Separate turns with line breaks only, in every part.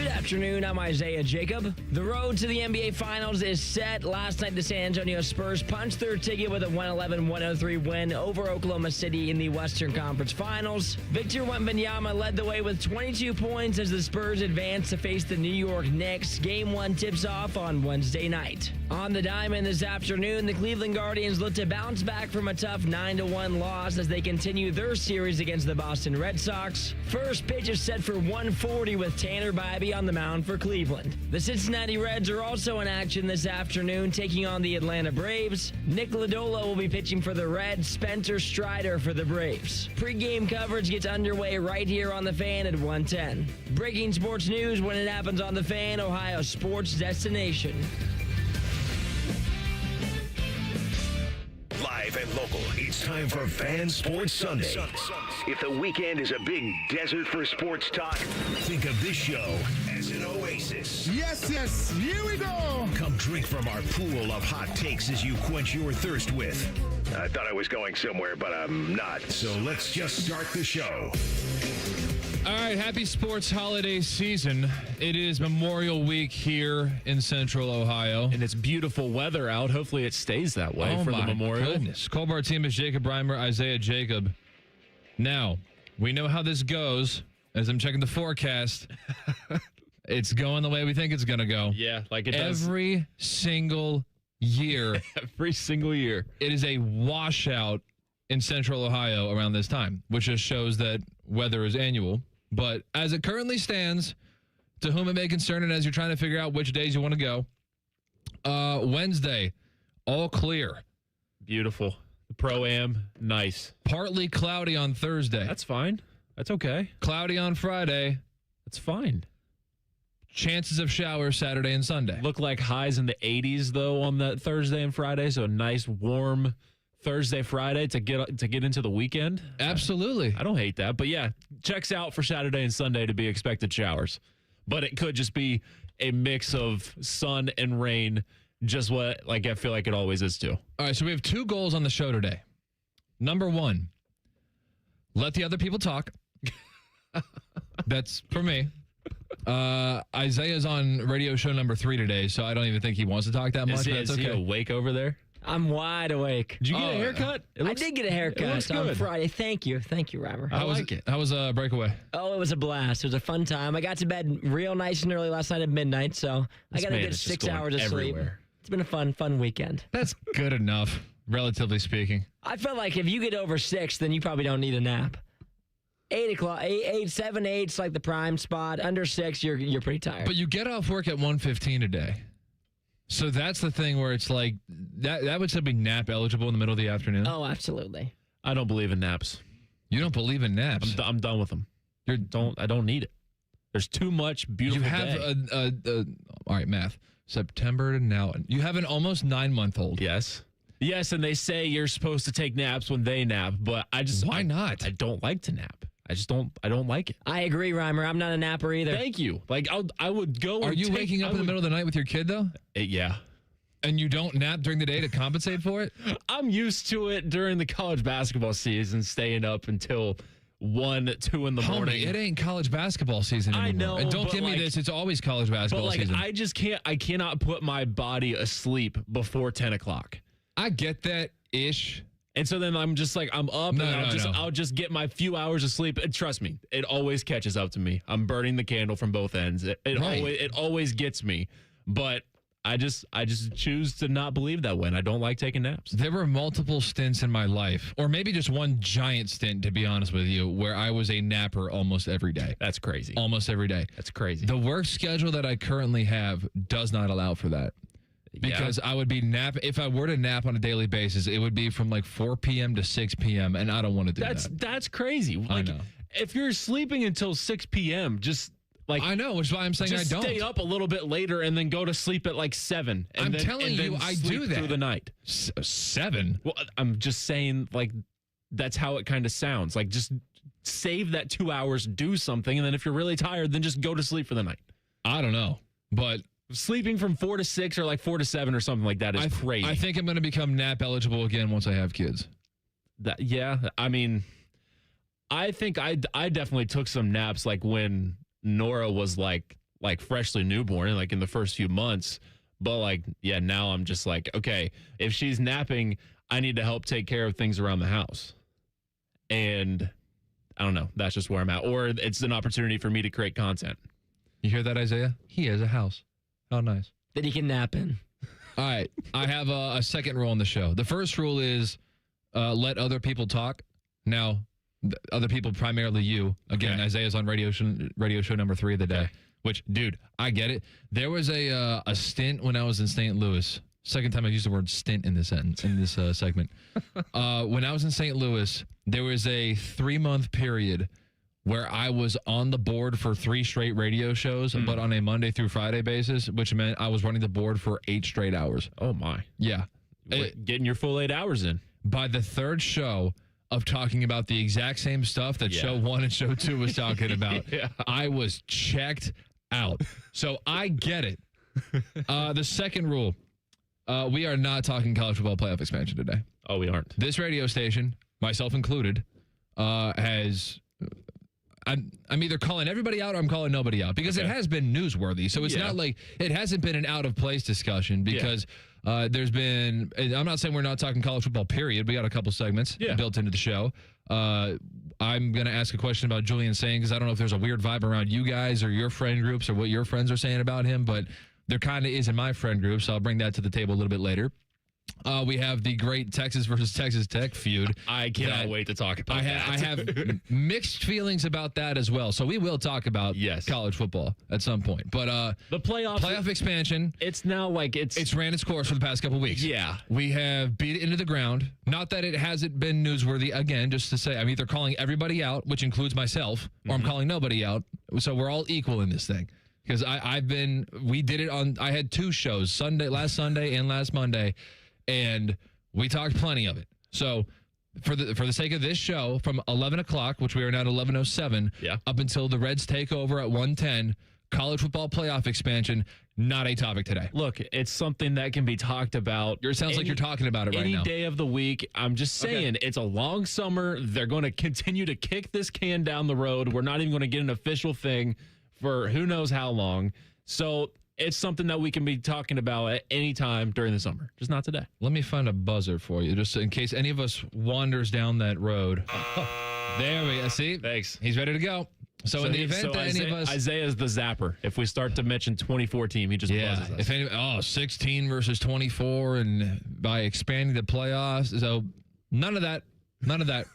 Good afternoon, I'm Isaiah Jacob. The road to the NBA Finals is set. Last night, the San Antonio Spurs punched their ticket with a 111-103 win over Oklahoma City in the Western Conference Finals. Victor Wembanyama led the way with 22 points as the Spurs advanced to face the New York Knicks. Game 1 tips off on Wednesday night. On the diamond this afternoon, the Cleveland Guardians look to bounce back from a tough 9-1 loss as they continue their series against the Boston Red Sox. First pitch is set for 140 with Tanner Bybee on the mound for Cleveland. The Cincinnati Reds are also in action this afternoon, taking on the Atlanta Braves. Nick Lodolo will be pitching for the Reds, Spencer Strider for the Braves. Pre-game coverage gets underway right here on The Fan at 1:10. Breaking sports news when it happens on The Fan, Ohio sports destination.
Live and local, it's time for Fan Sports Sunday. If the weekend is a big desert for sports talk, think of this show as an oasis.
Yes, here we go.
Come drink from our pool of hot takes as you quench your thirst with. I thought I was going somewhere, but I'm not. So let's just start the show.
All right, happy sports holiday season. It is Memorial Week here in Central Ohio.
And it's beautiful weather out. Hopefully it stays that way for the Memorial.
Goodness. Colbart team is Jacob Reimer, Isaiah Jacob. Now, we know how this goes. As I'm checking the forecast, it's going the way we think it's going to go.
Yeah, like it does.
Every single year.
Every single year.
It is a washout in Central Ohio around this time, which just shows that weather is annual. But as it currently stands, to whom it may concern, and as you're trying to figure out which days you want to go, Wednesday, all clear.
Beautiful. The Pro-Am, nice.
Partly cloudy on Thursday.
That's fine. That's okay.
Cloudy on Friday.
That's fine.
Chances of showers Saturday and Sunday.
Look like highs in the 80s, though, on that Thursday and Friday, so a nice, warm Thursday, Friday to get into the weekend.
Absolutely.
I don't hate that. But yeah, checks out for Saturday and Sunday to be expected showers. But it could just be a mix of sun and rain, just what I feel like it always is too.
All right, so we have 2 goals on the show today. Number 1, let the other people talk. That's for me. Isaiah's on radio show number 3 today, so I don't even think he wants to talk that much.
Is he awake over there?
I'm wide awake.
Did you get a haircut?
I did get a haircut on Friday. Thank you, Reimer.
I like it.
How was breakaway?
Oh, it was a blast. It was a fun time. I got to bed real nice and early last night at midnight, so I got to get 6 hours of sleep. It's been a fun weekend.
That's good enough, relatively speaking.
I felt like if you get over 6, then you probably don't need a nap. 8 o'clock, 7, 8's like the prime spot. Under 6, you're pretty tired.
But you get off work at 1:15 a day. So that's the thing where it's like, that would still be nap eligible in the middle of the afternoon?
Oh, absolutely.
I don't believe in naps.
You don't believe in naps?
I'm done with them. I don't need it. There's too much beautiful
day. All right, math. September to now. You have an almost 9-month-old.
Yes. Yes, and they say you're supposed to take naps when they nap, but
Why not?
I don't like to nap. I don't like it.
I agree, Reimer. I'm not a napper either.
Thank you. I would go.
Are you waking up in the middle of the night with your kid, though?
Yeah.
And you don't nap during the day to compensate for it?
I'm used to it during the college basketball season, staying up until 1, 2 in the morning.
It ain't college basketball season anymore.
I know.
And don't give me this. It's always college basketball season.
I just can't. I cannot put my body asleep before 10 o'clock.
I get that-ish.
And so then I'm just I'm up I'll just get my few hours of sleep. And trust me, it always catches up to me. I'm burning the candle from both ends. It always gets me. But I just choose to not believe that way. And I don't like taking naps.
There were multiple stints in my life, or maybe just one giant stint, to be honest with you, where I was a napper almost every day.
That's crazy.
Almost every day.
That's crazy.
The work schedule that I currently have does not allow for that. Because I would be if I were to nap on a daily basis, it would be from 4 p.m. to 6 p.m., and I don't want to do that.
That's crazy.
I know.
If you're sleeping until 6 p.m., just
I know, which is why I'm saying I don't.
Stay up a little bit later and then go to sleep at 7.
I'm telling you, I do that
through the night.
7?
Well, I'm just saying, that's how it kind of sounds. Just save that 2 hours, do something, and then if you're really tired, then just go to sleep for the night.
I don't know, but
sleeping from 4 to 6 or 4 to 7 or something like that is crazy.
I think I'm going to become nap eligible again once I have kids.
I mean, I think I definitely took some naps when Nora was like freshly newborn, like in the first few months. But like, yeah, now I'm just like, okay, if she's napping, I need to help take care of things around the house. And I don't know. That's just where I'm at. Or it's an opportunity for me to create content.
You hear that, Isaiah? He has a house. How nice.
That he can nap in.
All right. I have a second rule on the show. The first rule is let other people talk. Now, other people, primarily you. Again,
Okay.
Isaiah's on radio show number 3 of the day. Which, dude, I get it. There was a stint when I was in St. Louis. Second time I've used the word stint in this sentence, in this segment. When I was in St. Louis, there was a 3-month period where I was on the board for 3 straight radio shows, but on a Monday through Friday basis, which meant I was running the board for 8 straight hours.
Oh, my.
Yeah.
Getting your full 8 hours in.
By the third show of talking about the exact same stuff that show 1 and show 2 was talking about, I was checked out. So I get it. The second rule, we are not talking college football playoff expansion today.
Oh, we aren't.
This radio station, myself included, has... I'm either calling everybody out or I'm calling nobody out because it has been newsworthy. So it's not like it hasn't been an out of place discussion because there's been, I'm not saying we're not talking college football, period. We got a couple segments built into the show. I'm going to ask a question about Julian Sayin because I don't know if there's a weird vibe around you guys or your friend groups or what your friends are saying about him, but there kind of is in my friend group. So I'll bring that to the table a little bit later. We have the great Texas versus Texas Tech feud.
I cannot wait to talk about that.
I have mixed feelings about that as well. So we will talk about college football at some point. But
the playoff
expansion,
it's now like it's
ran its course for the past couple of weeks.
Yeah.
We have beat it into the ground. Not that it hasn't been newsworthy. Again, just to say, I'm either calling everybody out, which includes myself, or I'm calling nobody out. So we're all equal in this thing. Because we did it on, I had 2 shows, last Sunday and last Monday. And we talked plenty of it. So for the sake of this show, from 11 o'clock, which we are now at 11:07, up until the Reds take over at 1:10, college football playoff expansion, not a topic today.
Look, it's something that can be talked about.
It sounds like you're talking about it right now.
Any day of the week. I'm just saying, it's a long summer. They're going to continue to kick this can down the road. We're not even going to get an official thing for who knows how long. So it's something that we can be talking about at any time during the summer, just not today.
Let me find a buzzer for you, just in case any of us wanders down that road. There we go. See?
Thanks.
He's ready to go. So in the event that any of us...
Isaiah's the zapper. If we start to mention 24 team, he just buzzes us.
16 versus 24, and by expanding the playoffs. So none of that. None of that.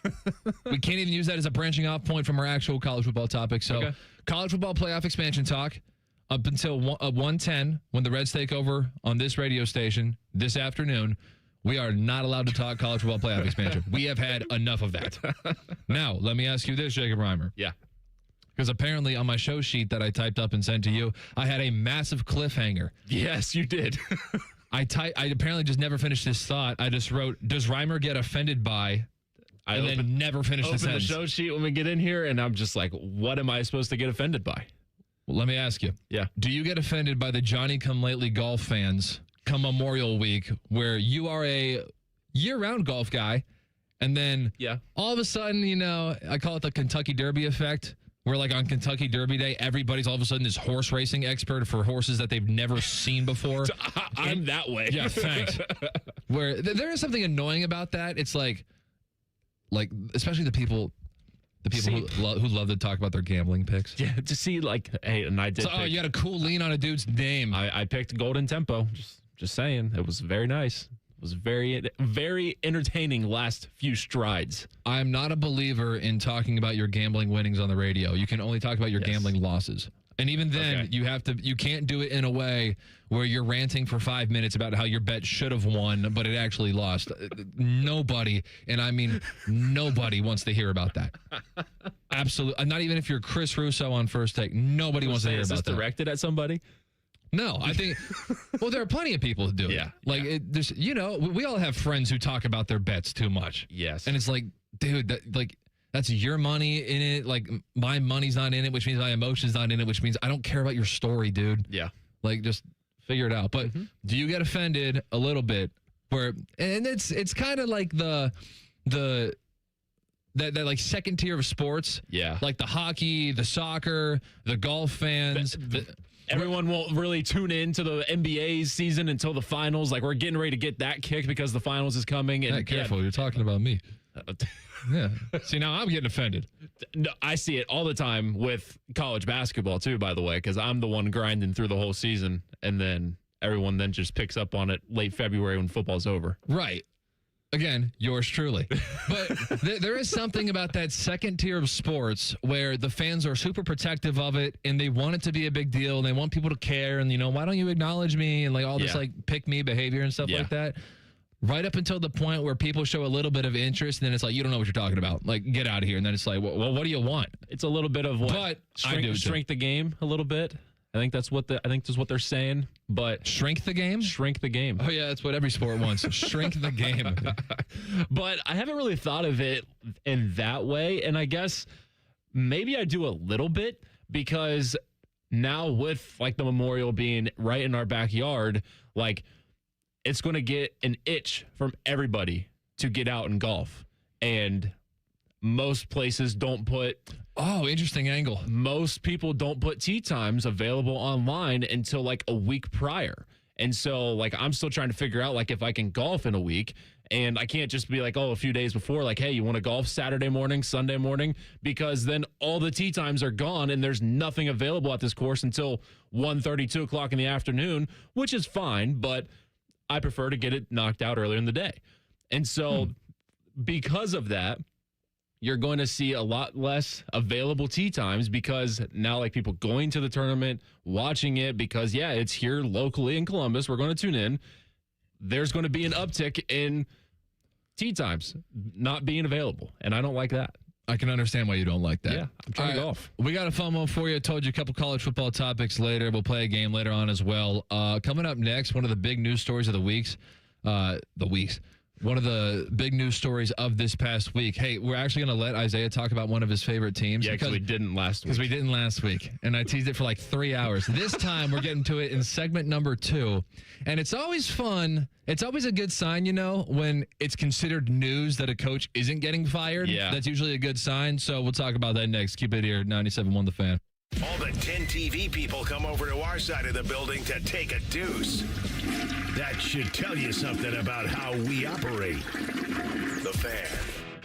We can't even use that as a branching off point from our actual college football topic. So college football playoff expansion talk. Up until 1:10, when the Reds take over on this radio station this afternoon, we are not allowed to talk college football playoff expansion. We have had enough of that. Now, let me ask you this, Jacob Reimer.
Yeah.
Because apparently on my show sheet that I typed up and sent to you, I had a massive cliffhanger.
Yes, you did.
I apparently just never finished this thought. I just wrote, does Reimer get offended by... then never finished the sentence.
The show sheet when we get in here, and I'm just like, what am I supposed to get offended by?
Well, let me ask you.
Yeah.
Do you get offended by the Johnny-come-lately golf fans come Memorial Week where you are a year-round golf guy and then all of a sudden, I call it the Kentucky Derby effect, where like on Kentucky Derby Day, everybody's all of a sudden this horse racing expert for horses that they've never seen before.
I'm that way.
Yeah, thanks. Where there is something annoying about that. It's like especially the people who love to talk about their gambling picks.
Yeah, to see and I did.
You got a cool lean on a dude's name.
I picked Golden Tempo. Just saying, it was very nice. It was very, very entertaining last few strides.
I'm not a believer in talking about your gambling winnings on the radio. You can only talk about your gambling losses. And even then, you can't do it in a way where you're ranting for 5 minutes about how your bet should have won, but it actually lost. Nobody, and I mean nobody, wants to hear about that. Absolutely. Not even if you're Chris Russo on First Take. Nobody wants to hear about that.
Directed at somebody?
No, I think, well, there are plenty of people who do it.
Yeah.
We all have friends who talk about their bets too much.
Yes.
And it's like, dude, that's your money in it. Like, my money's not in it, which means my emotion's not in it, which means I don't care about your story, dude.
Yeah.
Like, just figure it out. But do you get offended a little bit and it's kind of like that like second tier of sports.
Yeah.
Like the hockey, the soccer, the golf fans.
everyone won't really tune in to the NBA season until the finals. Like, we're getting ready to get that kicked because the finals is coming. And
careful, you're talking about me. Yeah. See, now I'm getting offended.
No, I see it all the time with college basketball too, by the way, because I'm the one grinding through the whole season, and then everyone then just picks up on it late February when football's over.
Right. Again, yours truly. But there is something about that second tier of sports where the fans are super protective of it, and they want it to be a big deal, and they want people to care, and, why don't you acknowledge me, and like all this like pick me behavior and stuff like that. Right up until the point where people show a little bit of interest, and then it's like, you don't know what you're talking about. Like, get out of here. And then it's like, well, what do you want?
It's a little bit of what?
But
shrink the game a little bit. I think that's what they're saying. But
shrink the game?
Shrink the game.
Oh, yeah, that's what every sport wants. Shrink the game.
But I haven't really thought of it in that way. And I guess maybe I do a little bit, because now with like the Memorial being right in our backyard, like, it's going to get an itch from everybody to get out and golf. And most places don't put...
Oh, interesting angle.
Most people don't put tee times available online until like a week prior. And so like I'm still trying to figure out like if I can golf in a week, and I can't just be like, a few days before, like, hey, you want to golf Saturday morning, Sunday morning? Because then all the tee times are gone and there's nothing available at this course until 1:30, 2 o'clock in the afternoon, which is fine, but I prefer to get it knocked out earlier in the day. And so because of that, you're going to see a lot less available tee times, because now like people going to the tournament, watching it, because it's here locally in Columbus, we're going to tune in. There's going to be an uptick in tee times not being available. And I don't like that.
I can understand why you don't like that.
Yeah, I'm trying to golf.
We got a fun one for you. I told you a couple college football topics later. We'll play a game later on as well. Coming up next, one of the big news stories of one of the big news stories of this past week. Hey, we're actually going to let Isaiah talk about one of his favorite teams.
Yeah, because we didn't last week.
Because we didn't last week. And I teased it for like 3 hours. This time, we're getting to it in segment number 2. And it's always fun. It's always a good sign, when it's considered news that a coach isn't getting fired.
Yeah.
That's usually a good sign. So we'll talk about that next. Keep it here, 97.1 The Fan.
All the 10 TV people come over to our side of the building to take a deuce. That should tell you something about how we operate. The Fan.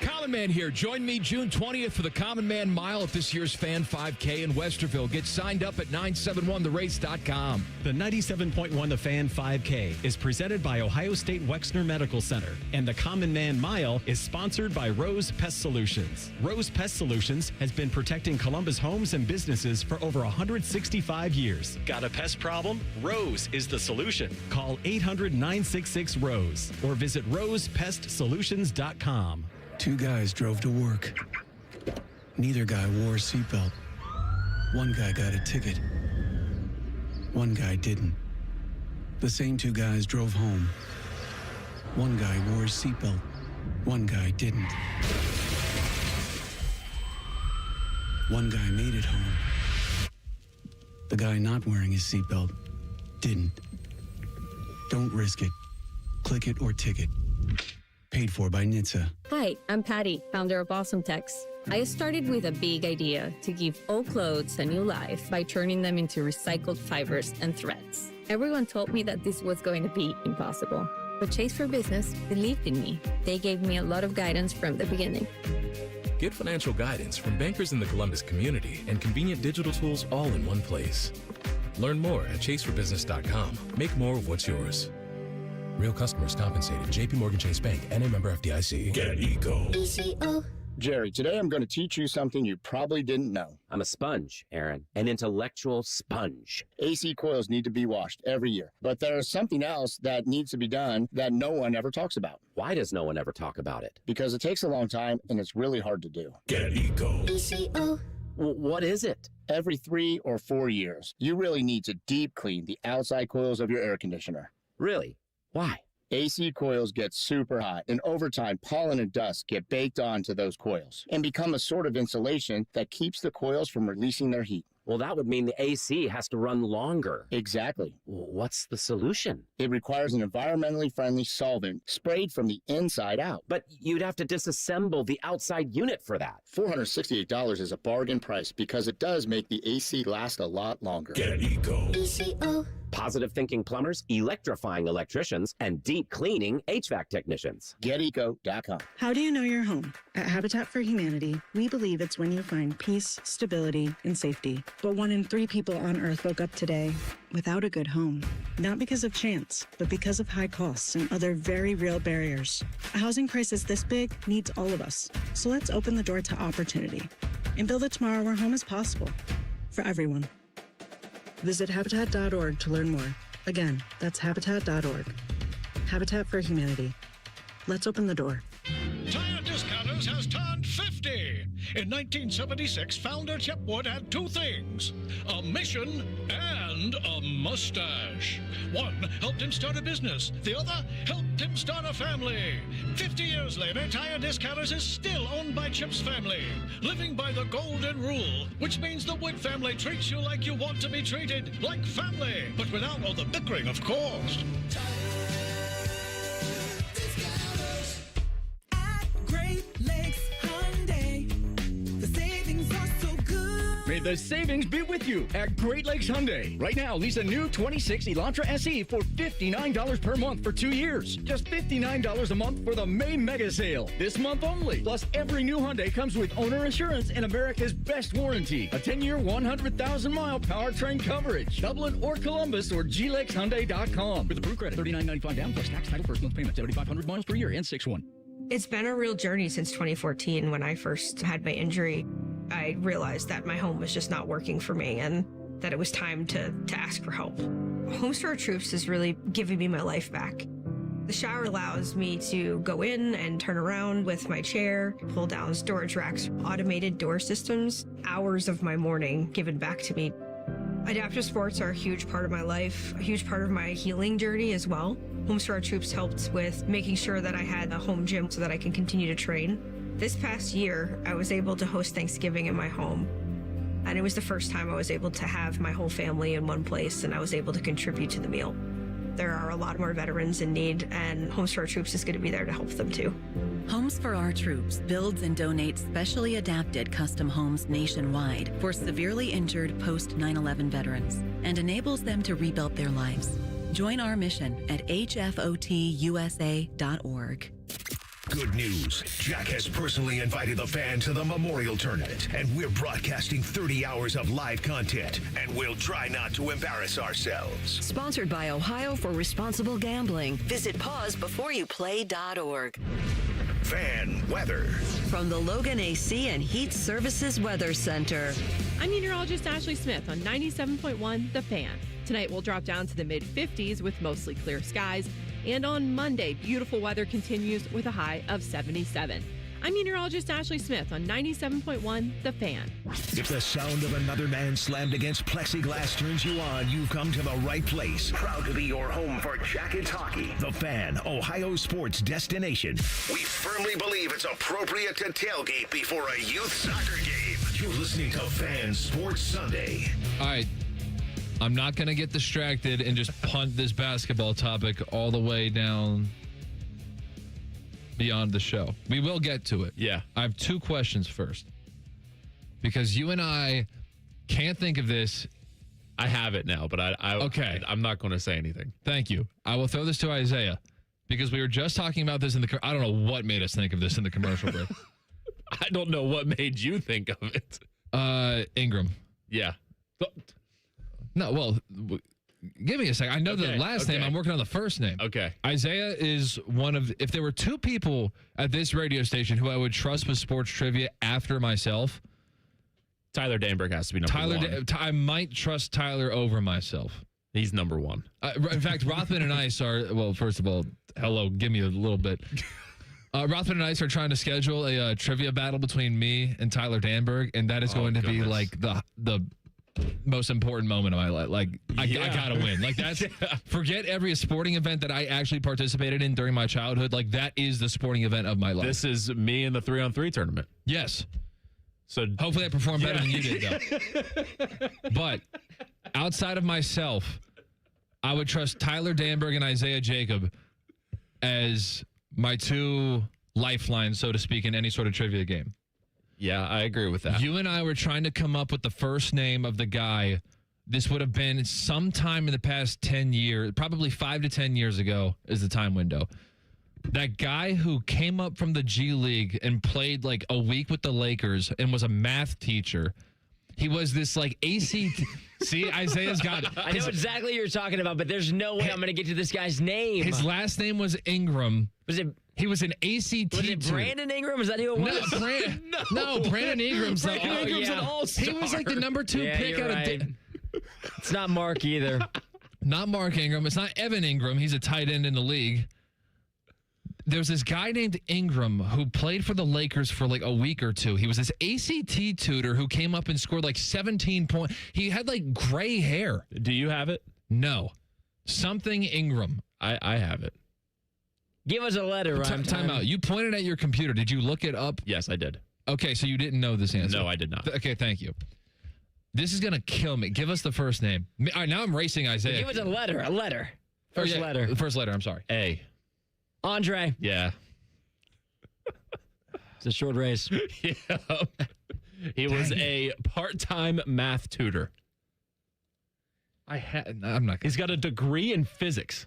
Common Man here. Join me June 20th for the Common Man Mile at this year's Fan 5K in Westerville. Get signed up at 971therace.com.
The 97.1 The Fan 5K is presented by Ohio State Wexner Medical Center, and the Common Man Mile is sponsored by Rose Pest Solutions. Rose Pest Solutions has been protecting Columbus homes and businesses for over 165 years. Got a pest problem? Rose is the solution. Call 800-966-ROSE or visit rosepestsolutions.com.
2 guys drove to work. Neither guy wore a seatbelt. One guy got a ticket. One guy didn't. The same 2 guys drove home. One guy wore a seatbelt. One guy didn't. One guy made it home. The guy not wearing his seatbelt didn't. Don't risk it. Click it or ticket. Paid for by NHTSA.
Hi, I'm Patty, founder of Awesome Tex. I started with a big idea to give old clothes a new life by turning them into recycled fibers and threads. Everyone told me that this was going to be impossible, but Chase for Business believed in me. They gave me a lot of guidance from the beginning.
Get financial guidance from bankers in the Columbus community and convenient digital tools all in one place. Learn more at chaseforbusiness.com. Make more of what's yours. Real customers compensated. JP Morgan Chase Bank, and a member FDIC.
Get Eco.
Jerry, today I'm going to teach you something you probably didn't know.
I'm a sponge, Aaron. An intellectual sponge.
AC coils need to be washed every year. But there's something else that needs to be done that no one ever talks about.
Why does no one ever talk about it?
Because it takes a long time and it's really hard to do.
Get Eco.
What is it?
Every 3 or 4 years, you really need to deep clean the outside coils of your air conditioner.
Really? Why?
AC coils get super hot, and over time, pollen and dust get baked onto those coils and become a sort of insulation that keeps the coils from releasing their heat.
Well, that would mean the AC has to run longer.
Exactly.
What's the solution?
It requires an environmentally friendly solvent sprayed from the inside out.
But you'd have to disassemble the outside unit for that.
$468 is a bargain price because it does make the AC last a lot longer.
Get Eco.
ECO.
Positive thinking plumbers, electrifying electricians, and deep cleaning HVAC technicians.
GetEco.com.
How do you know you're home? At Habitat for Humanity, we believe it's when you find peace, stability, and safety. But 1 in 3 people on Earth woke up today without a good home. Not because of chance, but because of high costs and other very real barriers. A housing crisis this big needs all of us. So let's open the door to opportunity and build a tomorrow where home is possible for everyone. Visit Habitat.org to learn more. Again, that's Habitat.org. Habitat for Humanity. Let's open the door.
Tire Discounters has turned 50. In 1976, founder Chip Wood had 2 things: a mission and a mustache. One helped him start a business. The other helped him start a family. 50 years later, Tire Discounters is still owned by Chip's family, living by the golden rule, which means the Wood family treats you like you want to be treated, like family, but without all the bickering, of course.
May the savings be with you at Great Lakes Hyundai. Right now, lease a new 26 Elantra SE for $59 per month for 2 years. Just $59 a month for the May Mega Sale. This month only. Plus, every new Hyundai comes with owner assurance and America's best warranty. A 10-year, 100,000-mile powertrain coverage. Dublin or Columbus or glexhyundai.com. With approved credit, $39.95 down plus tax, title, first month payment, 7,500 miles per year, and 6-1.
It's been a real journey since 2014 when I first had my injury. I realized that my home was just not working for me and that it was time to ask for help. Homes for Our Troops is really giving me my life back. The shower allows me to go in and turn around with my chair, pull down storage racks, automated door systems, hours of my morning given back to me. Adaptive sports are a huge part of my life, a huge part of my healing journey as well. Homes for Our Troops helped with making sure that I had a home gym so that I can continue to train. This past year, I was able to host Thanksgiving in my home. And it was the first time I was able to have my whole family in one place and I was able to contribute to the meal. There are a lot more veterans in need and Homes for Our Troops is going to be there to help them too.
Homes for Our Troops builds and donates specially adapted custom homes nationwide for severely injured post 9/11 veterans and enables them to rebuild their lives. Join our mission at hfotusa.org.
Good news. Jack has personally invited the fan to the Memorial Tournament, and we're broadcasting 30 hours of live content, and we'll try not to embarrass ourselves.
Sponsored by Ohio for Responsible Gambling. Visit pausebeforeyouplay.org.
Fan weather.
From the Logan AC and Heat Services Weather Center.
I'm meteorologist Ashley Smith on 97.1 The Fan. Tonight we'll drop down to the mid-50s with mostly clear skies. And on Monday, beautiful weather continues with a high of 77. I'm meteorologist Ashley Smith on 97.1 The Fan.
If the sound of another man slammed against plexiglass turns you on, you've come to the right place. Proud to be your home for Jackets hockey. The Fan, Ohio sports destination. We firmly believe it's appropriate to tailgate before a youth soccer game. You're listening to Fan Sports Sunday.
All right. I'm not going to get distracted and just punt this basketball topic all the way down beyond the show. We will get to it.
Yeah.
I have 2 questions first. Because you and I can't think of this.
I have it now, but I'm not going to say anything.
Thank you. I will throw this to Isaiah because we were just talking about this I don't know what made us think of this in the commercial break.
I don't know what made you think of it.
Ingram.
Yeah.
No, well, give me a second. I know the last name. I'm working on the first name.
Okay.
Isaiah is one of, if there were 2 people at this radio station who I would trust with sports trivia after myself,
Tyler Danberg has to be number one.
I might trust Tyler over myself.
He's number one.
In fact, Rothman and Ice are, well, first of all, hello, give me a little bit. Rothman and Ice are trying to schedule a trivia battle between me and Tyler Danberg, and that is going to be like the most important moment of my life. Like, I gotta win. Like, that's forget every sporting event that I actually participated in during my childhood. Like, that is the sporting event of my life.
This is me in the 3-on-3 tournament.
Yes.
So
hopefully I performed better than you did, though. But outside of myself, I would trust Tyler Danberg and Isaiah Jacob as my two lifelines, so to speak, in any sort of trivia game.
Yeah, I agree with that.
You and I were trying to come up with the first name of the guy. This would have been sometime in the past 10 years, probably 5 to 10 years ago is the time window. That guy who came up from the G League and played like a week with the Lakers and was a math teacher. He was this like ACT. See, Isaiah's got it.
I know exactly what you're talking about, but there's no way I'm going to get to this guy's name.
His last name was Ingram. He was an ACT.
Was it Brandon Ingram? Is that who it was?
No, Brandon Ingram's
Brandon Ingram's an all-star.
He was like the number 2 pick out of.
It's not Mark either.
Not Mark Ingram. It's not Evan Ingram. He's a tight end in the league. There's this guy named Ingram who played for the Lakers for like a week or two. He was this ACT tutor who came up and scored like 17 points. He had like gray hair.
Do you have it?
No. Something Ingram.
I have it.
Give us a letter, Ryan.
Time out. You pointed at your computer. Did you look it up?
Yes, I did.
Okay, so you didn't know this answer.
No, I did not.
Okay, thank you. This is going to kill me. Give us the first name. All right, now I'm racing Isaiah.
Give us a letter. First letter.
The first letter, I'm sorry.
A.
Andre.
Yeah.
It's a short race.
Yeah. He was a part-time math tutor.
I'm not.
He's got a degree in physics.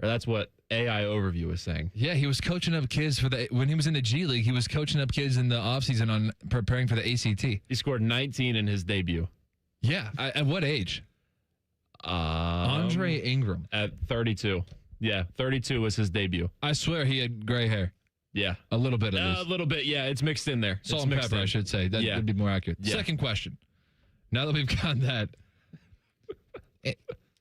Or that's what AI Overview is saying.
Yeah, he was coaching up kids when he was in the G League, he was coaching up kids in the offseason on preparing for the ACT.
He scored 19 in his debut.
Yeah. At what age? Andre Ingram.
At 32. Yeah, 32 was his debut.
I swear he had gray hair.
Yeah.
A little bit at least.
A little bit, yeah. It's mixed in there.
Salt and pepper, I should say. That would be more accurate.
Yeah.
Second question. Now that we've got that,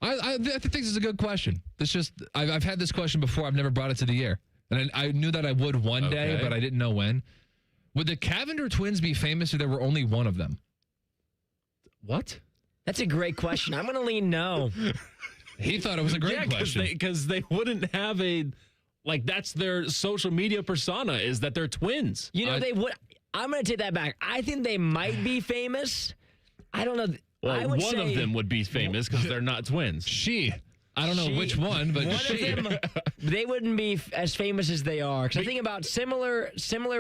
I think this is a good question. It's just, I've had this question before. I've never brought it to the air. And I knew that I would one day, but I didn't know when. Would the Cavender twins be famous if there were only one of them?
What?
That's a great question. I'm going to lean no.
He thought it was a great question.
Because they wouldn't have that's their social media persona, is that they're twins.
You know, they would. I'm going to take that back. I think they might be famous. I don't know.
Well,
I would
one
say
of them would be famous because they're not twins.
I don't know which one, but
one of them, they wouldn't be as famous as they are. Because I think about similar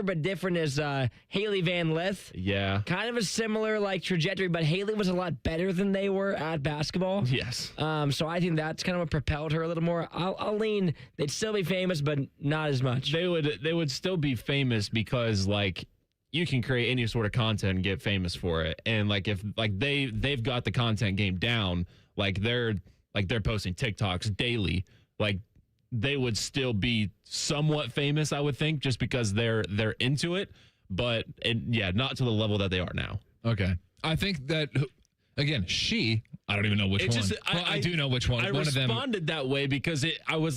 but different as Haley Van Lith.
Yeah.
Kind of a similar trajectory, but Haley was a lot better than they were at basketball.
Yes.
So I think that's kind of what propelled her a little more. I'll lean they'd still be famous, but not as much.
They would still be famous because you can create any sort of content and get famous for it. And if they've got the content game down, they're posting TikToks daily, they would still be somewhat famous, I would think, just because they're into it, but not to the level that they are now.
Okay. I think that again, I don't even know which one. I do know which one.
I
one
responded
of them.
that way because I was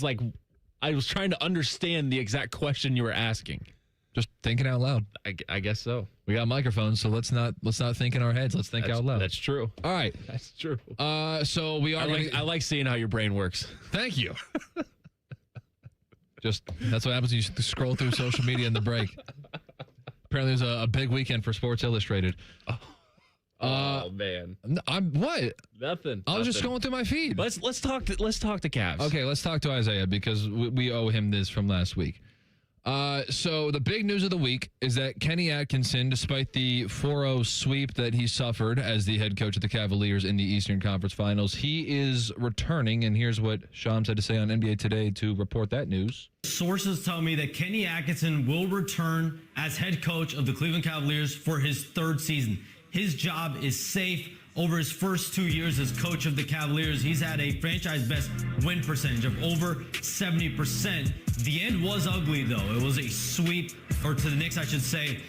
trying to understand the exact question you were asking.
Just thinking out loud.
I guess so.
We got microphones, so let's not think in our heads. Let's think out loud.
That's true.
All right.
That's true.
So we are.
I like seeing how your brain works.
Thank you. That's what happens when you scroll through social media in the break. Apparently, there's a big weekend for Sports Illustrated.
Oh man.
I'm what?
Nothing.
I was just going through my feed.
Let's talk to Cavs.
Okay, let's talk to Isaiah because we owe him this from last week. So the big news of the week is that Kenny Atkinson, despite the 4-0 sweep that he suffered as the head coach of the Cavaliers in the Eastern Conference Finals, he is returning. And here's what Shams had to say on NBA Today to report that news.
Sources tell me that Kenny Atkinson will return as head coach of the Cleveland Cavaliers for his third season. His job is safe. Over his first 2 years as coach of the Cavaliers, he's had a franchise best win percentage of over 70%. The end was ugly, though. It was a sweep, or to the Knicks, I should say.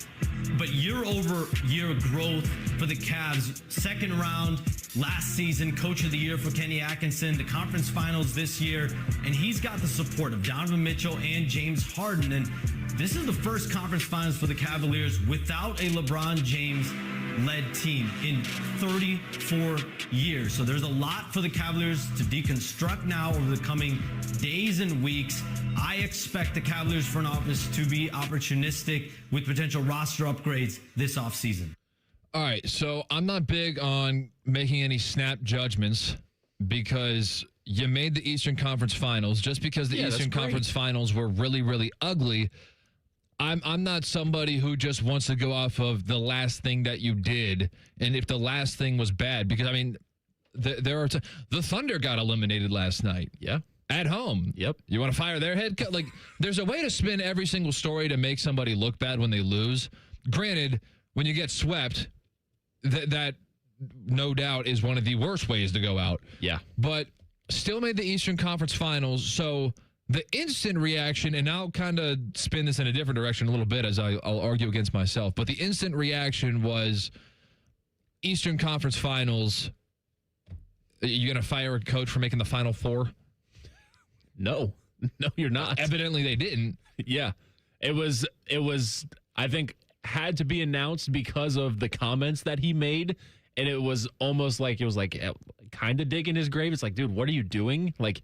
But year-over-year growth for the Cavs. Second round last season, coach of the year for Kenny Atkinson, the conference finals this year. And he's got the support of Donovan Mitchell and James Harden. And this is the first conference finals for the Cavaliers without a LeBron James led team in 34 years. So there's a lot for the Cavaliers to deconstruct now over the coming days and weeks. I expect the Cavaliers front office to be opportunistic with potential roster upgrades this offseason.
All right, so I'm not big on making any snap judgments because you made the Eastern Conference Finals. Just because the Eastern Conference Finals were really, really ugly, I'm not somebody who just wants to go off of the last thing that you did, and if the last thing was bad, because, I mean, there are the Thunder got eliminated last night.
Yeah.
At home.
Yep.
You want to fire their head coach? Like, there's a way to spin every single story to make somebody look bad when they lose. Granted, when you get swept, that no doubt is one of the worst ways to go out.
Yeah.
But still made the Eastern Conference Finals, so the instant reaction, and I'll kind of spin this in a different direction a little bit as I'll argue against myself, but the instant reaction was Eastern Conference Finals. You going to fire a coach for making the Final Four?
No, you're not.
Evidently they didn't.
Yeah. It was, I think, had to be announced because of the comments that he made. And it was almost like, kind of digging his grave. It's like, dude, what are you doing? Like,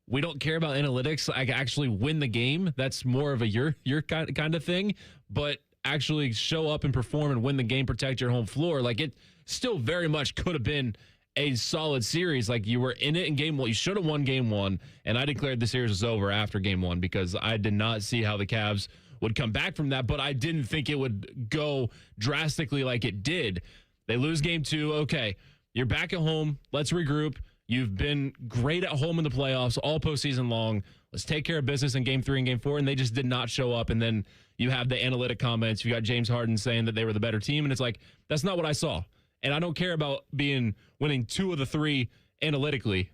we don't care about analytics. I actually win the game. That's more of a your kind of thing. But actually show up and perform and win the game, protect your home floor. Like, it still very much could have been a solid series. Like, you were in it in game one. You should have won game one. And I declared the series was over after game one because I did not see how the Cavs would come back from that. But I didn't think it would go drastically like it did. They lose game two. Okay, you're back at home. Let's regroup. You've been great at home in the playoffs all postseason long. Let's take care of business in game three and game four. And they just did not show up. And then you have the analytic comments. You got James Harden saying that they were the better team. And it's like, that's not what I saw. And I don't care about winning two of the three analytically.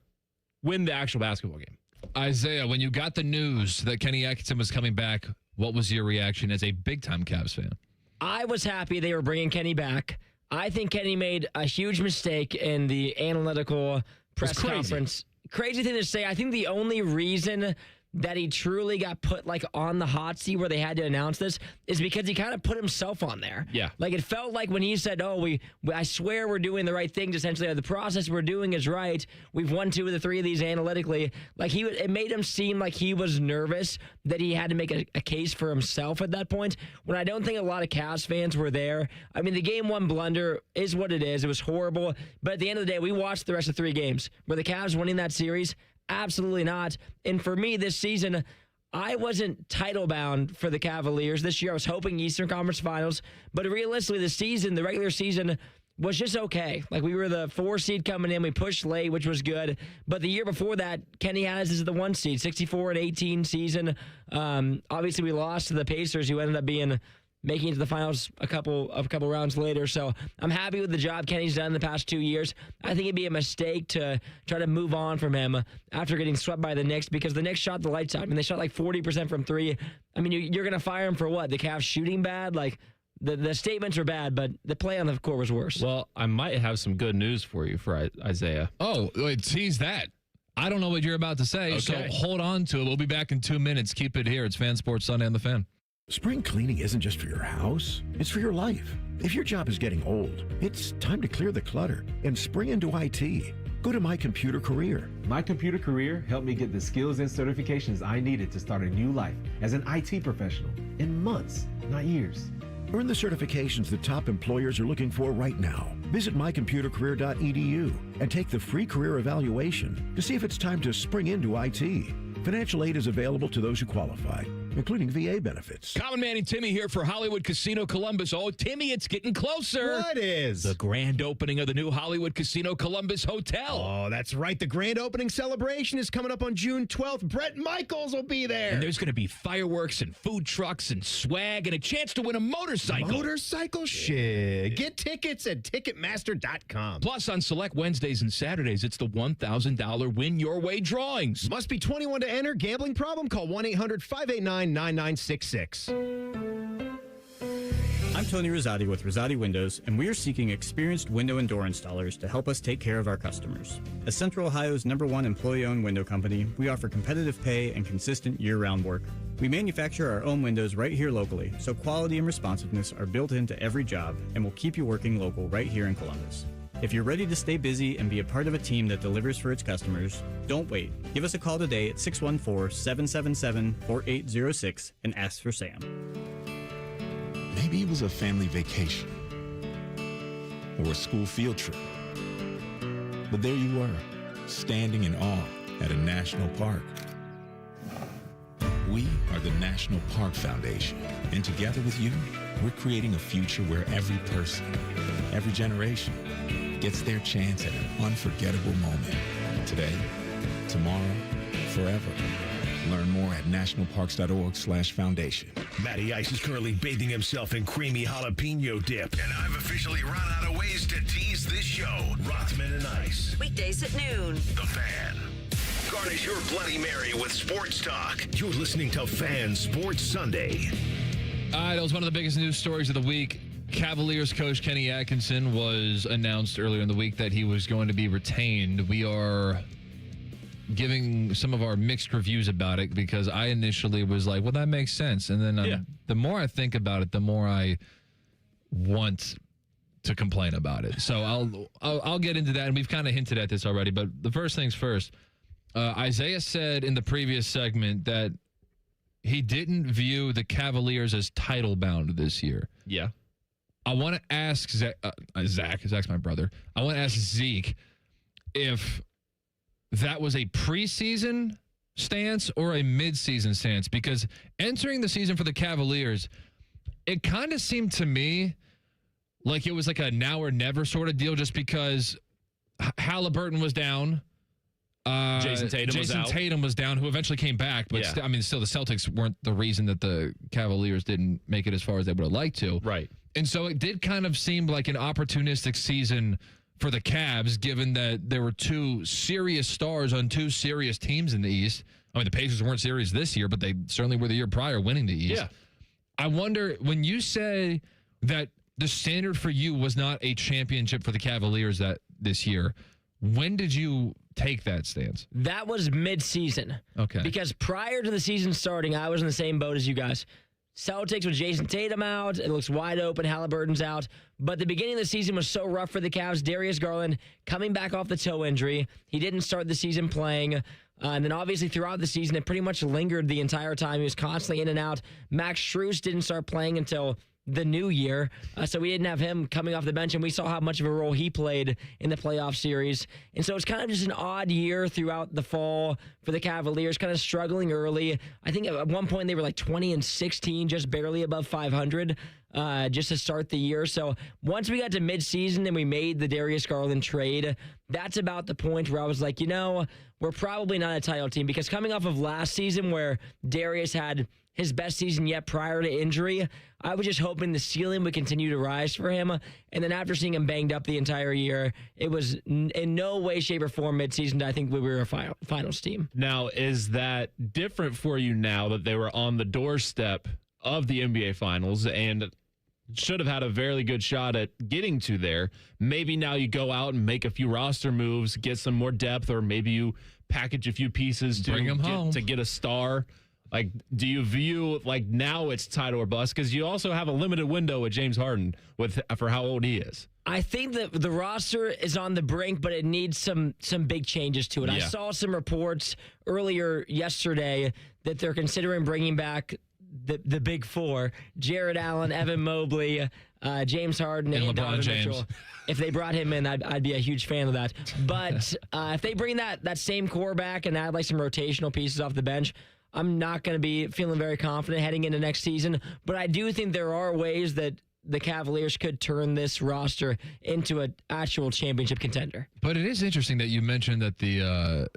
Win the actual basketball game.
Isaiah, when you got the news that Kenny Atkinson was coming back, what was your reaction as a big-time Cavs fan?
I was happy they were bringing Kenny back. I think Kenny made a huge mistake in the analytical press conference. Crazy thing to say. I think the only reason that he truly got put on the hot seat where they had to announce this is because he kind of put himself on there.
Yeah.
Like, it felt like when he said, I swear we're doing the right things, essentially, the process we're doing is right. We've won two of the three of these analytically. Like, it made him seem like he was nervous that he had to make a case for himself at that point, when I don't think a lot of Cavs fans were there. I mean, the game one blunder is what it is. It was horrible. But at the end of the day, we watched the rest of three games. Were the Cavs winning that series? Absolutely not. And for me this season, I wasn't title bound for the Cavaliers this year. I was hoping Eastern Conference Finals, but realistically the regular season was just okay. Like, we were the 4 seed coming in. We pushed late, which was good. But the year before that, Kenny had us as the 1 seed, 64-18 season. Obviously we lost to the Pacers, who ended up making it to the finals a couple rounds later. So I'm happy with the job Kenny's done in the past 2 years. I think it'd be a mistake to try to move on from him after getting swept by the Knicks, because the Knicks shot the lights out. I mean, they shot 40% from three. I mean, you're going to fire him for what? The Cavs shooting bad? Like, the statements are bad, but the play on the court was worse.
Well, I might have some good news for you for Isaiah.
Oh, wait, tease that. I don't know what you're about to say, so hold on to it. We'll be back in 2 minutes. Keep it here. It's Fan Sports Sunday on the Fan.
Spring cleaning isn't just for your house, it's for your life. If your job is getting old, it's time to clear the clutter and spring into IT. Go to My Computer Career.
My Computer Career helped me get the skills and certifications I needed to start a new life as an IT professional in months, not years.
Earn the certifications that top employers are looking for right now. Visit mycomputercareer.edu and take the free career evaluation to see if it's time to spring into IT. Financial aid is available to those who qualify, including VA benefits.
Common Man and Timmy here for Hollywood Casino Columbus. Oh, Timmy, it's getting closer.
What is?
The grand opening of the new Hollywood Casino Columbus Hotel.
Oh, that's right. The grand opening celebration is coming up on June 12th. Brett Michaels will be there.
And there's going to be fireworks and food trucks and swag and a chance to win a motorcycle.
Motorcycle? Shit. Get tickets at Ticketmaster.com.
Plus, on select Wednesdays and Saturdays, it's the $1,000 Win Your Way drawings.
Must be 21 to enter. Gambling problem? Call 1-800-589-9966.
I'm Tony Rosati with Rosati Windows, and we are seeking experienced window and door installers to help us take care of our customers. As Central Ohio's #1 employee-owned window company, we offer competitive pay and consistent year-round work. We manufacture our own windows right here locally, so quality and responsiveness are built into every job, and will keep you working local right here in Columbus. If you're ready to stay busy and be a part of a team that delivers for its customers, don't wait. Give us a call today at 614-777-4806 and ask for Sam.
Maybe it was a family vacation.
or a school field trip. But there you were, standing in awe at a national park. We are the National Park Foundation, and together with you, we're creating a future where every person, every generation, gets their chance at an unforgettable moment. Today, tomorrow, forever. Learn more at nationalparks.org/foundation.
Matty Ice is currently bathing himself in creamy jalapeno dip. And I've officially run out of ways to tease this show. Rothman and Ice.
Weekdays at noon.
The Fan. Garnish your Bloody Mary with sports talk. You're listening to Fan Sports Sunday.
All right, that was one of the biggest news stories of the week. Cavaliers coach Kenny Atkinson was announced earlier in the week that he was going to be retained. We are giving some of our mixed reviews about it because I initially was like, well, that makes sense. And then the more I think about it, the more I want to complain about it. So I'll get into that, and we've kind of hinted at this already. But the first things first, Isaiah said in the previous segment that he didn't view the Cavaliers as title bound this year.
Yeah.
I want to ask Zach's my brother. I want to ask Zeke if that was a preseason stance or a midseason stance, because entering the season for the Cavaliers, it kind of seemed to me like it was like a now or never sort of deal, just because Halliburton was down.
Jason Tatum
was down, who eventually came back, but still the Celtics weren't the reason that the Cavaliers didn't make it as far as they would have liked to.
Right.
And so it did kind of seem like an opportunistic season for the Cavs, given that there were two serious stars on two serious teams in the East. I mean, the Pacers weren't serious this year, but they certainly were the year prior winning the East.
Yeah.
I wonder, when you say that the standard for you was not a championship for the Cavaliers this year, when did you take that stance?
That was mid-season.
Okay.
Because prior to the season starting, I was in the same boat as you guys. Celtics with Jason Tatum out. It looks wide open. Halliburton's out. But the beginning of the season was so rough for the Cavs. Darius Garland coming back off the toe injury. He didn't start the season playing. And then obviously throughout the season, it pretty much lingered the entire time. He was constantly in and out. Max Strus didn't start playing until the new year. So we didn't have him coming off the bench, and we saw how much of a role he played in the playoff series. And so it's kind of just an odd year throughout the fall for the Cavaliers, kind of struggling early. I think at one point they were like 20-16, just barely above 500 just to start the year. So once we got to midseason and we made the Darius Garland trade, that's about the point where I was like, we're probably not a title team, because coming off of last season where Darius had his best season yet prior to injury, I was just hoping the ceiling would continue to rise for him. And then after seeing him banged up the entire year, it was in no way, shape, or form midseason I think we were a finals team.
Now, is that different for you now that they were on the doorstep of the NBA Finals and should have had a very good shot at getting to there? Maybe now you go out and make a few roster moves, get some more depth, or maybe you package a few pieces to get a star. Like, do you view like now it's title or bust? Because you also have a limited window with James Harden for how old he is.
I think that the roster is on the brink, but it needs some big changes to it. Yeah. I saw some reports earlier yesterday that they're considering bringing back the big four: Jared Allen, Evan Mobley, James Harden, and Donovan Mitchell. If they brought him in, I'd be a huge fan of that. But if they bring that same core back and add like some rotational pieces off the bench, I'm not going to be feeling very confident heading into next season. But I do think there are ways that the Cavaliers could turn this roster into an actual championship contender.
But it is interesting that you mentioned that the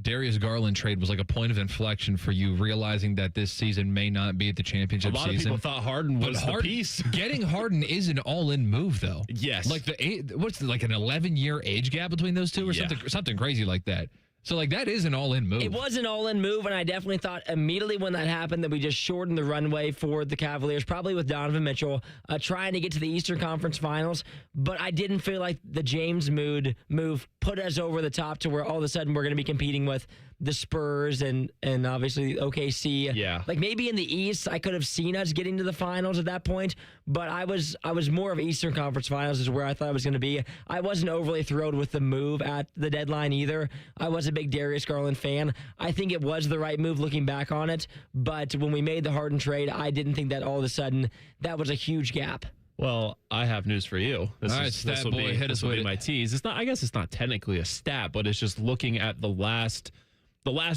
Darius Garland trade was like a point of inflection for you, realizing that this season may not be the championship season.
A lot of people thought Harden was the piece.
Getting Harden is an all-in move, though.
Yes.
Like an 11-year age gap between those two, or something crazy like that. So, like, that is an all-in move.
It was an all-in move, and I definitely thought immediately when that happened that we just shortened the runway for the Cavaliers, probably with Donovan Mitchell, trying to get to the Eastern Conference Finals. But I didn't feel like the James move put us over the top to where all of a sudden we're going to be competing with the Spurs and obviously OKC.
Yeah.
Like, maybe in the East, I could have seen us getting to the finals at that point, but I was more of Eastern Conference Finals is where I thought I was going to be. I wasn't overly thrilled with the move at the deadline either. I was a big Darius Garland fan. I think it was the right move looking back on it, but when we made the Harden trade, I didn't think that all of a sudden that was a huge gap.
Well, I have news for you.
All right, stat boy, hit us with it.
My tease. It's not. I guess it's not technically a stat, but it's just looking at the last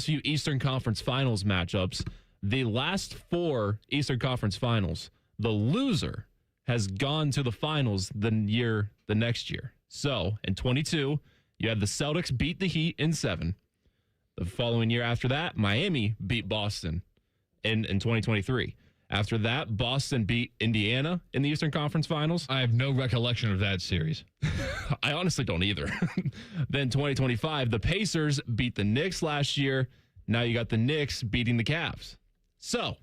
few Eastern Conference Finals matchups. The last 4 Eastern Conference Finals, the loser has gone to the finals the next year. So in 22, you had the Celtics beat the Heat in 7. The following year after that, Miami beat Boston in 2023. After that, Boston beat Indiana in the Eastern Conference Finals.
I have no recollection of that series.
I honestly don't either. Then 2025, the Pacers beat the Knicks last year. Now you got the Knicks beating the Cavs. So,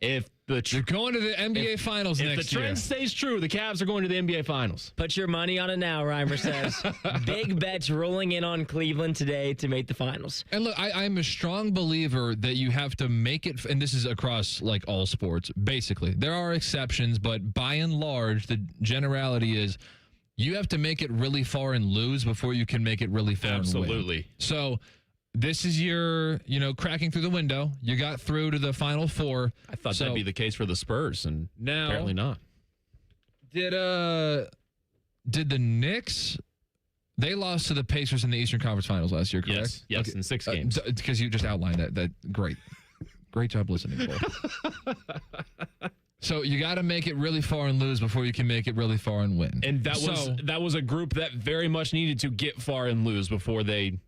if
you're going to the NBA Finals next year.
If the trend stays true, the Cavs are going to the NBA Finals.
Put your money on it now, Reimer says. Big bets rolling in on Cleveland today to make the finals.
And look, I'm a strong believer that you have to make it, and this is across like all sports, basically. There are exceptions, but by and large, the generality is you have to make it really far and lose before you can make it really far and win.
Absolutely.
So this is your, cracking through the window. You got through to the Final Four.
I thought that'd be the case for the Spurs, and
now,
apparently not.
Did the Knicks? They lost to the Pacers in the Eastern Conference Finals last year, correct?
Yes, in 6 games.
Because you just outlined that. Great job listening, Cole. So you got to make it really far and lose before you can make it really far and win.
And that was a group that very much needed to get far and lose before they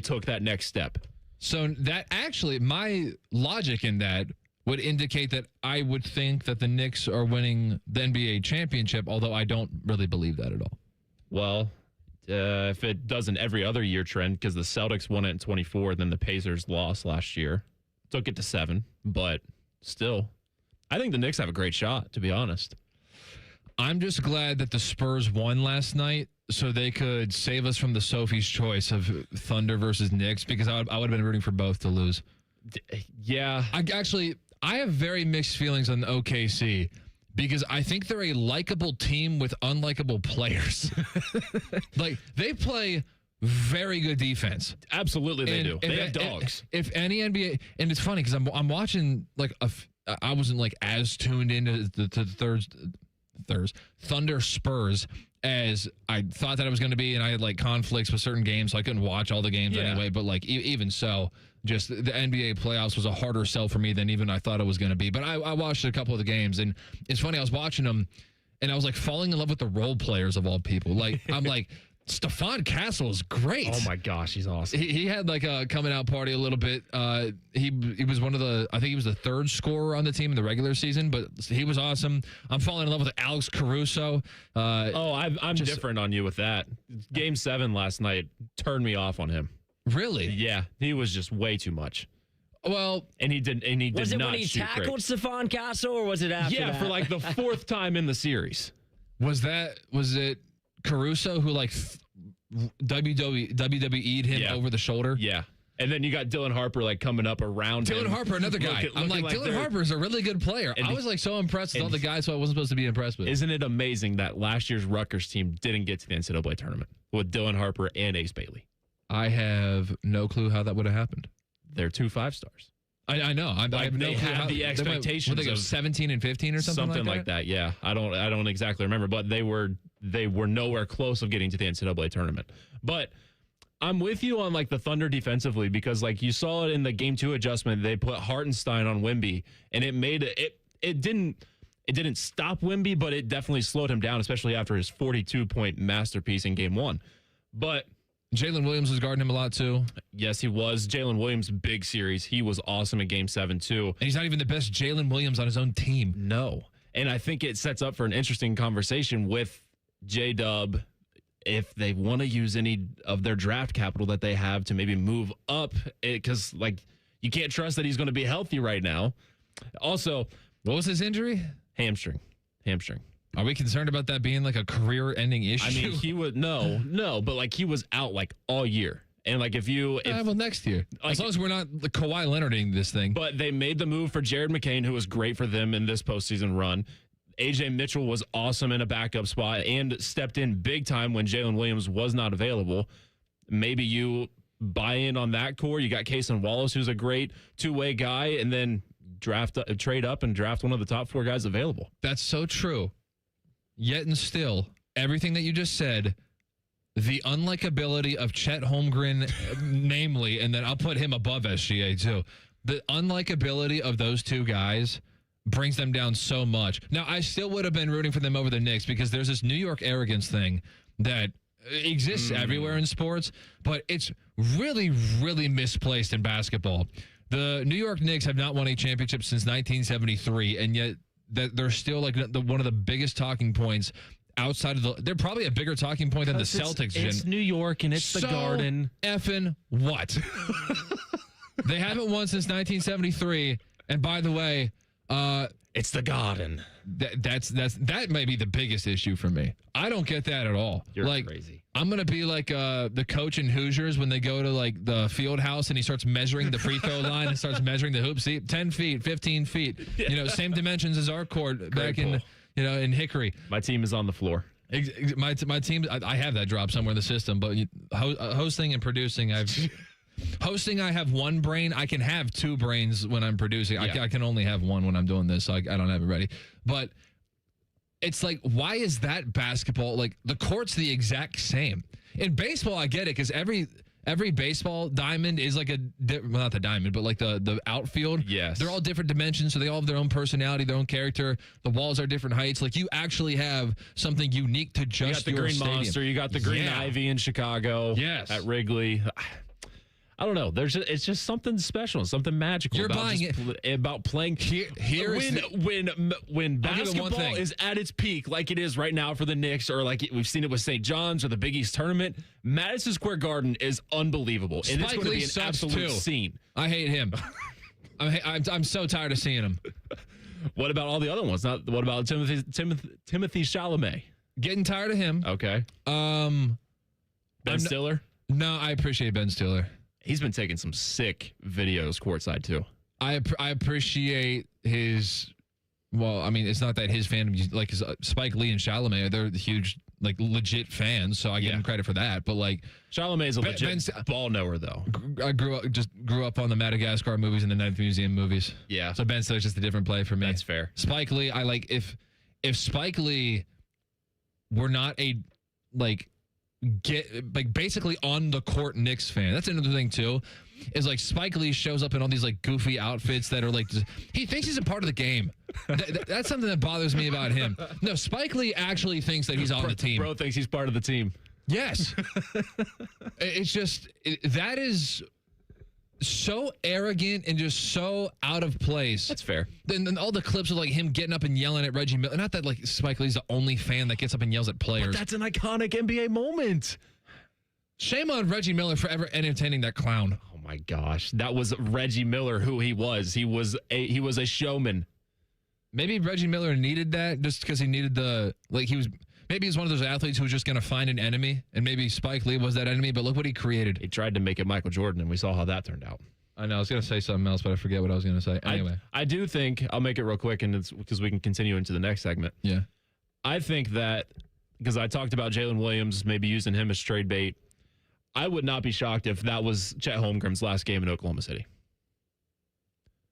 took that next step.
So that actually, my logic in that would indicate that I would think that the Knicks are winning the NBA championship, although I don't really believe that at all.
Well, if it does an every other year trend, because the Celtics won it in 24, then the Pacers lost last year. Took it to 7, but still, I think the Knicks have a great shot, to be honest.
I'm just glad that the Spurs won last night so they could save us from the Sophie's choice of Thunder versus Knicks, because I would have been rooting for both to lose.
Yeah.
I have very mixed feelings on OKC because I think they're a likable team with unlikable players. Like, they play very good defense.
Absolutely, they do. They have dogs.
If any NBA, and it's funny because I'm watching, like, I wasn't like as tuned into the Thunder Spurs as I thought that I was going to be, and I had like conflicts with certain games, so I couldn't watch all the games anyway. But like even so, just the NBA playoffs was a harder sell for me than even I thought it was going to be. But I watched a couple of the games, and it's funny, I was watching them, and I was like falling in love with the role players of all people. Like, I'm like, Stephon Castle is great.
Oh my gosh, he's awesome.
He had like a coming out party a little bit. He was one of I think he was the 3rd scorer on the team in the regular season, but he was awesome. I'm falling in love with Alex Caruso.
I'm different on you with that. Game 7 last night turned me off on him.
Really?
Yeah, he was just way too much.
Well,
and he did not shoot great.
Was it when he tackled Stephon Castle, or was it after that?
Yeah, for like the 4th time in the series.
Was it Caruso who like WWE'd him over the shoulder?
Yeah. And then you got Dylan Harper like coming up around him.
Dylan Harper, another guy. I'm like, Dylan Harper is a really good player. I was like so impressed with all the guys who I wasn't supposed to be impressed with.
Isn't it amazing that last year's Rutgers team didn't get to the NCAA tournament with Dylan Harper and Ace Bailey?
I have no clue how that would have happened.
They're 2 5-stars.
I know. I have no clue how
the expectations.
They go 17 and 15 or something
like that. Yeah, I don't exactly remember, but they were nowhere close of getting to the NCAA tournament. But I'm with you on like the Thunder defensively, because like you saw it in the Game 2 adjustment. They put Hartenstein on Wemby, and it didn't stop Wemby, but it definitely slowed him down, especially after his 42-point masterpiece in Game 1. But
Jalen Williams was guarding him a lot too.
Yes, he was. Jalen Williams, big series. He was awesome in Game 7 too.
And he's not even the best Jalen Williams on his own team.
No. And I think it sets up for an interesting conversation with J-Dub if they want to use any of their draft capital that they have to maybe move up, because like you can't trust that he's going to be healthy right now. Also,
what was his injury?
Hamstring.
Are we concerned about that being like a career-ending issue?
I mean, he would no, but like he was out like all year, and like if
next year, like, as long as we're not Kawhi Leonarding this thing.
But they made the move for Jared McCain, who was great for them in this postseason run. AJ Mitchell was awesome in a backup spot and stepped in big time when Jalen Williams was not available. Maybe you buy in on that core. You got Cason Wallace, who's a great two-way guy, and then trade up and draft one of the top 4 guys available.
That's so true. Yet and still, everything that you just said, the unlikability of Chet Holmgren, namely, and then I'll put him above SGA too. The unlikability of those two guys brings them down so much. Now, I still would have been rooting for them over the Knicks because there's this New York arrogance thing that exists everywhere in sports, but it's really, really misplaced in basketball. The New York Knicks have not won a championship since 1973, and yet they're still like one of the biggest talking points outside of they're probably a bigger talking point than the Celtics.
It's New York and it's the Garden.
Effing what? They haven't won since 1973, and by the way,
it's the Garden.
That may be the biggest issue for me. I don't get that at all.
You're
like,
crazy.
I'm going to be like the coach in Hoosiers when they go to like the field house and he starts measuring the free throw line and starts measuring the hoop. See, 10 feet, 15 feet, same dimensions as our court back in Hickory.
My team is on the floor.
My team, I have that drop somewhere in the system, but hosting and producing, Hosting, I have one brain. I can have 2 brains when I'm producing.
Yeah.
I can only have one when I'm doing this, so I don't have it ready. But it's like, why is that basketball? Like, the court's the exact same. In baseball, I get it, because every baseball diamond is like well, not the diamond, but like the outfield.
Yes.
They're all different dimensions, so they all have their own personality, their own character. The walls are different heights. Like, you actually have something unique to just your
You got the Green Monster. You got the Green Ivy in Chicago.
Yes.
At Wrigley. I don't know. It's just something special, something magical.
You're buying it
about playing. When basketball is at its peak, like it is right now for the Knicks, or like we've seen it with St. John's or the Big East tournament, Madison Square Garden is unbelievable, and it's going to be an absolute scene.
I hate him. I'm so tired of seeing him.
What about all the other ones? What about Timothy Chalamet?
Getting tired of him.
Okay. Ben Stiller.
No, I appreciate Ben Stiller.
He's been taking some sick videos courtside too.
I appreciate his. Well, I mean, it's not that his fandom, like Spike Lee and Chalamet, they're huge, like legit fans, so I give him credit for that. But like,
Chalamet's a legit ball knower, though.
I grew up on the Madagascar movies and the Ninth Museum movies.
Yeah.
So Ben Stiller's just a different play for me.
That's fair.
Spike Lee, I like if Spike Lee were not a basically on the court Knicks fan. That's another thing too, is like Spike Lee shows up in all these like goofy outfits that are like, he thinks he's a part of the game. That's something that bothers me about him. No, Spike Lee actually thinks that he's on the team.
Bro thinks he's part of the team.
Yes. It's just, that is so arrogant and just so out of place.
That's fair.
Then all the clips of like him getting up and yelling at Reggie Miller. Not that like Spike Lee's the only fan that gets up and yells at players.
But that's an iconic NBA moment.
Shame on Reggie Miller for ever entertaining that clown.
Oh my gosh, that was Reggie Miller. Who he was. He was a showman.
Maybe Reggie Miller needed that just because he needed maybe he's one of those athletes who was just going to find an enemy, and maybe Spike Lee was that enemy, but look what he created.
He tried to make it Michael Jordan, and we saw how that turned out.
I know. I was going to say something else, but I forget what I was going to say. Anyway.
I do think, I'll make it real quick, and it's because we can continue into the next segment.
Yeah.
I think that, because I talked about Jalen Williams, maybe using him as trade bait, I would not be shocked if that was Chet Holmgren's last game in Oklahoma City.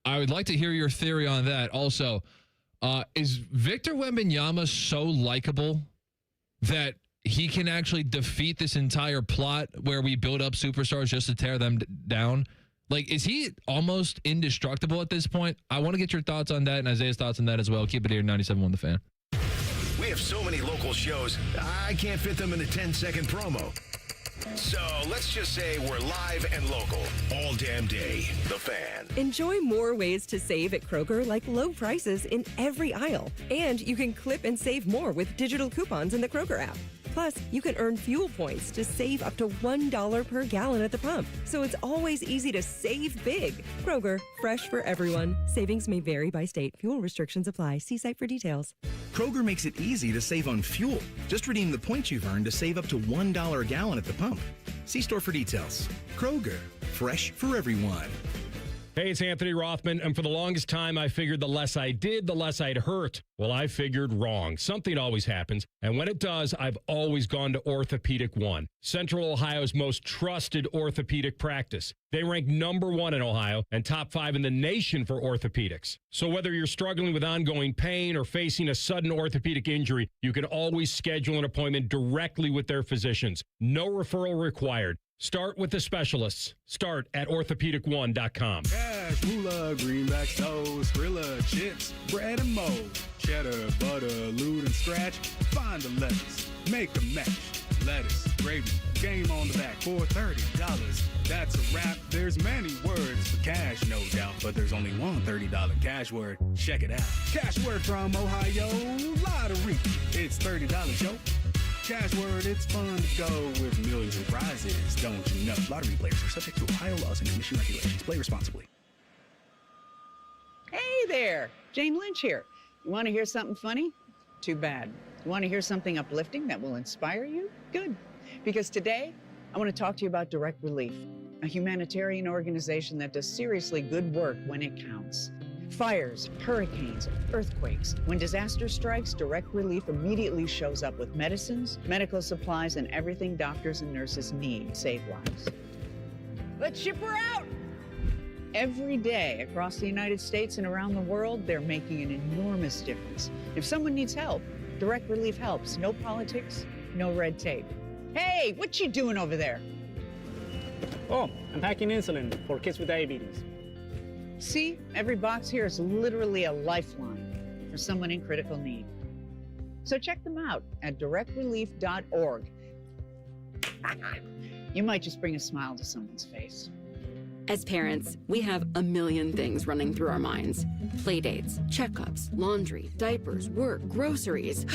I would like to hear your theory on that. Also, is Victor Wembanyama so likable that he can actually defeat this entire plot where we build up superstars just to tear them down? Like, is he almost indestructible at this point? I want to get your thoughts on that and Isaiah's thoughts on that as well. Keep it here, 97.1 The Fan.
We have so many local shows, I can't fit them in a 10-second promo. So let's just say we're live and local all damn day. The Fan.
Enjoy more ways to save at Kroger, like low prices in every aisle. And you can clip and save more with digital coupons in the Kroger app. Plus, you can earn fuel points to save up to $1 per gallon at the pump. So it's always easy to save big. Kroger, fresh for everyone. Savings may vary by state. Fuel restrictions apply. See site for details.
Kroger makes it easy to save on fuel. Just redeem the points you've earned to save up to $1 a gallon at the pump. See store for details. Kroger, fresh for everyone.
Hey, it's Anthony Rothman, and for the longest time, I figured the less I did, the less I'd hurt. Well, I figured wrong. Something always happens, and when it does, I've always gone to Orthopedic One, Central Ohio's most trusted orthopedic practice. They rank #1 in Ohio and top 5 in the nation for orthopedics. So whether you're struggling with ongoing pain or facing a sudden orthopedic injury, you can always schedule an appointment directly with their physicians. No referral required. Start with the specialists. Start at orthopedic1.com.
Cash, moolah, greenbacks, toast, Skrilla, chips, bread and mold, cheddar, butter, lewd and scratch. Find the lettuce, make a match. Lettuce, gravy, game on the back for $30. That's a wrap. There's many words for cash, no doubt, but there's only one $30 cash word. Check it out. Cash word from Ohio, lottery. It's $30, yo. Cash word, it's fun to go with millions of prizes, don't you know? Lottery players are subject to Ohio laws and commission regulations. Play responsibly.
Hey there, Jane Lynch here. You want to hear something funny? Too bad. You want to hear something uplifting that will inspire you? Good. Because today, I want to talk to you about Direct Relief, a humanitarian organization that does seriously good work when it counts. Fires, hurricanes, earthquakes. When disaster strikes, Direct Relief immediately shows up with medicines, medical supplies, and everything doctors and nurses need to save lives. Let's ship her out! Every day across the United States and around the world, they're making an enormous difference. If someone needs help, Direct Relief helps. No politics, no red tape. Hey, what you doing over there?
Oh, I'm packing insulin for kids with diabetes.
See, every box here is literally a lifeline for someone in critical need. So check them out at directrelief.org. You might just bring a smile to someone's face.
As parents, we have a million things running through our minds. Playdates, checkups, laundry, diapers, work, groceries.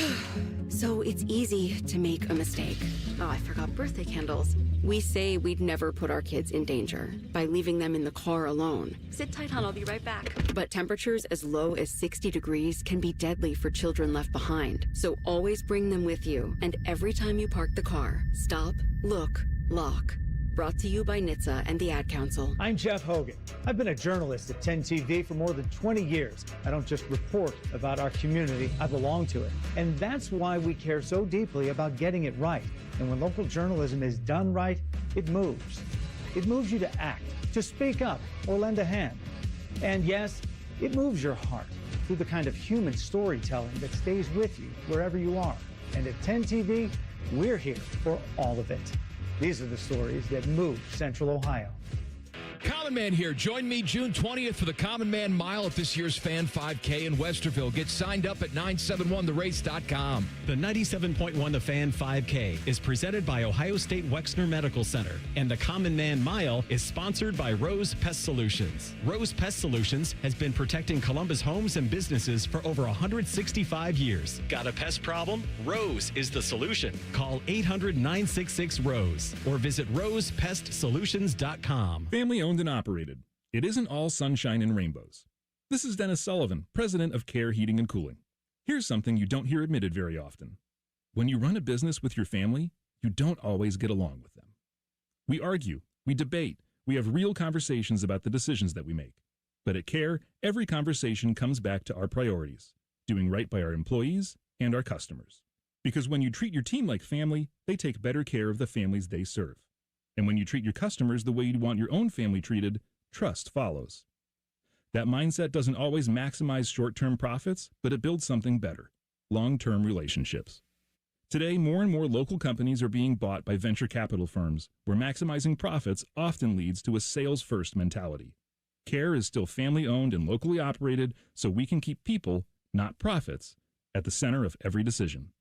So it's easy to make a mistake. Oh, I forgot birthday candles. We say we'd never put our kids in danger by leaving them in the car alone.
Sit tight, hon, I'll be right back.
But temperatures as low as 60 degrees can be deadly for children left behind. So always bring them with you. And every time you park the car, stop, look, lock. Brought to you by NHTSA and the Ad Council.
I'm Jeff Hogan. I've been a journalist at 10 TV for more than 20 years. I don't just report about our community, I belong to it. And that's why we care so deeply about getting it right. And when local journalism is done right, it moves. It moves you to act, to speak up, or lend a hand. And yes, it moves your heart through the kind of human storytelling that stays with you wherever you are. And at 10 TV, we're here for all of it. These are the stories that move Central Ohio.
Common Man here. Join me June 20th for the Common Man Mile at this year's Fan 5K in Westerville. Get signed up at 971therace.com.
The 97.1 The Fan 5K is presented by Ohio State Wexner Medical Center, and the Common Man Mile is sponsored by Rose Pest Solutions. Rose Pest Solutions has been protecting Columbus homes and businesses for over 165 years. Got a pest problem? Rose is the solution. Call 800-966-ROSE or visit rosepestsolutions.com.
Family owned and operated. It isn't all sunshine and rainbows. This is Dennis Sullivan, president of Care Heating and Cooling. Here's something you don't hear admitted very often. When you run a business with your family, you don't always get along with them. We argue, we debate, we have real conversations about the decisions that we make. But at Care, every conversation comes back to our priorities, doing right by our employees and our customers. Because when you treat your team like family, they take better care of the families they serve. And when you treat your customers the way you'd want your own family treated, trust follows. That mindset doesn't always maximize short-term profits, but it builds something better, long-term relationships. Today, more and more local companies are being bought by venture capital firms, where maximizing profits often leads to a sales-first mentality. Care is still family-owned and locally operated, so we can keep people, not profits, at the center of every decision.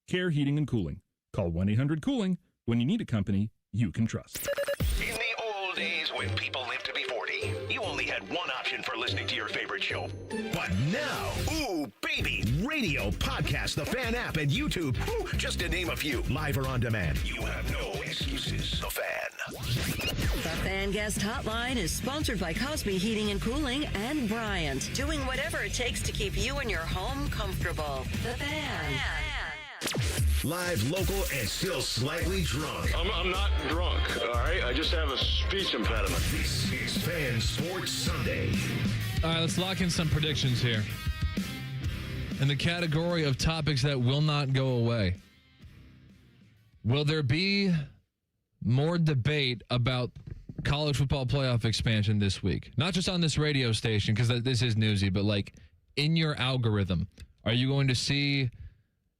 Care Heating and Cooling. Call 1-800-COOLING when you need a company you can trust.
In the old days when people lived to be 40, you only had one option for listening to your favorite show. But now, ooh, baby, radio, podcast, the Fan app, and YouTube, just to name a few, live or on demand. You have no excuses. The Fan.
The Fan Guest Hotline is sponsored by Cosby Heating and Cooling and Bryant, doing whatever it takes to keep you and your home comfortable. The Fan.
Live, local, and still slightly drunk.
I'm not drunk, all right? I just have a speech impediment.
This is Fan Sports Sunday.
All right, let's lock in some predictions here. In the category of topics that will not go away, will there be more debate about college football playoff expansion this week? Not just on this radio station, because this is newsy, but like in your algorithm. Are you going to see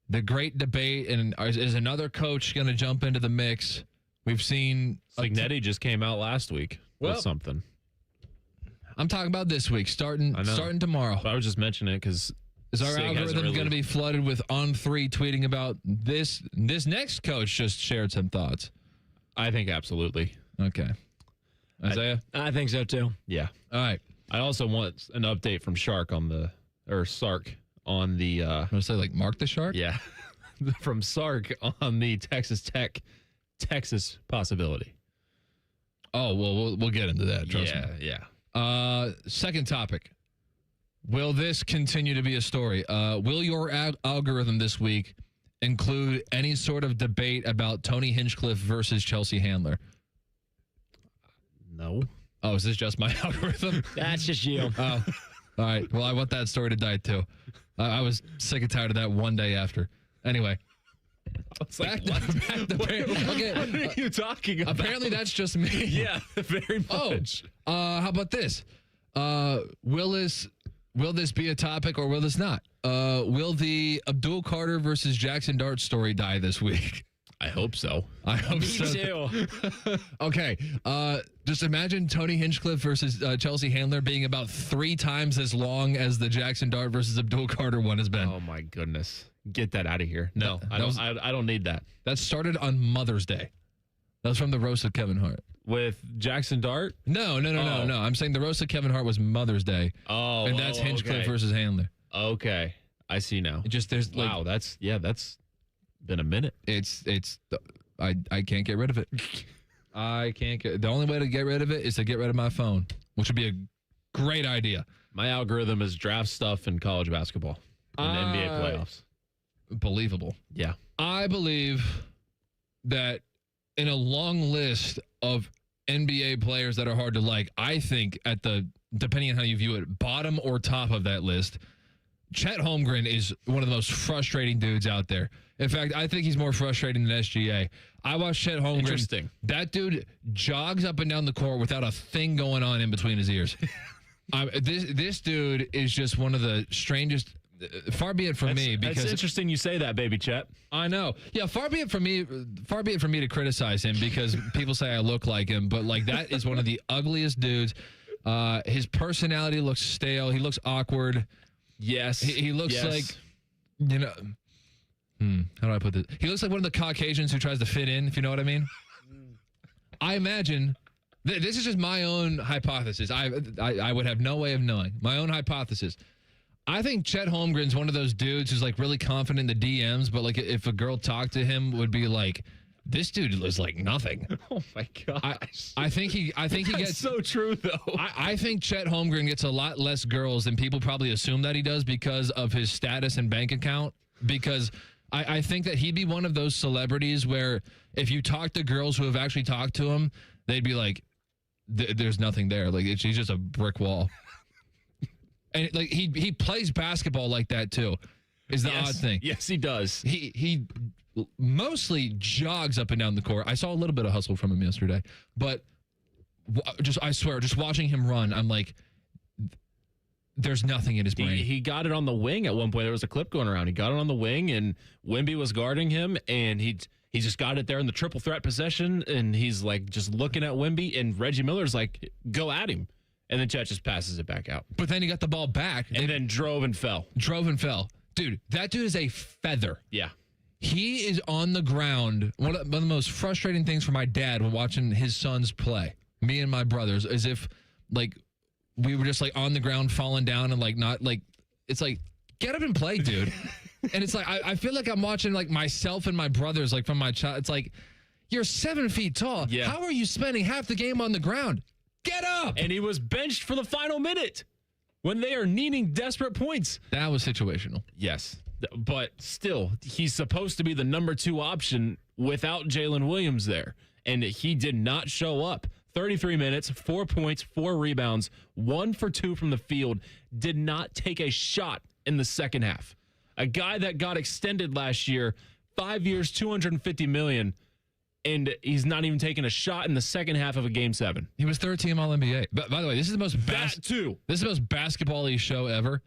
the great debate, and is another coach going to jump into the mix? We've seen...
Signetti just came out last week with something.
I'm talking about this week, starting tomorrow.
But I was just mentioning it because...
Is our algorithm going to be flooded with On3 tweeting about this? This next coach just shared some thoughts.
I think absolutely.
Okay. Isaiah?
I think so too.
Yeah.
All right.
I also want an update from Sark on the...
Want to say like Mark the Shark?
Yeah. From Sark on the Texas Tech possibility.
Oh, well, we'll get into that. Trust me.
Yeah.
Second topic. Will this continue to be a story? Will your algorithm this week include any sort of debate about Tony Hinchcliffe versus Chelsea Handler?
No.
Oh, is this just my algorithm?
That's just you.
Oh, all right. Well, I want that story to die too. I was sick and tired of that one day after. Anyway.
What are you talking about?
Apparently that's just me.
Yeah, very much.
How about this? Will this be a topic or will this not? Will the Abdul Carter versus Jackson Dart story die this week?
I hope so.
I hope
Me
so.
too.
Okay. Just imagine Tony Hinchcliffe versus Chelsea Handler being about 3 times as long as the Jackson Dart versus Abdul Carter one has been.
Oh my goodness. Get that out of here. No, I don't need that.
That started on Mother's Day. That was from the roast of Kevin Hart.
With Jackson Dart?
No. I'm saying the roast of Kevin Hart was Mother's Day.
Oh,
and that's Hinchcliffe versus Handler.
Okay, I see now.
It just there's
wow, that's been a minute.
I can't get rid of it. I can't get. The only way to get rid of it is to get rid of my phone, which would be a great idea.
My algorithm is draft stuff in college basketball and NBA playoffs.
Believable.
Yeah,
I believe that in a long list of NBA players that are hard to like, I think depending on how you view it, bottom or top of that list, Chet Holmgren is one of the most frustrating dudes out there. In fact, I think he's more frustrating than SGA. I watched Chet Holmgren.
Interesting.
That dude jogs up and down the court without a thing going on in between his ears. This dude is just one of the strangest. Far be it from me, because
it's interesting you say that, baby Chet.
I know. Yeah, far be it from me to criticize him because people say I look like him, but like that is one of the ugliest dudes. His personality looks stale. He looks awkward.
Yes.
He looks like, how do I put this? He looks like one of the Caucasians who tries to fit in, if you know what I mean. I imagine, this is just my own hypothesis. I would have no way of knowing. My own hypothesis. I think Chet Holmgren's one of those dudes who's like really confident in the DMs, but like if a girl talked to him would be like, this dude is like nothing.
Oh my gosh.
I think he gets
so true though.
I think Chet Holmgren gets a lot less girls than people probably assume that he does because of his status and bank account. Because I think that he'd be one of those celebrities where if you talk to girls who have actually talked to him, they'd be like, there's nothing there. Like he's just a brick wall. And like he plays basketball like that too, is the odd thing.
Yes, he does.
He mostly jogs up and down the court. I saw a little bit of hustle from him yesterday, but I swear, just watching him run, I'm like, there's nothing in his brain.
He got it on the wing at one point. There was a clip going around. He got it on the wing, and Wemby was guarding him, and he just got it there in the triple threat possession, and he's like just looking at Wemby, and Reggie Miller's like, go at him. And then Chet just passes it back out.
But then he got the ball back.
And then drove and fell.
Dude, that dude is a feather.
Yeah.
He is on the ground. One of the most frustrating things for my dad when watching his sons play, me and my brothers, is if like we were just like on the ground falling down and like not like, it's like, get up and play, dude. And it's like, I feel like I'm watching like myself and my brothers like from my child. It's like, you're 7 feet tall.
Yeah.
How are you spending half the game on the ground? Get up!
And he was benched for the final minute when they are needing desperate points.
That was situational.
Yes. But still, he's supposed to be the number 2 option without Jalen Williams there. And he did not show up. 33 minutes, 4 points, 4 rebounds, 1 for 2 from the field. Did not take a shot in the second half. A guy that got extended last year, 5 years, $250 million, and he's not even taking a shot in the second half of a Game 7.
He was third team All-NBA. But by the way, this is the most
This is
the most basketball-y show ever.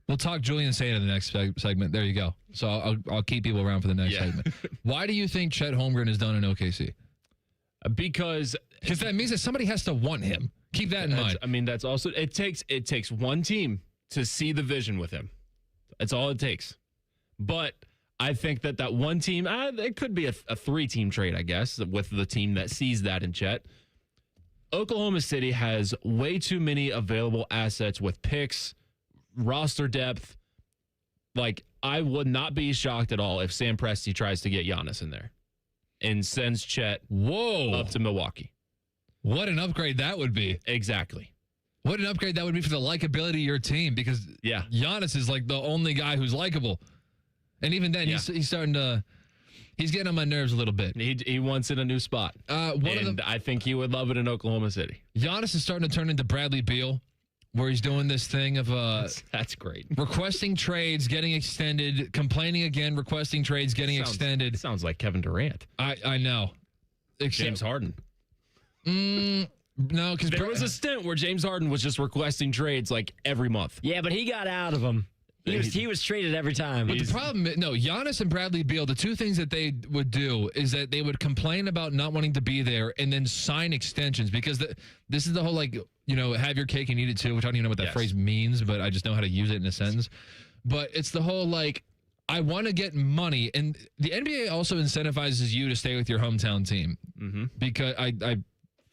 We'll talk Julian Sayin in the next segment. There you go. So I'll keep people around for the next segment. Why do you think Chet Holmgren is done in OKC?
Because
that means that somebody has to want him. Keep that in mind.
I mean, that's also it takes one team to see the vision with him. That's all it takes. But I think that one team, it could be a 3-team trade, I guess, with the team that sees that in Chet. Oklahoma City has way too many available assets with picks, roster depth. Like, I would not be shocked at all if Sam Presti tries to get Giannis in there and sends Chet up to Milwaukee.
What an upgrade that would be.
Exactly.
What an upgrade that would be for the likability of your team, because Giannis is like the only guy who's likable. And even then, he's starting to, he's getting on my nerves a little bit.
He wants in a new spot. I think he would love it in Oklahoma City.
Giannis is starting to turn into Bradley Beal, where he's doing this thing of
that's great.
Requesting trades, getting extended, complaining again, requesting trades, getting extended.
Sounds like Kevin Durant.
I know.
James Harden.
No, because
there was a stint where James Harden was just requesting trades like every month.
Yeah, but he got out of them. He was traded every time.
But the problem, Giannis and Bradley Beal, the two things that they would do is that they would complain about not wanting to be there and then sign extensions, because this is the whole, like, have your cake and eat it too, which I don't even know what that phrase means, but I just know how to use it in a sentence. But it's the whole, like, I want to get money. And the NBA also incentivizes you to stay with your hometown team. Mm-hmm. Because I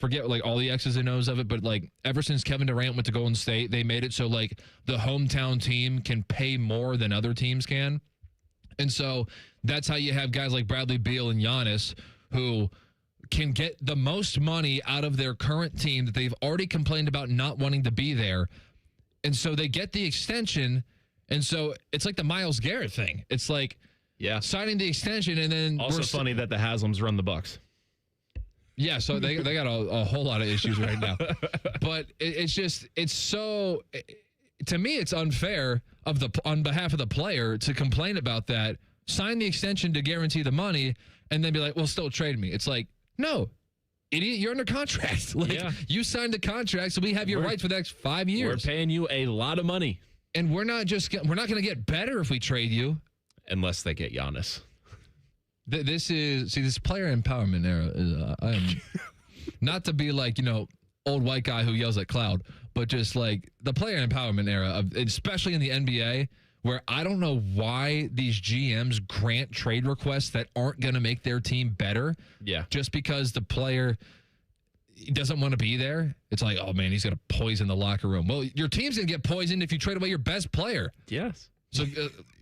forget, like, all the X's and O's of it, but, like, ever since Kevin Durant went to Golden State, they made it so, like, the hometown team can pay more than other teams can. And so that's how you have guys like Bradley Beal and Giannis who can get the most money out of their current team that they've already complained about not wanting to be there. And so they get the extension. And so it's like the Myles Garrett thing. It's like signing the extension and then
also funny that the Haslams run the Bucks.
Yeah, so they got a whole lot of issues right now. But it's so, to me, it's unfair on behalf of the player to complain about that, sign the extension to guarantee the money, and then be like, well, still trade me. It's like, no, idiot, you're under contract. You signed the contract, so we have your rights for the next 5 years.
We're paying you a lot of money.
And we're not going to get better if we trade you.
Unless they get Giannis.
This player empowerment era is, I am not to be like, old white guy who yells at cloud, but just like the player empowerment era, especially in the NBA, where I don't know why these GMs grant trade requests that aren't going to make their team better.
Yeah.
Just because the player doesn't want to be there. It's like, oh man, he's going to poison the locker room. Well, your team's going to get poisoned if you trade away your best player.
Yes.
So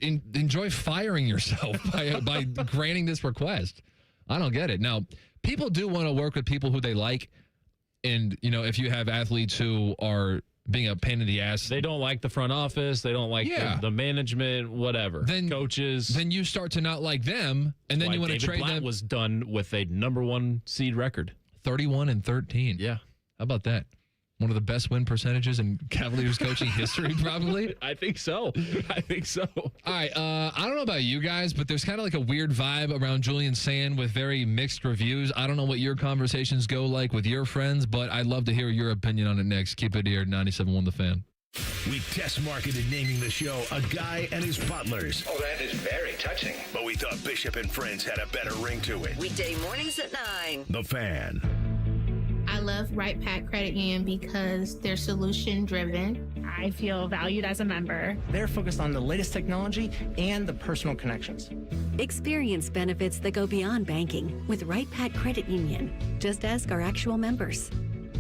enjoy firing yourself by granting this request. I don't get it. Now, people do want to work with people who they like. And, if you have athletes who are being a pain in the ass.
They don't like the front office. They don't like the management, whatever.
Then
coaches.
Then you start to not like them. And then you want to trade
Blatt
them.
Was done with a number 1 seed record.
31-13.
Yeah.
How about that? One of the best win percentages in Cavaliers coaching history, probably.
I think so.
All right. I don't know about you guys, but there's kind of like a weird vibe around Julian Sayin with very mixed reviews. I don't know what your conversations go like with your friends, but I'd love to hear your opinion on it next. Keep it here, 97.1 The Fan.
We test marketed naming the show A Guy and His Butlers.
Oh, that is very touching.
But we thought Bishop and Friends had a better ring to it.
Weekday mornings at 9.
The Fan.
I love Right Pack Credit Union because they're solution driven.
I feel valued as a member.
They're focused on the latest technology and the personal connections.
Experience benefits that go beyond banking with Right Pack Credit Union. Just ask our actual members.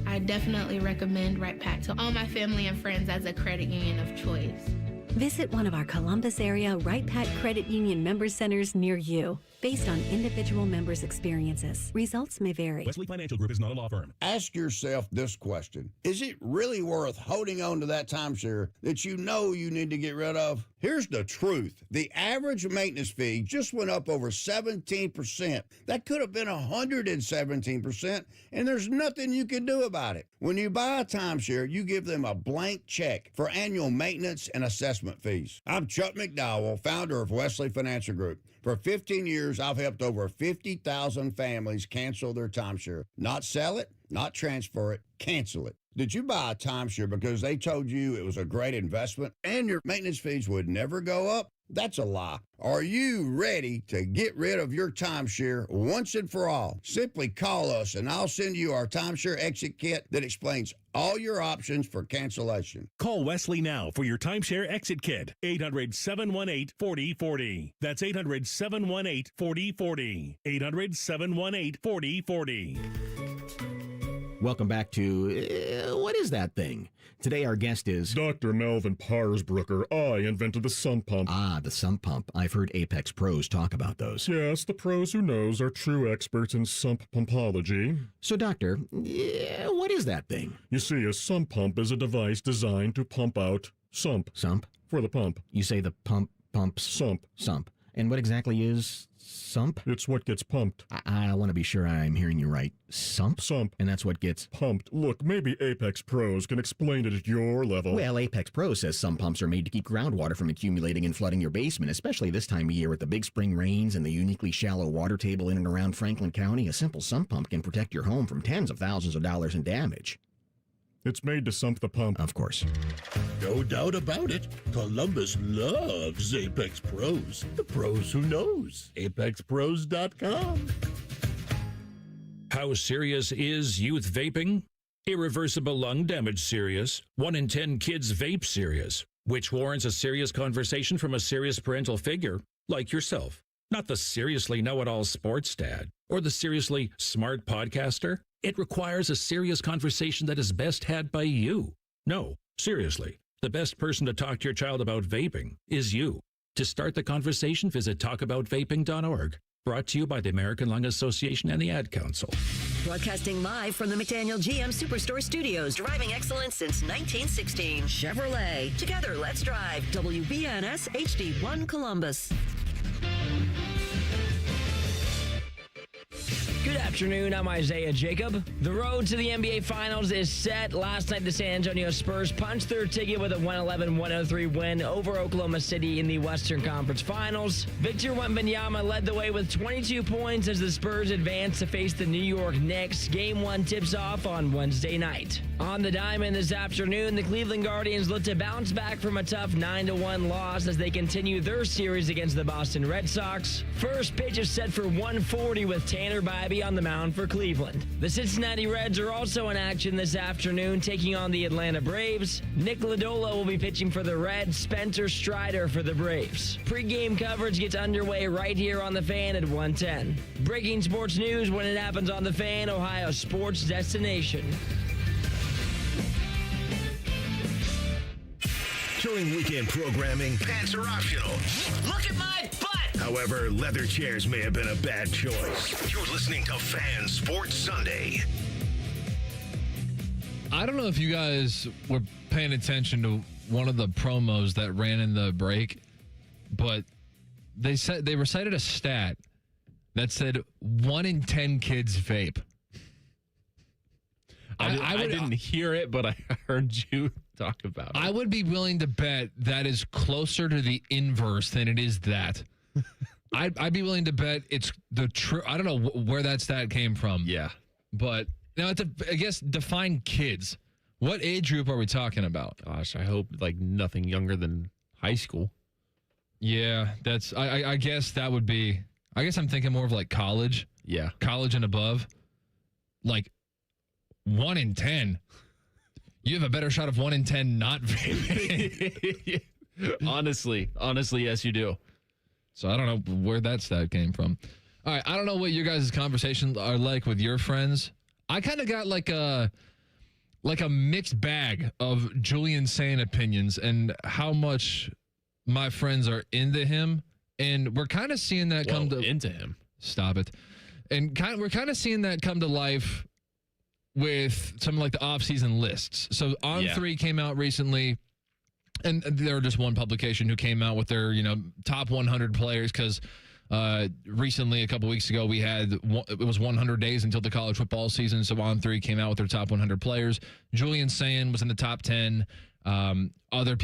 I definitely recommend Right Pack to all my family and friends as a credit union of choice.
Visit one of our Columbus area Right Pat Credit Union member centers near you. Based on individual members' experiences, results may vary.
Wesley Financial Group is not a law firm.
Ask yourself this question. Is it really worth holding on to that timeshare that you know you need to get rid of? Here's the truth. The average maintenance fee just went up over 17%. That could have been 117%, and there's nothing you can do about it. When you buy a timeshare, you give them a blank check for annual maintenance and assessment fees. I'm Chuck McDowell, founder of Wesley Financial Group. For 15 years, I've helped over 50,000 families cancel their timeshare. Not sell it, not transfer it, cancel it. Did you buy a timeshare because they told you it was a great investment and your maintenance fees would never go up? That's a lie. Are you ready to get rid of your timeshare once and for all? Simply call us and I'll send you our timeshare exit kit that explains all your options for cancellation.
Call Wesley now for your timeshare exit kit. 800-718-4040. That's 800-718-4040. 800-718-4040.
Welcome back to What Is That Thing? Today our guest is
Dr. Melvin Parsbrucker. I invented the sump pump.
Ah, the sump pump. I've heard Apex pros talk about those.
Yes, the pros who knows are true experts in sump pumpology.
So, doctor, what is that thing?
You see, a sump pump is a device designed to pump out sump.
Sump?
For the pump.
You say the pumps?
Sump.
Sump. And what exactly is sump?
It's what gets pumped.
I want to be sure I'm hearing you right. Sump?
Sump.
And that's what gets
pumped. Look, maybe Apex Pros can explain it at your level.
Well, Apex Pros says some pumps are made to keep groundwater from accumulating and flooding your basement, especially this time of year with the big spring rains and the uniquely shallow water table in and around Franklin County. A simple sump pump can protect your home from tens of thousands of dollars in damage.
It's made to sump the pump.
Of course.
No doubt about it. Columbus loves Apex Pros. The pros who knows. ApexPros.com.
How serious is youth vaping? Irreversible lung damage serious. 1 in 10 kids vape serious, which warrants a serious conversation from a serious parental figure like yourself. Not the seriously know-it-all sports dad or the seriously smart podcaster. It requires a serious conversation that is best had by you. No, seriously, the best person to talk to your child about vaping is you. To start the conversation, visit talkaboutvaping.org. Brought to you by the American Lung Association and the Ad Council.
Broadcasting live from the McDaniel GM Superstore Studios. Driving excellence since 1916. Chevrolet. Together, let's drive. WBNS HD1 Columbus.
Good afternoon, I'm Isaiah Jacob. The road to the NBA Finals is set. Last night, the San Antonio Spurs punched their ticket with a 111-103 win over Oklahoma City in the Western Conference Finals. Victor Wembanyama led the way with 22 points as the Spurs advanced to face the New York Knicks. Game 1 tips off on Wednesday night. On the diamond this afternoon, the Cleveland Guardians look to bounce back from a tough 9-1 loss as they continue their series against the Boston Red Sox. First pitch is set for 140 with Tanner Bybee on the mound for Cleveland. The Cincinnati Reds are also in action this afternoon, taking on the Atlanta Braves. Nick Lodolo will be pitching for the Reds, Spencer Strider for the Braves. Pre-game coverage gets underway right here on The Fan at 1:10. Breaking sports news when it happens on The Fan, Ohio sports destination.
During weekend programming, pants are optional.
Look at my butt!
However, leather chairs may have been a bad choice. You're listening to Fan Sports Sunday.
I don't know if you guys were paying attention to one of the promos that ran in the break, but they recited a stat that said 1 in 10 kids vape.
I didn't hear it, but I heard you talk about it.
I would be willing to bet that is closer to the inverse than it is that. I'd be willing to bet it's the true. I don't know where that stat came from.
Yeah.
But now, I guess define kids. What age group are we talking about?
Gosh, I hope like nothing younger than high school.
Yeah, that's. I guess that would be. I guess I'm thinking more of like college.
Yeah,
college and above. Like 1 in 10. You have a better shot of 1 in 10 not vaping.
Honestly, yes, you do.
So I don't know where that stat came from. All right, I don't know what your guys' conversations are like with your friends. I kind of got like a mixed bag of Julian Sayin opinions and how much my friends are into him, and we're kind of seeing that come to
into him.
Stop it. And we're kind of seeing that come to life with some like the off-season lists. So On3 came out recently, and they're just one publication who came out with their top 100 players because recently, a couple weeks ago, it was 100 days until the college football season. So On3 came out with their top 100 players. Julian Sayin was in the top 10. Other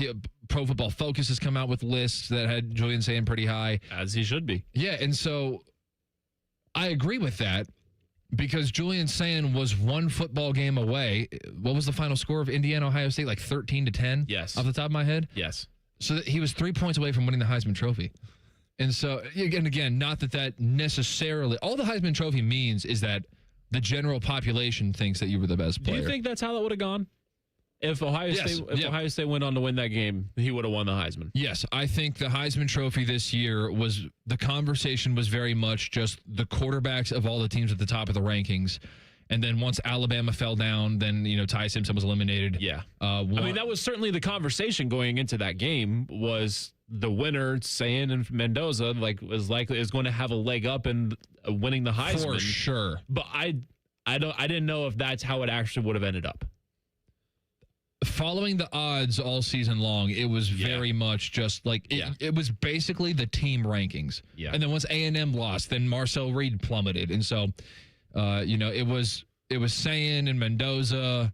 Pro Football Focus has come out with lists that had Julian Sayin pretty high,
as he should be.
Yeah, and so I agree with that because Julian Sayin was one football game away. What was the final score of Indiana Ohio State? Like 13-10.
Yes,
off the top of my head.
Yes.
So he was 3 points away from winning the Heisman Trophy. And so, again, not that necessarily... All the Heisman Trophy means is that the general population thinks that you were the best player.
Do you think that's how that would have gone? If Ohio State went on to win that game, he would have won the Heisman.
Yes, I think the Heisman Trophy this year the conversation was very much just the quarterbacks of all the teams at the top of the rankings. And then once Alabama fell down, then, Ty Simpson was eliminated.
Yeah. That was certainly the conversation going into that game was the winner, Sayin and Mendoza, is going to have a leg up in winning the Heisman.
For sure.
But I didn't know if that's how it actually would have ended up.
Following the odds all season long, it was very much just like it was basically the team rankings.
Yeah.
And then once A&M lost, then Marcel Reed plummeted. And so it was Sayin and Mendoza.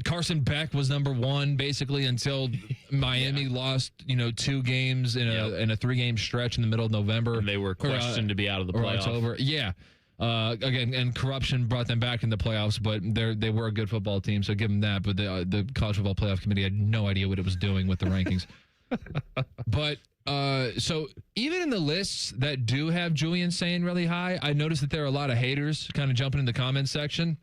Carson Beck was number one basically until Miami lost, 2 games in a 3-game stretch in the middle of November.
And they were questioned to be out of the playoffs.
October. Yeah. Again, and corruption brought them back in the playoffs, but they were a good football team, so give them that. But the College Football Playoff Committee had no idea what it was doing with the rankings. But so even in the lists that do have Julian Sayin really high, I noticed that there are a lot of haters kind of jumping in the comments section.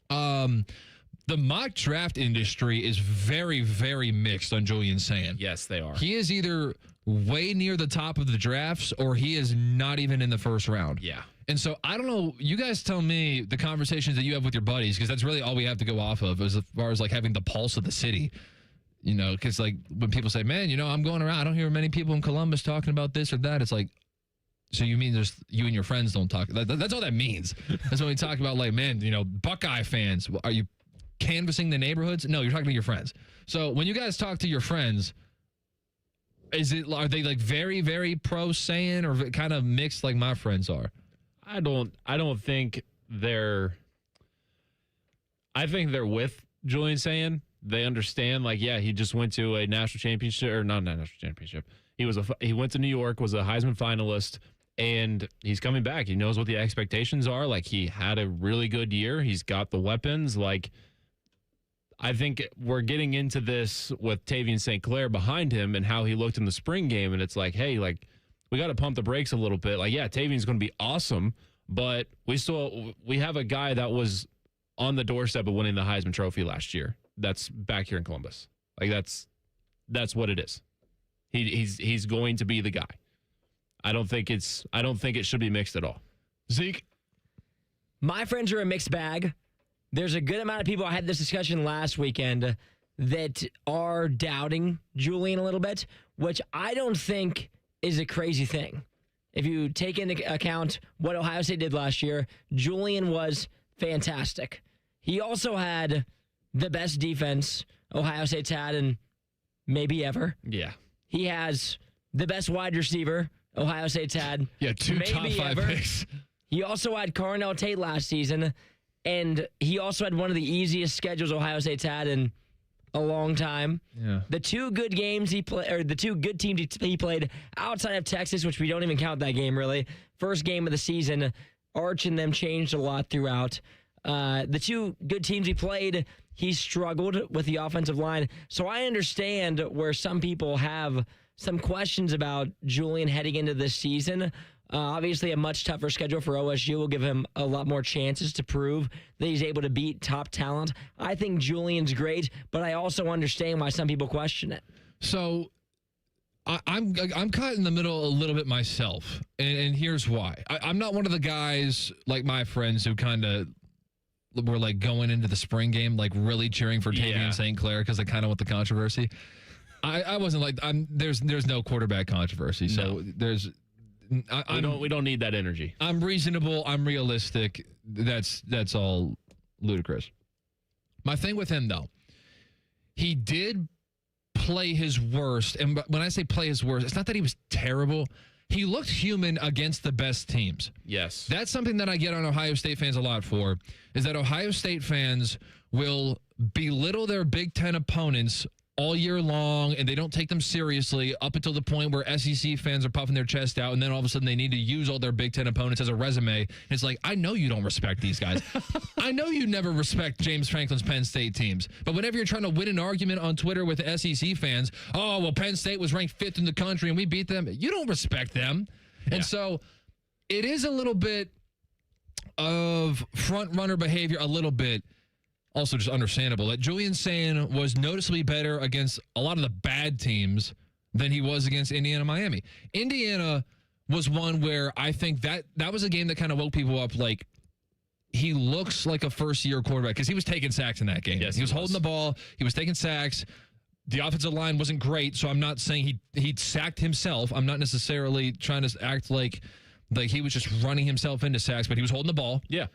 The mock draft industry is very, very mixed on Julian Sayin.
Yes, they are.
He is either way near the top of the drafts or he is not even in the first round.
Yeah.
And so I don't know. You guys tell me the conversations that you have with your buddies, because that's really all we have to go off of as far as like having the pulse of the city. Because like when people say, man, I'm going around, I don't hear many people in Columbus talking about this or that. It's like, so you mean just you and your friends don't talk? That's all that means. That's when we talk about like, man, Buckeye fans. Are you canvassing the neighborhoods? No, you're talking to your friends. So when you guys talk to your friends, are they like very, very pro Sayin or kind of mixed like my friends are?
I don't think they're. I think they're with Julian Sayin. They understand, he just went to a national championship, or not a national championship. He went to New York, was a Heisman finalist, and he's coming back. He knows what the expectations are. He had a really good year. He's got the weapons. I think we're getting into this with Tavian St. Clair behind him and how he looked in the spring game, and it's we got to pump the brakes a little bit. Tavian's going to be awesome, but we have a guy that was on the doorstep of winning the Heisman Trophy last year. That's back here in Columbus. That's what it is. He's going to be the guy. I don't think it should be mixed at all.
Zeke,
my friends are a mixed bag. There's a good amount of people. I had this discussion last weekend that are doubting Julian a little bit, which I don't think is a crazy thing. If you take into account what Ohio State did last year, Julian was fantastic. He also had the best defense Ohio State's had in maybe ever.
Yeah.
He has the best wide receiver Ohio State's had.
Yeah, 2 top 5 picks.
He also had Carnell Tate last season, and he also had one of the easiest schedules Ohio State's had in a long time.
Yeah.
The 2 good games he played, or the 2 good teams he played outside of Texas, which we don't even count that game really. First game of the season, Arch and them changed a lot throughout. The 2 good teams he played, he struggled with the offensive line. So I understand where some people have some questions about Julian heading into this season. Obviously, a much tougher schedule for OSU will give him a lot more chances to prove that he's able to beat top talent. I think Julian's great, but I also understand why some people question it.
So I'm caught in the middle a little bit myself, and here's why. I'm not one of the guys like my friends who kind of were going into the spring game really cheering for Tavian St. Clair because they kind of want the controversy. I wasn't like there's no quarterback controversy, so there's
we don't need that energy.
I'm reasonable. I'm realistic. That's all ludicrous. My thing with him though, he did play his worst, and when I say play his worst, it's not that he was terrible. He looked human against the best teams.
Yes.
That's something that I get on Ohio State fans a lot for, is that Ohio State fans will belittle their Big Ten opponents all year long, and they don't take them seriously up until the point where SEC fans are puffing their chest out, and then all of a sudden they need to use all their Big Ten opponents as a resume. And it's like, I know you don't respect these guys. I know you never respect James Franklin's Penn State teams. But whenever you're trying to win an argument on Twitter with SEC fans, oh, well, Penn State was ranked 5th in the country and we beat them. You don't respect them. And so it is a little bit of front-runner behavior, a little bit. Also just understandable that Julian Sayin was noticeably better against a lot of the bad teams than he was against Indiana and Miami. Indiana was one where I think that was a game that kind of woke people up. Like, he looks like a first-year quarterback because he was taking sacks in that game.
Yes,
he was holding the ball. He was taking sacks. The offensive line wasn't great, so I'm not saying he sacked himself. I'm not necessarily trying to act like he was just running himself into sacks, but he was holding the ball.
Yeah.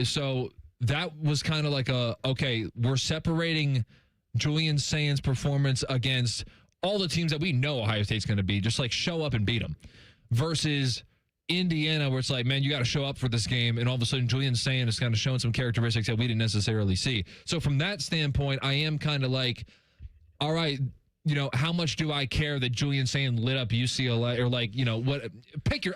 So that was kind of like okay, we're separating Julian Sayin's performance against all the teams that we know Ohio State's going to be, just like show up and beat them, versus Indiana, where it's like, man, you got to show up for this game, and all of a sudden Julian Sayin is kind of showing some characteristics that we didn't necessarily see. So from that standpoint, I am kind of like, all right, how much do I care that Julian Sayin lit up UCLA, or what?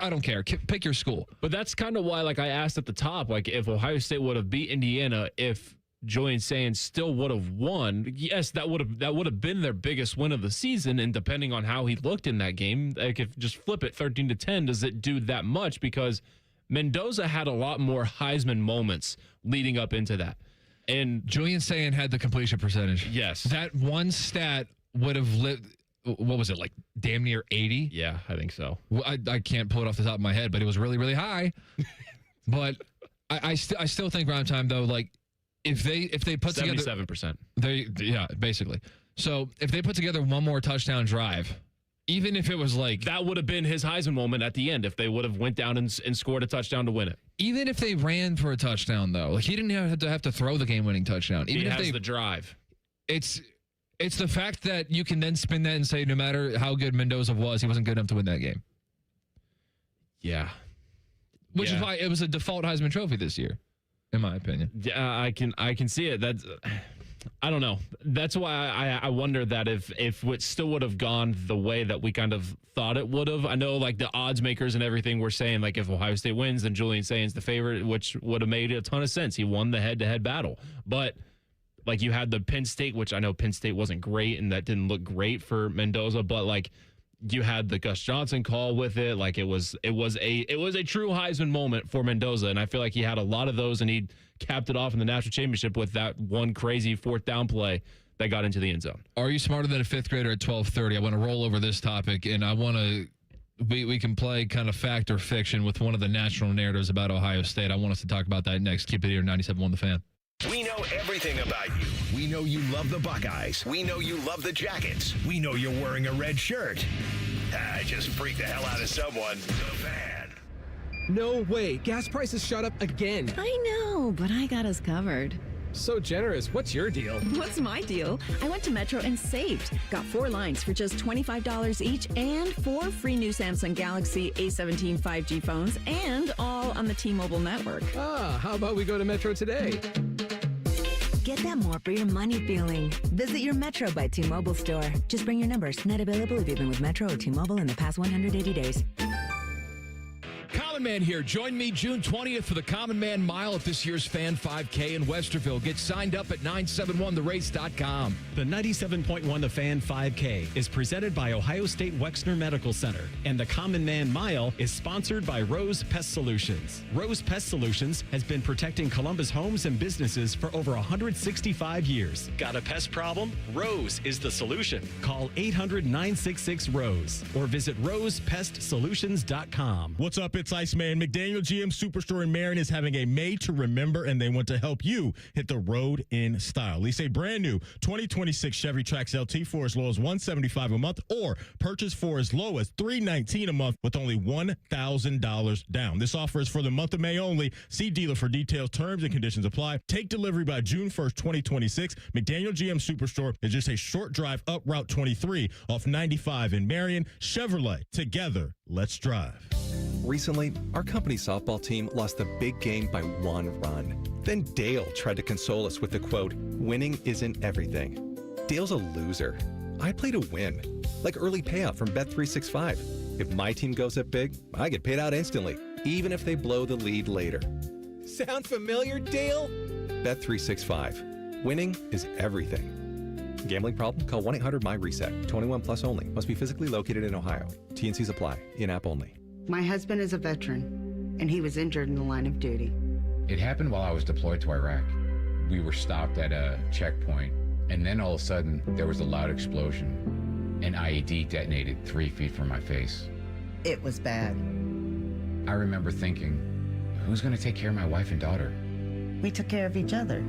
I don't care. Pick your school.
But that's kind of why, I asked at the top, if Ohio State would have beat Indiana, if Julian Sayin still would have won, yes, that would have been their biggest win of the season. And depending on how he looked in that game, if just flip it 13-10, does it do that much? Because Mendoza had a lot more Heisman moments leading up into that. And
Julian Sayin had the completion percentage.
Yes.
That one stat would have lived, what was it, damn near 80?
Yeah, I think so.
Well, I can't pull it off the top of my head, but it was really, really high. But I still think Prime Time, though, if they put
77%.
Yeah, basically. So if they put together one more touchdown drive, even if it was
that would have been his Heisman moment at the end, if they would have went down and scored a touchdown to win it.
Even if they ran for a touchdown, though, he didn't have to throw the game-winning touchdown. Even
he
if
has the drive.
It's the fact that you can then spin that and say, no matter how good Mendoza was, he wasn't good enough to win that game.
Yeah.
Which is why it was a default Heisman Trophy this year, in my opinion.
Yeah, I can see it. I don't know. That's why I wonder that if it still would have gone the way that we kind of thought it would have. I know the odds makers and everything were saying if Ohio State wins, then Julian Sayin's the favorite, which would have made a ton of sense. He won the head-to-head battle. But you had the Penn State, which I know Penn State wasn't great and that didn't look great for Mendoza, but you had the Gus Johnson call with it. It was a true Heisman moment for Mendoza, and I feel like he had a lot of those, and he capped it off in the national championship with that one crazy fourth down play that got into the end zone.
Are you smarter than a fifth grader at 12:30? I want to roll over this topic, and I want to we can play kind of fact or fiction with one of the national narratives about Ohio State. I want us to talk about that next. Keep it here, 97.1 The Fan.
We know everything about you. We know you love the Buckeyes. We know you love the Jackets. We know you're wearing a red shirt. I just freaked the hell out of someone. The Fan.
No way. Gas prices shot up again.
I know, but I got us covered.
So generous. What's your deal?
What's my deal? I went to Metro and saved. Got 4 lines for just $25 each and 4 free new Samsung Galaxy A17 5G phones, and all on the T-Mobile network.
How about we go to Metro today?
Get that more for your money feeling. Visit your Metro by T-Mobile store. Just bring your numbers. Net available if you've been with Metro or T-Mobile in the past 180 days.
Common Man here. Join me June 20th for the Common Man Mile at this year's Fan 5K in Westerville. Get signed up at 971therace.com.
The 97.1 The Fan 5K is presented by Ohio State Wexner Medical Center, and the Common Man Mile is sponsored by Rose Pest Solutions. Rose Pest Solutions has been protecting Columbus homes and businesses for over 165 years. Got a pest problem? Rose is the solution. Call 800-966-ROSE or visit rosepestsolutions.com.
What's up? It's
man. McDaniel GM Superstore in Marion is having a Made to Remember, and they want to help you hit the road in style. Lease a brand new 2026 Chevy Trax LT for as low as $175 a month, or purchase for as low as $319 a month with only $1,000 down. This offer is for the month of May only. See dealer for details. Terms and conditions apply. Take delivery by June 1st, 2026. McDaniel GM Superstore is just a short drive up Route 23 off 95 in Marion. Chevrolet. Together, let's drive.
Recently, our company softball team lost the big game by 1 run. Then Dale tried to console us with the quote, "Winning isn't everything." Dale's a loser. I play to win, like early payout from Bet365. If my team goes up big, I get paid out instantly, even if they blow the lead later. Sound familiar, Dale? Bet365. Winning is everything. Gambling problem? Call 1-800-MY-RESET. 21 plus only. Must be physically located in Ohio. TNCs apply. In-app only.
My husband is a veteran, and he was injured in the line of duty.
It happened while I was deployed to Iraq. We were stopped at a checkpoint, and then all of a sudden, there was a loud explosion. An IED detonated 3 feet from my face.
It was bad.
I remember thinking, who's going to take care of my wife and daughter?
We took care of each other,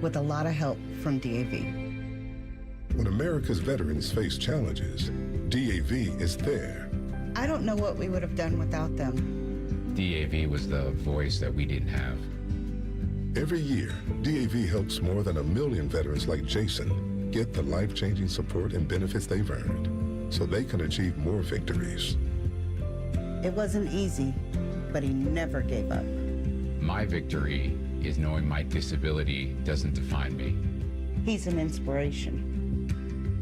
with a lot of help from DAV.
When America's veterans face challenges, DAV is there.
I don't know what we would have done without them.
DAV was the voice that we didn't have.
Every year, DAV helps more than 1 million veterans like Jason get the life-changing support and benefits they've earned so they can achieve more victories.
It wasn't easy, but he never gave up.
My victory is knowing my disability doesn't define me.
He's an inspiration.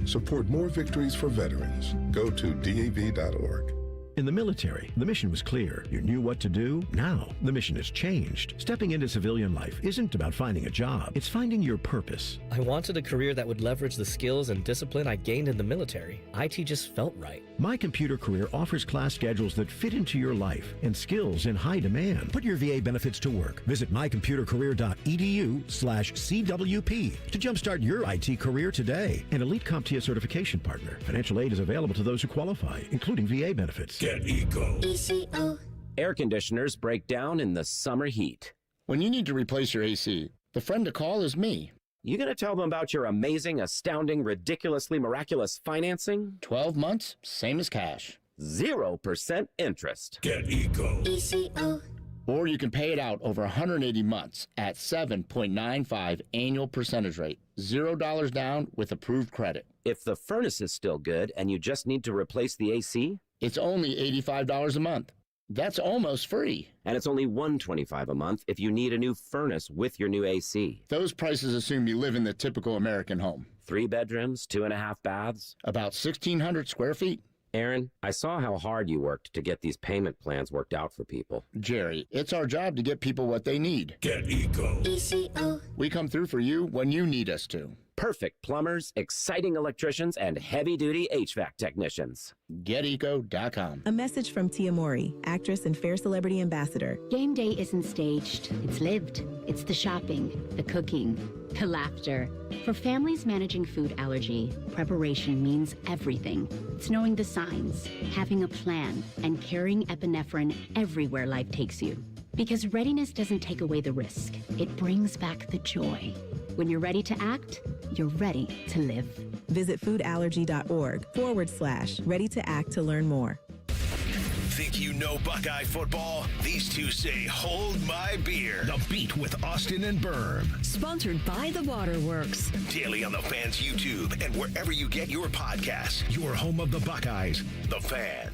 Support more victories for veterans. Go to DAV.org.
In the military, the mission was clear. You knew what to do. Now, the mission has changed. Stepping into civilian life isn't about finding a job. It's finding your purpose.
I wanted a career that would leverage the skills and discipline I gained in the military. IT just felt right.
My Computer Career offers class schedules that fit into your life and skills in high demand. Put your VA benefits to work. Visit mycomputercareer.edu/CWP to jumpstart your IT career today. An Elite CompTIA certification partner. Financial aid is available to those who qualify, including VA benefits.
Get Eco.
ECO. Air conditioners break down in the summer heat.
When you need to replace your AC, the friend to call is me.
You gonna tell them about your amazing, astounding, ridiculously miraculous financing?
12 months, same as cash.
0% interest.
Get Eco.
ECO.
Or you can pay it out over 180 months at 7.95 annual percentage rate. $0 down with approved credit.
If the furnace is still good and you just need to replace the AC?
It's only $85 a month. That's almost free.
And it's only $125 a month if you need a new furnace with your new AC.
Those prices assume you live in the typical American home.
3 bedrooms, 2.5 baths.
About 1,600 square feet.
Aaron, I saw how hard you worked to get these payment plans worked out for people.
Jerry, it's our job to get people what they need.
Get Eco.
ECO.
We come through for you when you need us to.
Perfect plumbers, exciting electricians, and heavy-duty HVAC technicians.
GetEco.com.
A message from Tia Mowry, actress and Fair Celebrity Ambassador.
Game day isn't staged. It's lived. It's the shopping, the cooking, the laughter. For families managing food allergy, preparation means everything. It's knowing the signs, having a plan, and carrying epinephrine everywhere life takes you. Because readiness doesn't take away the risk. It brings back the joy. When you're ready to act, you're ready to live.
Visit foodallergy.org/ready to act to learn more.
Think you know Buckeye football? These two say, hold my beer. The Beat with Austin and Berm.
Sponsored by the Waterworks.
Daily on the Fan's YouTube and wherever you get your podcasts. Your home of the Buckeyes, The Fan.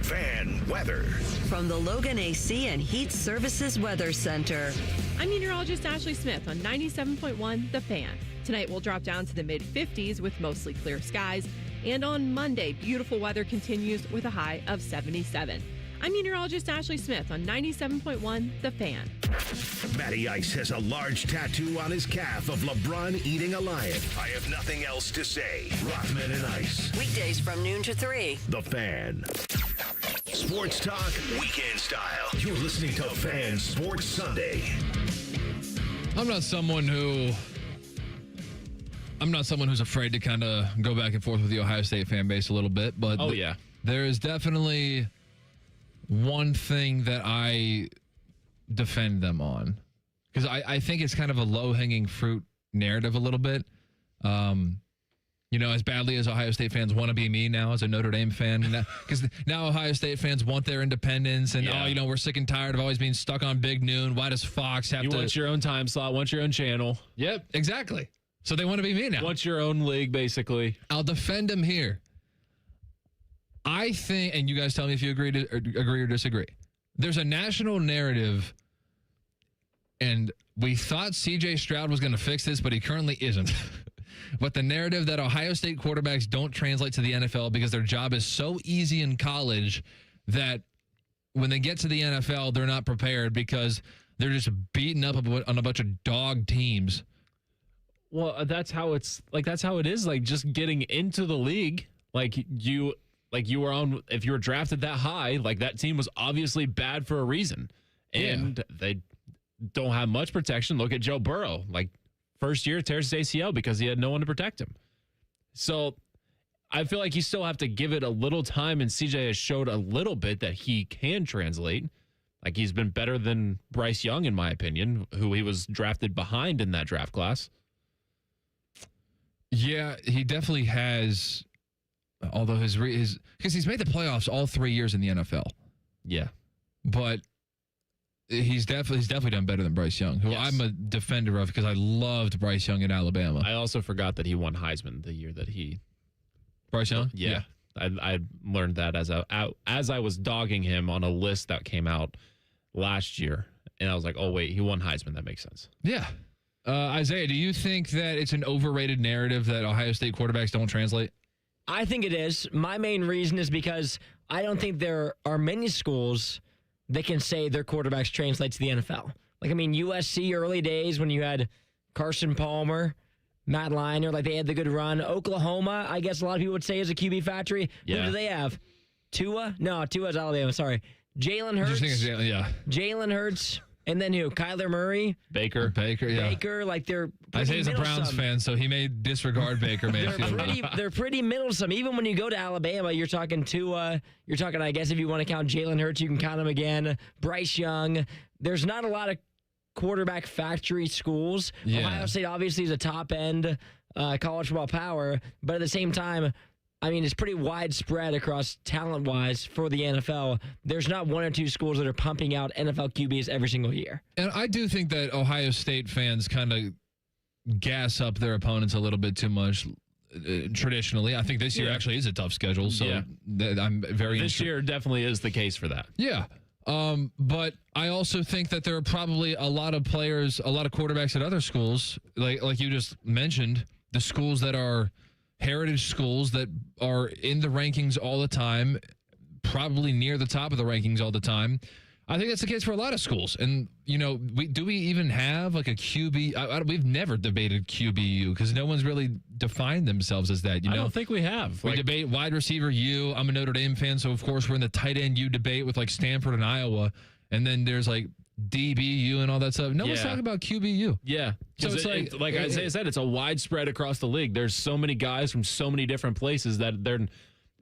Fan weather.
From the Logan AC and Heat Services Weather Center.
I'm meteorologist Ashley Smith on 97.1 The Fan. Tonight we'll drop down to the mid-50s with mostly clear skies. And on Monday, beautiful weather continues with a high of 77. I'm meteorologist Ashley Smith on 97.1 The Fan.
Matty Ice has a large tattoo on his calf of LeBron eating a lion. I have nothing else to say. Rockman and Ice.
Weekdays from noon to 3.
The Fan. Sports talk, weekend style. You're listening to Fan Sports Sunday.
I'm not someone who's afraid to kind of go back and forth with the Ohio State fan base a little bit, but there is definitely one thing that I defend them on, because I think it's kind of a low-hanging fruit narrative a little bit. As badly as Ohio State fans want to be me now as a Notre Dame fan, because now Ohio State fans want their independence, and we're sick and tired of always being stuck on Big Noon. Why does Fox have to?
You want your own time slot, want your own channel.
Yep, exactly. So they want to be me now.
Want your own league, basically.
I'll defend them here. I think, and you guys tell me if you agree or disagree. There's a national narrative, and we thought C.J. Stroud was going to fix this, but he currently isn't. But the narrative that Ohio State quarterbacks don't translate to the NFL because their job is so easy in college that when they get to the NFL, they're not prepared because they're just beaten up on a bunch of dog teams.
Well, that's how it is. Like, just getting into the league, you were on, if you were drafted that high, that team was obviously bad for a reason. And they don't have much protection. Look at Joe Burrow. First year tears his ACL because he had no one to protect him. So I feel like you still have to give it a little time, and CJ has showed a little bit that he can translate. He's been better than Bryce Young, in my opinion, who he was drafted behind in that draft class.
Yeah, he definitely has, although his because he's made the playoffs all 3 years in the NFL.
Yeah.
But he's definitely done better than Bryce Young, who I'm a defender of because I loved Bryce Young in Alabama.
I also forgot that he won Heisman the year that he...
Bryce Young?
Yeah. I learned that as I was dogging him on a list that came out last year. And I was like, oh, wait, he won Heisman. That makes sense.
Yeah. Isaiah, do you think that it's an overrated narrative that Ohio State quarterbacks don't translate?
I think it is. My main reason is because I don't think there are many schools that can say their quarterbacks translate to the NFL. USC early days when you had Carson Palmer, Matt Leinart, they had the good run. Oklahoma, I guess a lot of people would say is a QB factory.
Yeah.
Who do they have? Tua? No, Tua's Alabama, sorry. Jalen Hurts. Jalen Hurts. And then who? Kyler Murray?
Baker,
yeah.
Baker, they're
Isaiah's a Browns fan, so he may disregard Baker Mayfield.
They're pretty middlesome. Even when you go to Alabama, you're talking Tua. You're talking, I guess, if you want to count Jalen Hurts, you can count him again. Bryce Young. There's not a lot of quarterback factory schools. Yeah. Ohio State obviously is a top-end college football power, but at the same time, it's pretty widespread across talent-wise for the NFL. There's not one or two schools that are pumping out NFL QBs every single year.
And I do think that Ohio State fans kind of gas up their opponents a little bit too much traditionally. I think this year actually is a tough schedule, so I'm very
This year definitely is the case for that.
Yeah. But I also think that there are probably a lot of players, a lot of quarterbacks at other schools, like you just mentioned, the schools that are heritage schools that are in the rankings all the time, probably near the top of the rankings all the time. I think that's the case for a lot of schools. And, do we even have a QB? We've never debated QBU because no one's really defined themselves as that.
I don't think we have.
We debate wide receiver U. I'm a Notre Dame fan, so of course we're in the tight end U debate with Stanford and Iowa. And then there's DBU and all that stuff. No one's talking about QBU.
Yeah. So it's like Isaiah said, it's a widespread across the league. There's so many guys from so many different places that they're...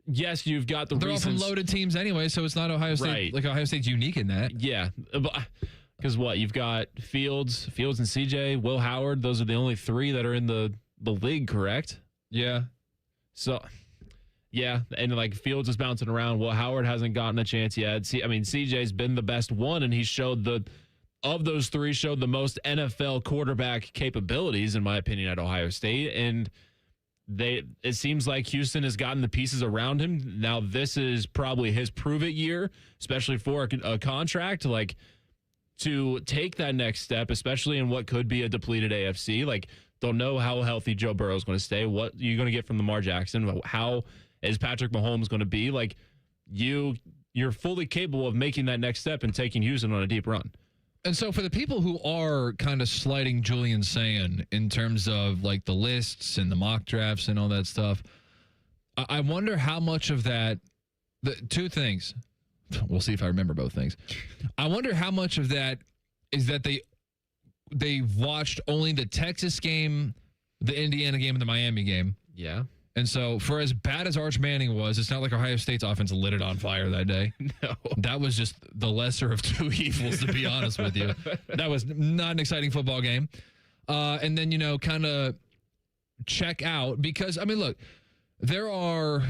Yes, you've got the
They're
reasons.
all from loaded teams anyway, so it's not Ohio State.
Right.
Ohio State's unique in that.
Yeah. Because you've got Fields and CJ, Will Howard. Those are the only three that are in the league, correct?
Yeah.
So, yeah. And Fields is bouncing around. Will Howard hasn't gotten a chance yet. CJ's been the best one, and he showed of those three, showed the most NFL quarterback capabilities, in my opinion, at Ohio State. And it seems like Houston has gotten the pieces around him. Now this is probably his prove-it year, especially for a contract, to take that next step, especially in what could be a depleted AFC. Don't know how healthy Joe Burrow is going to stay. What you're going to get from Lamar Jackson? How is Patrick Mahomes going to be? You're fully capable of making that next step and taking Houston on a deep run.
And so for the people who are kind of slighting Julian Sayin in terms of the lists and the mock drafts and all that stuff, I wonder how much of that, two things, we'll see if I remember both things. I wonder how much of that is that they watched only the Texas game, the Indiana game, and the Miami game.
Yeah.
And so for as bad as Arch Manning was, it's not like Ohio State's offense lit it on fire that day.
No.
That was just the lesser of two evils, to be honest with you. That was not an exciting football game. And then, kind of check out because, I mean, look, there are,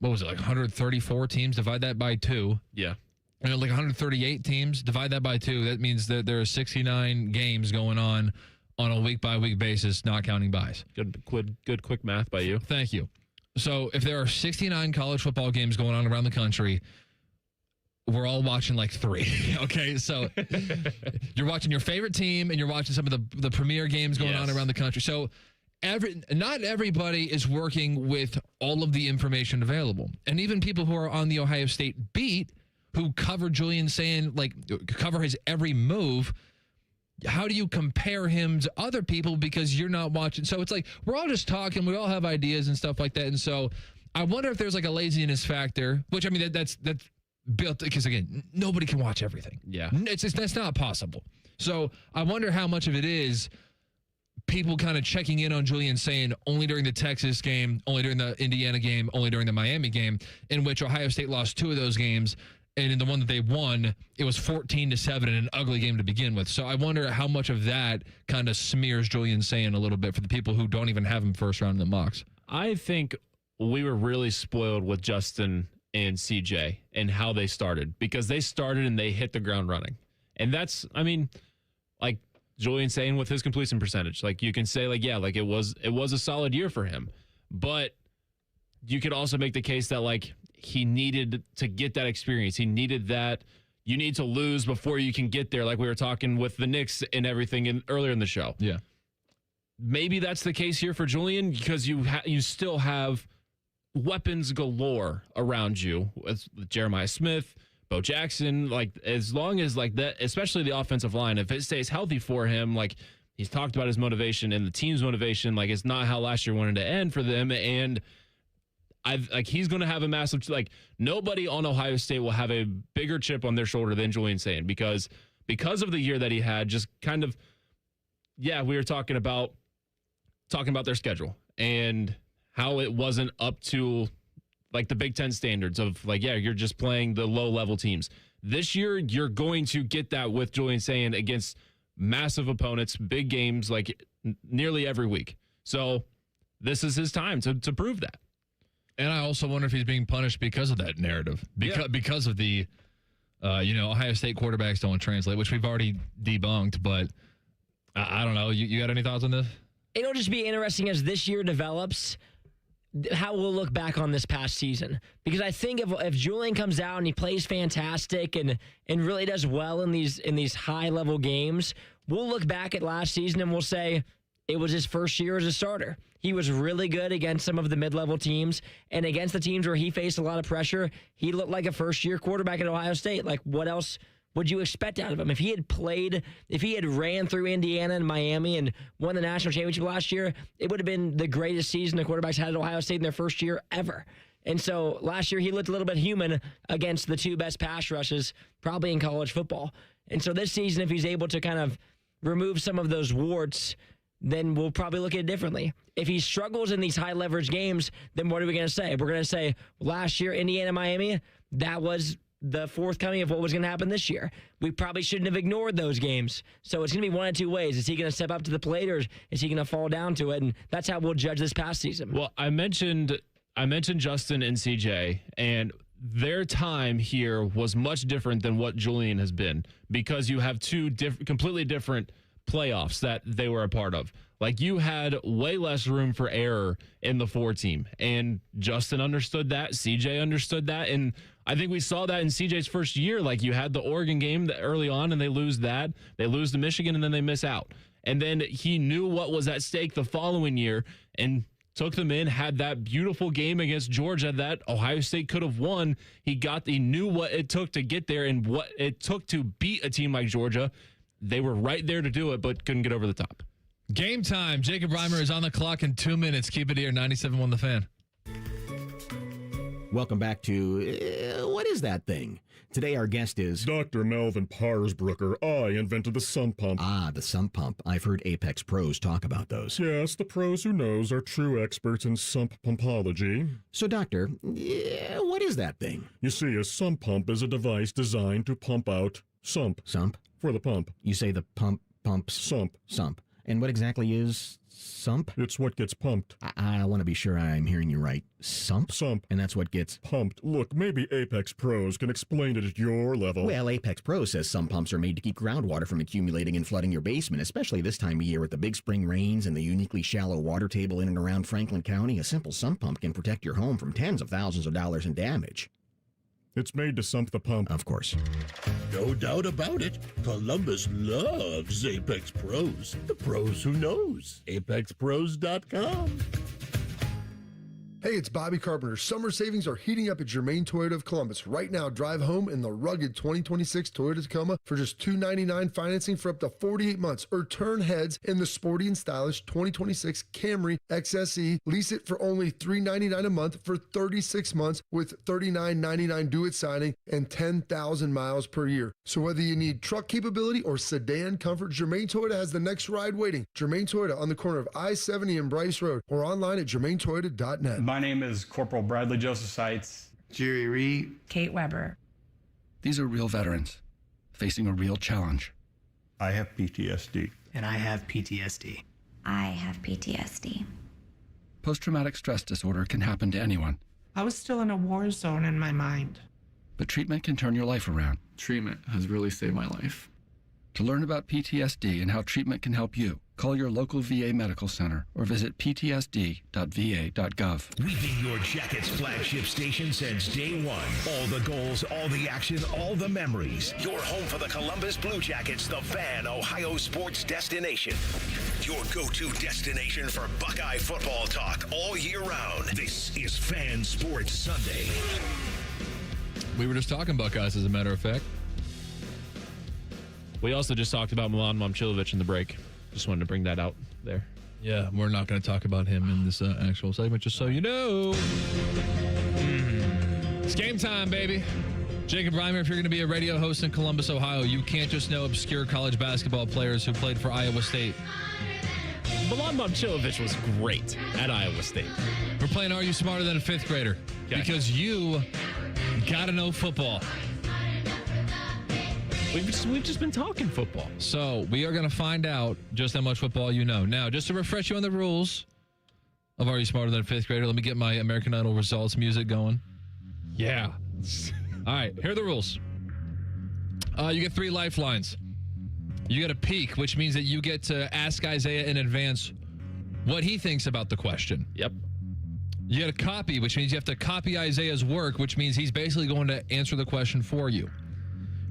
134 teams? Divide that by 2.
Yeah.
And like 138 teams, divide that by 2. That means that there are 69 games going on a week-by-week basis, not counting buys.
Good quick math by you.
Thank you. So if there are 69 college football games going on around the country, we're all watching like 3. Okay, so you're watching your favorite team and you're watching some of the premier games going on around the country. So not everybody is working with all of the information available. And even people who are on the Ohio State beat who cover Julian Sayin, cover his every move, how do you compare him to other people because you're not watching? So it's like we're all just talking. We all have ideas and stuff like that. And so I wonder if there's like a laziness factor, which I mean, that's built because, again, nobody can watch everything.
Yeah.
That's not possible. So I wonder how much of it is people kind of checking in on Julian Sayin only during the Texas game, only during the Indiana game, only during the Miami game, in which Ohio State lost 2 of those games. And in the one that they won, it was 14-7 in an ugly game to begin with. So I wonder how much of that kind of smears Julian Sayin a little bit for the people who don't even have him first round in the mocks.
I think we were really spoiled with Justin and CJ and how they started because they started and they hit the ground running. And that's, I mean, like Julian Sayin with his completion percentage, like you can say it was a solid year for him. But you could also make the case that he needed to get that experience. He needed that. You need to lose before you can get there, like we were talking with the Knicks and everything earlier in the show.
Yeah.
Maybe that's the case here for Julian because you still have weapons galore around you with Jeremiah Smith, Bo Jackson. As long as that, especially the offensive line, if it stays healthy for him, he's talked about his motivation and the team's motivation, it's not how last year wanted to end for them. And he's going to have a massive, nobody on Ohio State will have a bigger chip on their shoulder than Julian Sayin because of the year that he had, just kind of, we were talking about their schedule and how it wasn't up to the Big Ten standards of you're just playing the low level teams. This year, you're going to get that with Julian Sayin against massive opponents, big games, nearly every week. So this is his time to prove that.
And I also wonder if he's being punished because of that narrative, because of the, Ohio State quarterbacks don't translate, which we've already debunked. But I don't know. You got any thoughts on this?
It'll just be interesting as this year develops how we'll look back on this past season. Because I think if Julian comes out and he plays fantastic and really does well in these high level games, we'll look back at last season and we'll say it was his first year as a starter. He was really good against some of the mid-level teams, and against the teams where he faced a lot of pressure, he looked like a first-year quarterback at Ohio State. What else would you expect out of him? If he had ran through Indiana and Miami and won the national championship last year, it would have been the greatest season the quarterbacks had at Ohio State in their first year ever. And so last year he looked a little bit human against the 2 best pass rushes probably in college football. And so this season, if he's able to kind of remove some of those warts, then we'll probably look at it differently. If he struggles in these high leverage games, then what are we going to say? We're going to say last year, Indiana, Miami, that was the forthcoming of what was going to happen this year. We probably shouldn't have ignored those games. So it's going to be one of 2 ways. Is he going to step up to the plate or is he going to fall down to it? And that's how we'll judge this past season.
Well, I mentioned Justin and CJ, and their time here was much different than what Julian has been because you have 2 completely different playoffs that they were a part of. You had way less room for error in the 4 team, and Justin understood that. CJ understood that, and I think we saw that in CJ's first year. You had the Oregon game early on, and they lose that. They lose to Michigan, and then they miss out. And then he knew what was at stake the following year and took them in, had that beautiful game against Georgia that Ohio State could have won. He knew what it took to get there and what it took to beat a team like Georgia. They were right there to do it, but couldn't get over the top.
Game time. Jacob Reimer is on the clock in 2 minutes. Keep it here, 97.1 The Fan.
Welcome back to what is
is that thing? Today our guest is
Dr. Melvin Parsbrucker. I invented the sump pump.
Ah, the sump pump. I've heard Apex pros talk about those.
Yes, the pros who knows are true experts in sump pumpology.
So, Doctor, what is that thing?
You see, a sump pump is a device designed to pump out sump.
Sump?
For the pump.
You say the pumps?
Sump.
Sump. And what exactly is sump?
It's what gets pumped.
I want to be sure I'm hearing you right. Sump?
Sump.
And that's what gets
pumped. Look, maybe Apex Pros can explain it at your level.
Well, Apex Pros says sump pumps are made to keep groundwater from accumulating and flooding your basement, especially this time of year with the big spring rains and the uniquely shallow water table in and around Franklin County. A simple sump pump can protect your home from tens of thousands of dollars in damage.
It's made to sump the pump.
Of course.
No doubt about it. Columbus loves Apex Pros. The pros who knows. ApexPros.com.
Hey, it's Bobby Carpenter. Summer savings are heating up at Germain Toyota of Columbus. Right now, drive home in the rugged 2026 Toyota Tacoma for just $299 financing for up to 48 months, or turn heads in the sporty and stylish 2026 Camry XSE. Lease it for only $399 a month for 36 months with $39.99 due at signing and 10,000 miles per year. So whether you need truck capability or sedan comfort, Germain Toyota has the next ride waiting. Germain Toyota on the corner of I-70 and Bryce Road, or online at germaintoyota.net.
My name is Corporal Bradley Joseph Seitz.
Jerry Reed.
Kate Weber.
These are real veterans facing a real challenge.
I have PTSD.
And I have PTSD.
I have PTSD.
Post-traumatic stress disorder can happen to anyone.
I was still in a war zone in my mind.
But treatment can turn your life around. Treatment has really saved my life. To learn about PTSD and how treatment can help you, call your local VA medical center or visit ptsd.va.gov.
We've been your Jackets flagship station since day one. All the goals, all the action, all the memories. Your home for the Columbus Blue Jackets, the Fan Ohio sports destination. Your go-to destination for Buckeye football talk all year round. This is Fan Sports Sunday.
We were just talking Buckeyes, as a matter of fact.
We also just talked about Milan Momcilovic in the break. Just wanted to bring that out there.
Yeah, we're not going to talk about him in this actual segment, just so you know. It's game time, baby. Jacob Reimer, if you're going to be a radio host in Columbus, Ohio, you can't just know obscure college basketball players who played for Iowa State.
Milan Momcilovic was great at Iowa State.
We're playing Are You Smarter Than a Fifth Grader? Okay. Because you got to know football.
We've just been talking football.
So we are going to find out just how much football you know. Now, just to refresh you on the rules of Are You Smarter Than a Fifth Grader, let me get my American Idol results music going. Yeah. All right, here are the rules. You get 3 lifelines. You get a peek, which means that you get to ask Isaiah in advance what he thinks about the question.
Yep.
You get a copy, which means you have to copy Isaiah's work, which means he's basically going to answer the question for you.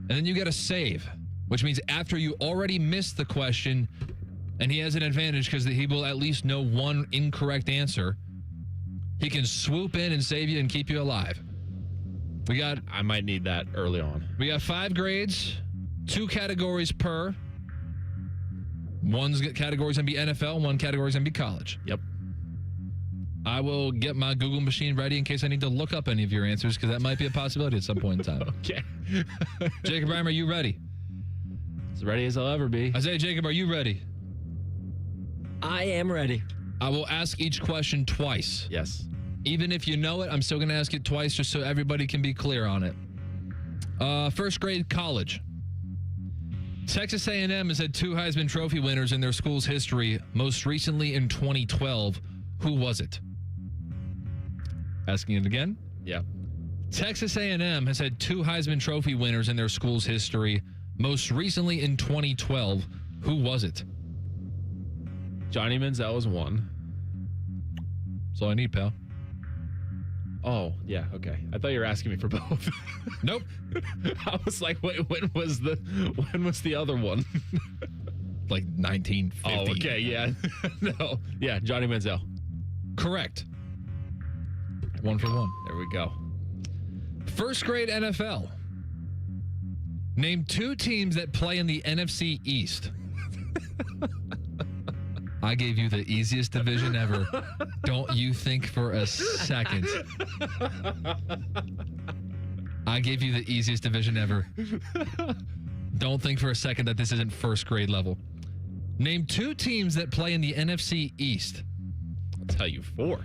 And then you get a save, which means after you already missed the question, and he has an advantage because he will at least know one incorrect answer, he can swoop in and save you and keep you alive.
I might need that early on.
We got 5 grades, 2 categories per. One category's going to be NFL, one category's going to be college.
Yep.
I will get my Google machine ready in case I need to look up any of your answers, because that might be a possibility at some point in time.
Okay.
Jacob Reimer, are you ready?
As ready as I'll ever be.
Isaiah, Jacob, are you ready?
I am ready.
I will ask each question twice.
Yes.
Even if you know it, I'm still going to ask it twice just so everybody can be clear on it. First grade college. Texas A&M has had 2 Heisman Trophy winners in their school's history, most recently in 2012. Who was it? Asking it again?
Yeah.
Texas A&M has had 2 Heisman Trophy winners in their school's history, most recently in 2012. Who was it?
Johnny Manziel was 1.
That's all I need, pal.
Oh, yeah, okay. I thought you were asking me for both.
Nope.
I was like, wait, when was the other one?
Like 1950.
Oh, okay, yeah. No. Yeah, Johnny Manziel.
Correct. 1 for 1.
There we go.
First grade NFL. Name 2 teams that play in the NFC East. I gave you the easiest division ever. Don't you think for a second. I gave you the easiest division ever. Don't think for a second that this isn't first grade level. Name 2 teams that play in the NFC East.
I'll tell you 4.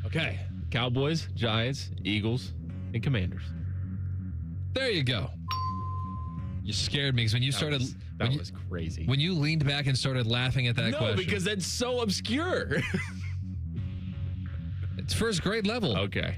Okay. Cowboys, Giants, Eagles, and Commanders.
There you go. You scared me because when you started...
That was crazy.
When you leaned back and started laughing at that question.
No, because that's so obscure.
It's first grade level.
Okay.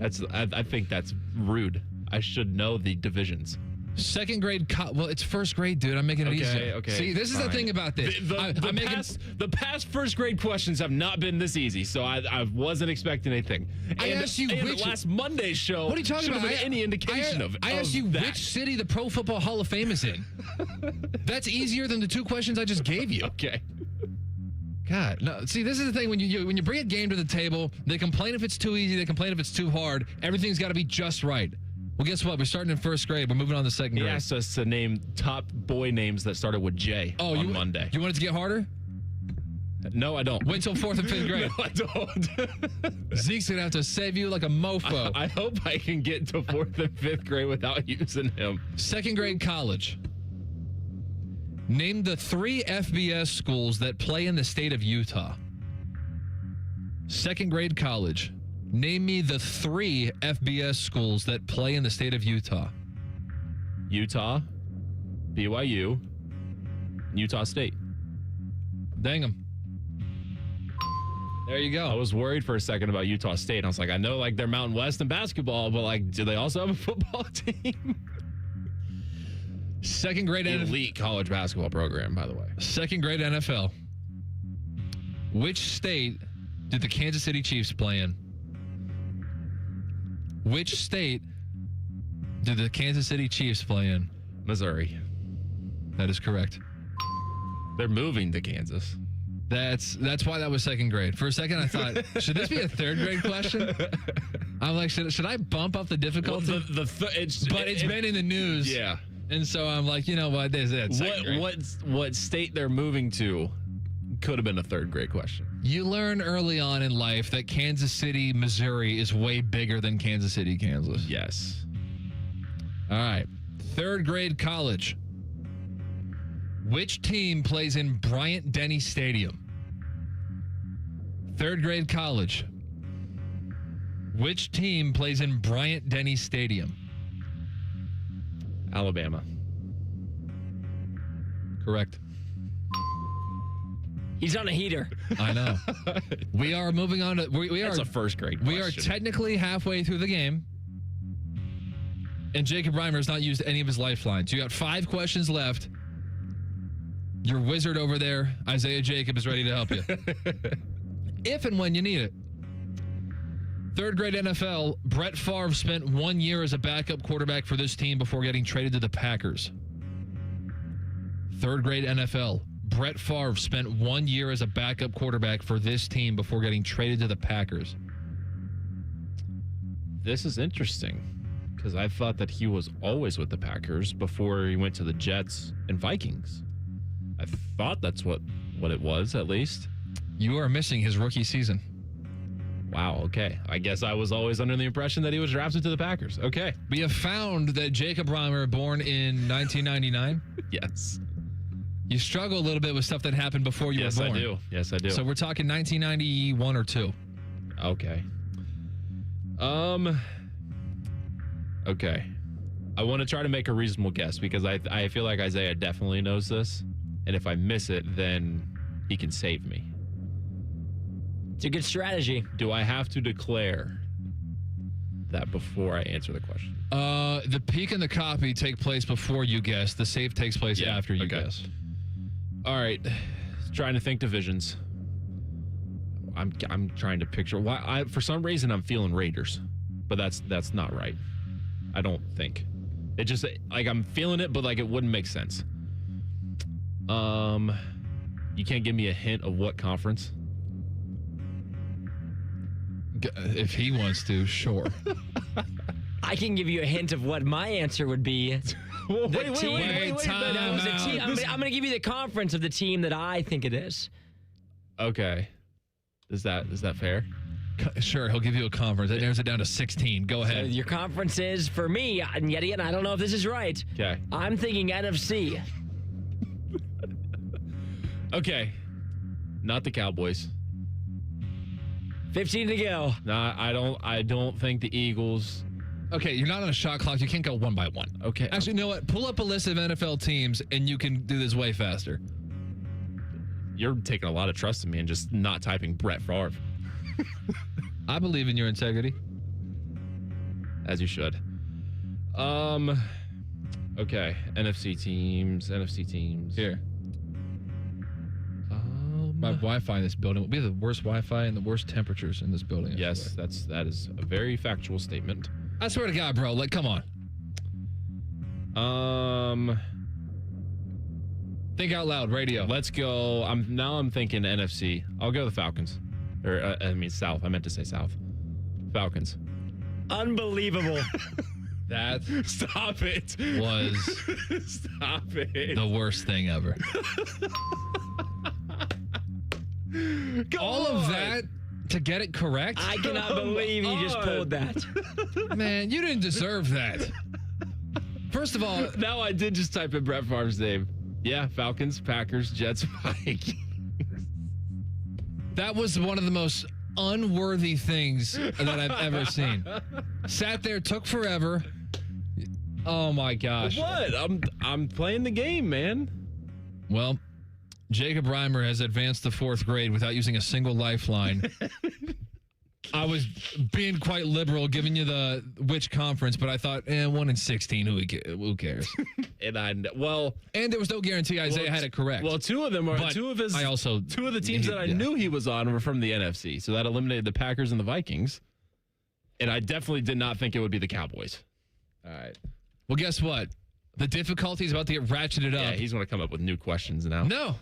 I think that's rude. I should know the divisions.
Second grade, well, it's first grade, dude. I'm making it easier.
Okay.
See, this is the thing about this.
The past first grade questions have not been this easy, so I wasn't expecting anything.
I asked you
which
which
last Monday's show.
What are you talking about?
Any indication of?
I asked you which city the Pro Football Hall of Fame is in. That's easier than the 2 questions I just gave you.
Okay.
God, no. See, this is the thing when you bring a game to the table, they complain if it's too easy, they complain if it's too hard. Everything's got to be just right. Well, guess what? We're starting in first grade. We're moving on to second grade.
He asked us to name top boy names that started with J on Monday.
You want it to get harder?
No, I don't.
Wait till 4th and 5th grade.
No, I don't.
Zeke's going to have to save you like a mofo.
I hope I can get to 4th and 5th grade without using him.
Second grade college. Name the 3 FBS schools that play in the state of Utah. Second grade college. Name me the 3 FBS schools that play in the state of Utah.
Utah, BYU, Utah State.
Dang 'em. There you go.
I was worried for a second about Utah State. I was like, I know like they're Mountain West in basketball, but like, do they also have a football team?
Second grade
elite college basketball program, by the way.
Second grade NFL. Which state did the Kansas City Chiefs play in? Which state did the Kansas City Chiefs play in?
Missouri.
That is correct.
They're moving to Kansas.
That's why that was second grade. For a second, I thought, should this be a third grade question? I'm like, should I bump up the difficulty?
Well,
it's been in the news.
Yeah.
And so I'm like, you know what? This is it.
What state they're moving to could have been a third grade question.
You learn early on in life that Kansas City, Missouri is way bigger than Kansas City, Kansas.
Yes.
All right. Third grade college. Which team plays in Bryant-Denny Stadium? Third grade college. Which team plays in Bryant-Denny Stadium?
Alabama.
Correct.
He's on a heater.
I know. We are moving on to...
That's a first grade question.
We are technically halfway through the game. And Jacob Reimer has not used any of his lifelines. You got 5 questions left. Your wizard over there, Isaiah Jacob, is ready to help you. If and when you need it. Third grade NFL, Brett Favre spent 1 year as a backup quarterback for this team before getting traded to the Packers. Third grade NFL, Brett Favre spent 1 year as a backup quarterback for this team before getting traded to the Packers.
This is interesting because I thought that he was always with the Packers before he went to the Jets and Vikings. I thought that's what it was, at least.
You are missing his rookie season.
Wow, okay. I guess I was always under the impression that he was drafted to the Packers. Okay.
We have found that Jacob Reimer, born in 1999.
Yes.
You struggle a little bit with stuff that happened before you were born.
Yes, I do.
So we're talking 1991 or 2.
Okay. Okay. I want to try to make a reasonable guess because I feel like Isaiah definitely knows this. And if I miss it, then he can save me.
It's a good strategy.
Do I have to declare that before I answer the question?
The peek and the copy take place before you guess. The save takes place after you guess.
All right. Trying to think divisions. I'm trying to picture why. For some reason I'm feeling Raiders, but that's not right. I don't think. It just like I'm feeling it, but like it wouldn't make sense. You can't give me a hint of what conference?
If he wants to, sure.
I can give you a hint of what my answer would be.
Wait,
time out. I'm going to give you the conference of the team that I think it is.
Okay. Is that fair?
Sure, he'll give you a conference. That narrows it down to 16. Go ahead.
Your conference is, for me, and yet again, I don't know if this is right.
Okay.
I'm thinking NFC.
Okay. Not the Cowboys.
15 to go.
Nah, I don't think the Eagles.
Okay, you're not on a shot clock. You can't go one by one.
Okay.
Actually, you know what? Pull up a list of NFL teams, and you can do this way faster.
You're taking a lot of trust in me and just not typing Brett Favre.
I believe in your integrity.
As you should. Okay. NFC teams.
Here. My Wi-Fi in this building will be the worst Wi-Fi and the worst temperatures in this building.
Yes, that is a very factual statement.
I swear to God, bro. Like, come on. Think out loud, radio.
Let's go. I'm thinking NFC. I'll go the Falcons. Or South. I meant to say South. Falcons.
Unbelievable.
That
Stop it.
Was
Stop it.
The worst thing ever. All of that to get it correct?
I cannot believe you just pulled that.
Man, you didn't deserve that. First of all,
now I did just type in Brett Favre's name. Yeah, Falcons, Packers, Jets, Vikings.
That was one of the most unworthy things that I've ever seen. Sat there, took forever. Oh my gosh.
What? I'm playing the game, man.
Well, Jacob Reimer has advanced to fourth grade without using a single lifeline. I was being quite liberal, giving you the which conference, but I thought, 1 in 16, who cares?
And
there was no guarantee Isaiah had it correct.
Well, two of them are two of the teams that I knew he was on were from the NFC, so that eliminated the Packers and the Vikings. And I definitely did not think it would be the Cowboys.
All right. Well, guess what? The difficulty is about to get ratcheted up.
Yeah, he's going to come up with new questions now.
No,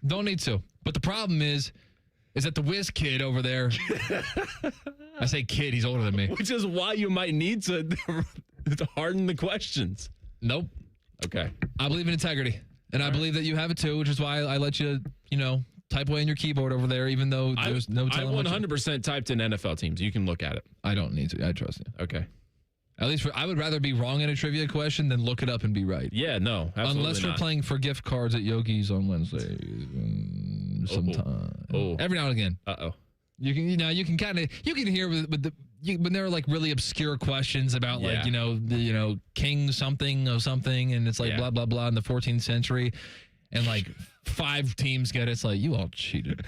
don't need to. But the problem is that the whiz kid over there, I say kid, he's older than me.
Which is why you might need to harden the questions.
Nope.
Okay.
I believe in integrity. And I believe that you have it too, which is why I let you, type away on your keyboard over there, even though there's no telling.
I 100% typed in NFL teams. You can look at it.
I don't need to. I trust you.
Okay.
At least I would rather be wrong in a trivia question than look it up and be right.
Yeah, no, absolutely
Unless we're playing for gift cards at Yogi's on Wednesday. Sometime. Every now and again.
Uh-oh.
You can hear when there are like really obscure questions about king something or something, and it's like blah blah blah in the 14th century, and like 5 teams get it. It's like, you all cheated.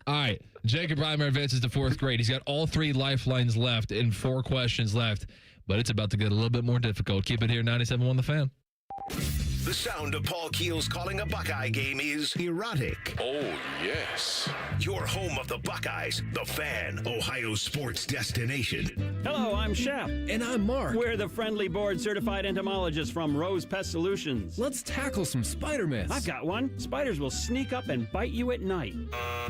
All right, Jacob Reimer advances to fourth grade. He's got all 3 lifelines left and 4 questions left, but it's about to get a little bit more difficult. Keep it here, 97.1 The Fan.
The sound of Paul Keels calling a Buckeye game is erotic.
Oh, yes.
Your home of the Buckeyes, The Fan, Ohio sports destination.
Hello, I'm Shep.
And I'm Mark.
We're the friendly board-certified entomologists from Rose Pest Solutions.
Let's tackle some spider myths.
I've got one. Spiders will sneak up and bite you at night.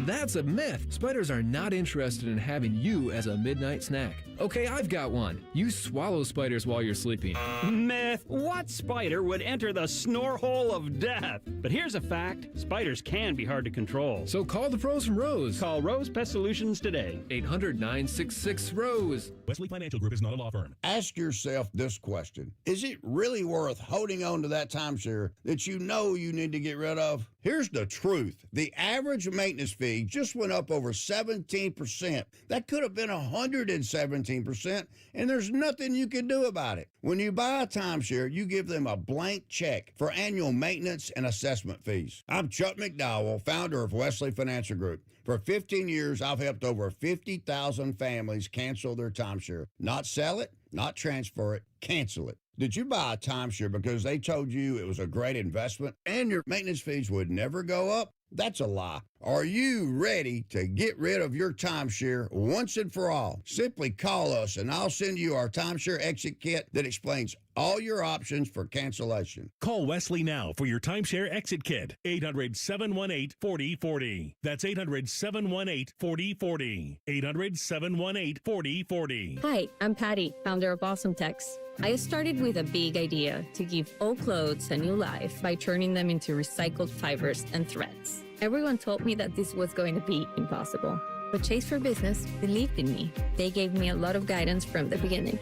That's a myth. Spiders are not interested in having you as a midnight snack. Okay, I've got one. You swallow spiders while you're sleeping.
Myth. What spider would enter the snore hole of death? But here's a fact. Spiders can be hard to control.
So call the pros from Rose.
Call Rose Pest Solutions today.
800-966-ROSE.
Wesley Financial Group is not a law firm.
Ask yourself this question. Is it really worth holding on to that timeshare that you know you need to get rid of? Here's the truth. The average maintenance fee just went up over 17%. That could have been 117%, and there's nothing you can do about it. When you buy a timeshare, you give them a blank check for annual maintenance and assessment fees. I'm Chuck McDowell, founder of Wesley Financial Group. For 15 years, I've helped over 50,000 families cancel their timeshare. Not sell it, not transfer it, cancel it. Did you buy a timeshare because they told you it was a great investment and your maintenance fees would never go up? That's a lie. Are you ready to get rid of your timeshare once and for all? Simply call us and I'll send you our timeshare exit kit that explains all your options for cancellation.
Call Wesley now for your timeshare exit kit. 800-718-4040. That's 800-718-4040. 800-718-4040.
Hi, I'm Patty, founder of Awesome Tex. I started with a big idea to give old clothes a new life by turning them into recycled fibers and threads. Everyone told me that this was going to be impossible. But Chase for Business believed in me. They gave me a lot of guidance from the beginning.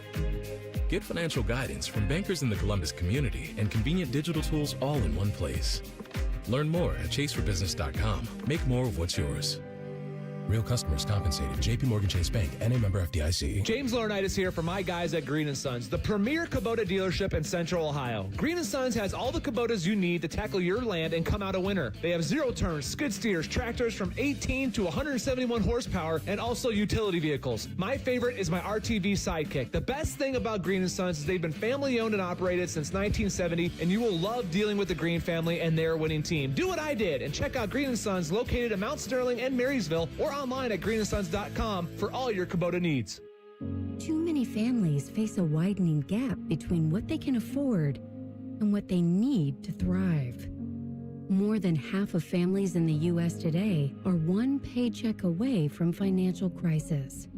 Get financial guidance from bankers in the Columbus community and convenient digital tools all in one place. Learn more at chaseforbusiness.com. Make more of what's yours. Real customers compensated. JP Morgan Chase Bank, N.A. member FDIC.
James Laurinaitis here for my guys at Green & Sons, the premier Kubota dealership in Central Ohio. Green & Sons has all the Kubotas you need to tackle your land and come out a winner. They have zero-turn skid steers, tractors from 18 to 171 horsepower, and also utility vehicles. My favorite is my RTV Sidekick. The best thing about Green & Sons is they've been family-owned and operated since 1970, and you will love dealing with the Green family and their winning team. Do what I did and check out Green & Sons located in Mount Sterling and Marysville, or online at greenandsons.com for all your Kubota needs.
Too many families face a widening gap between what they can afford and what they need to thrive. More than half of families in the U.S. today are one paycheck away from financial crisis.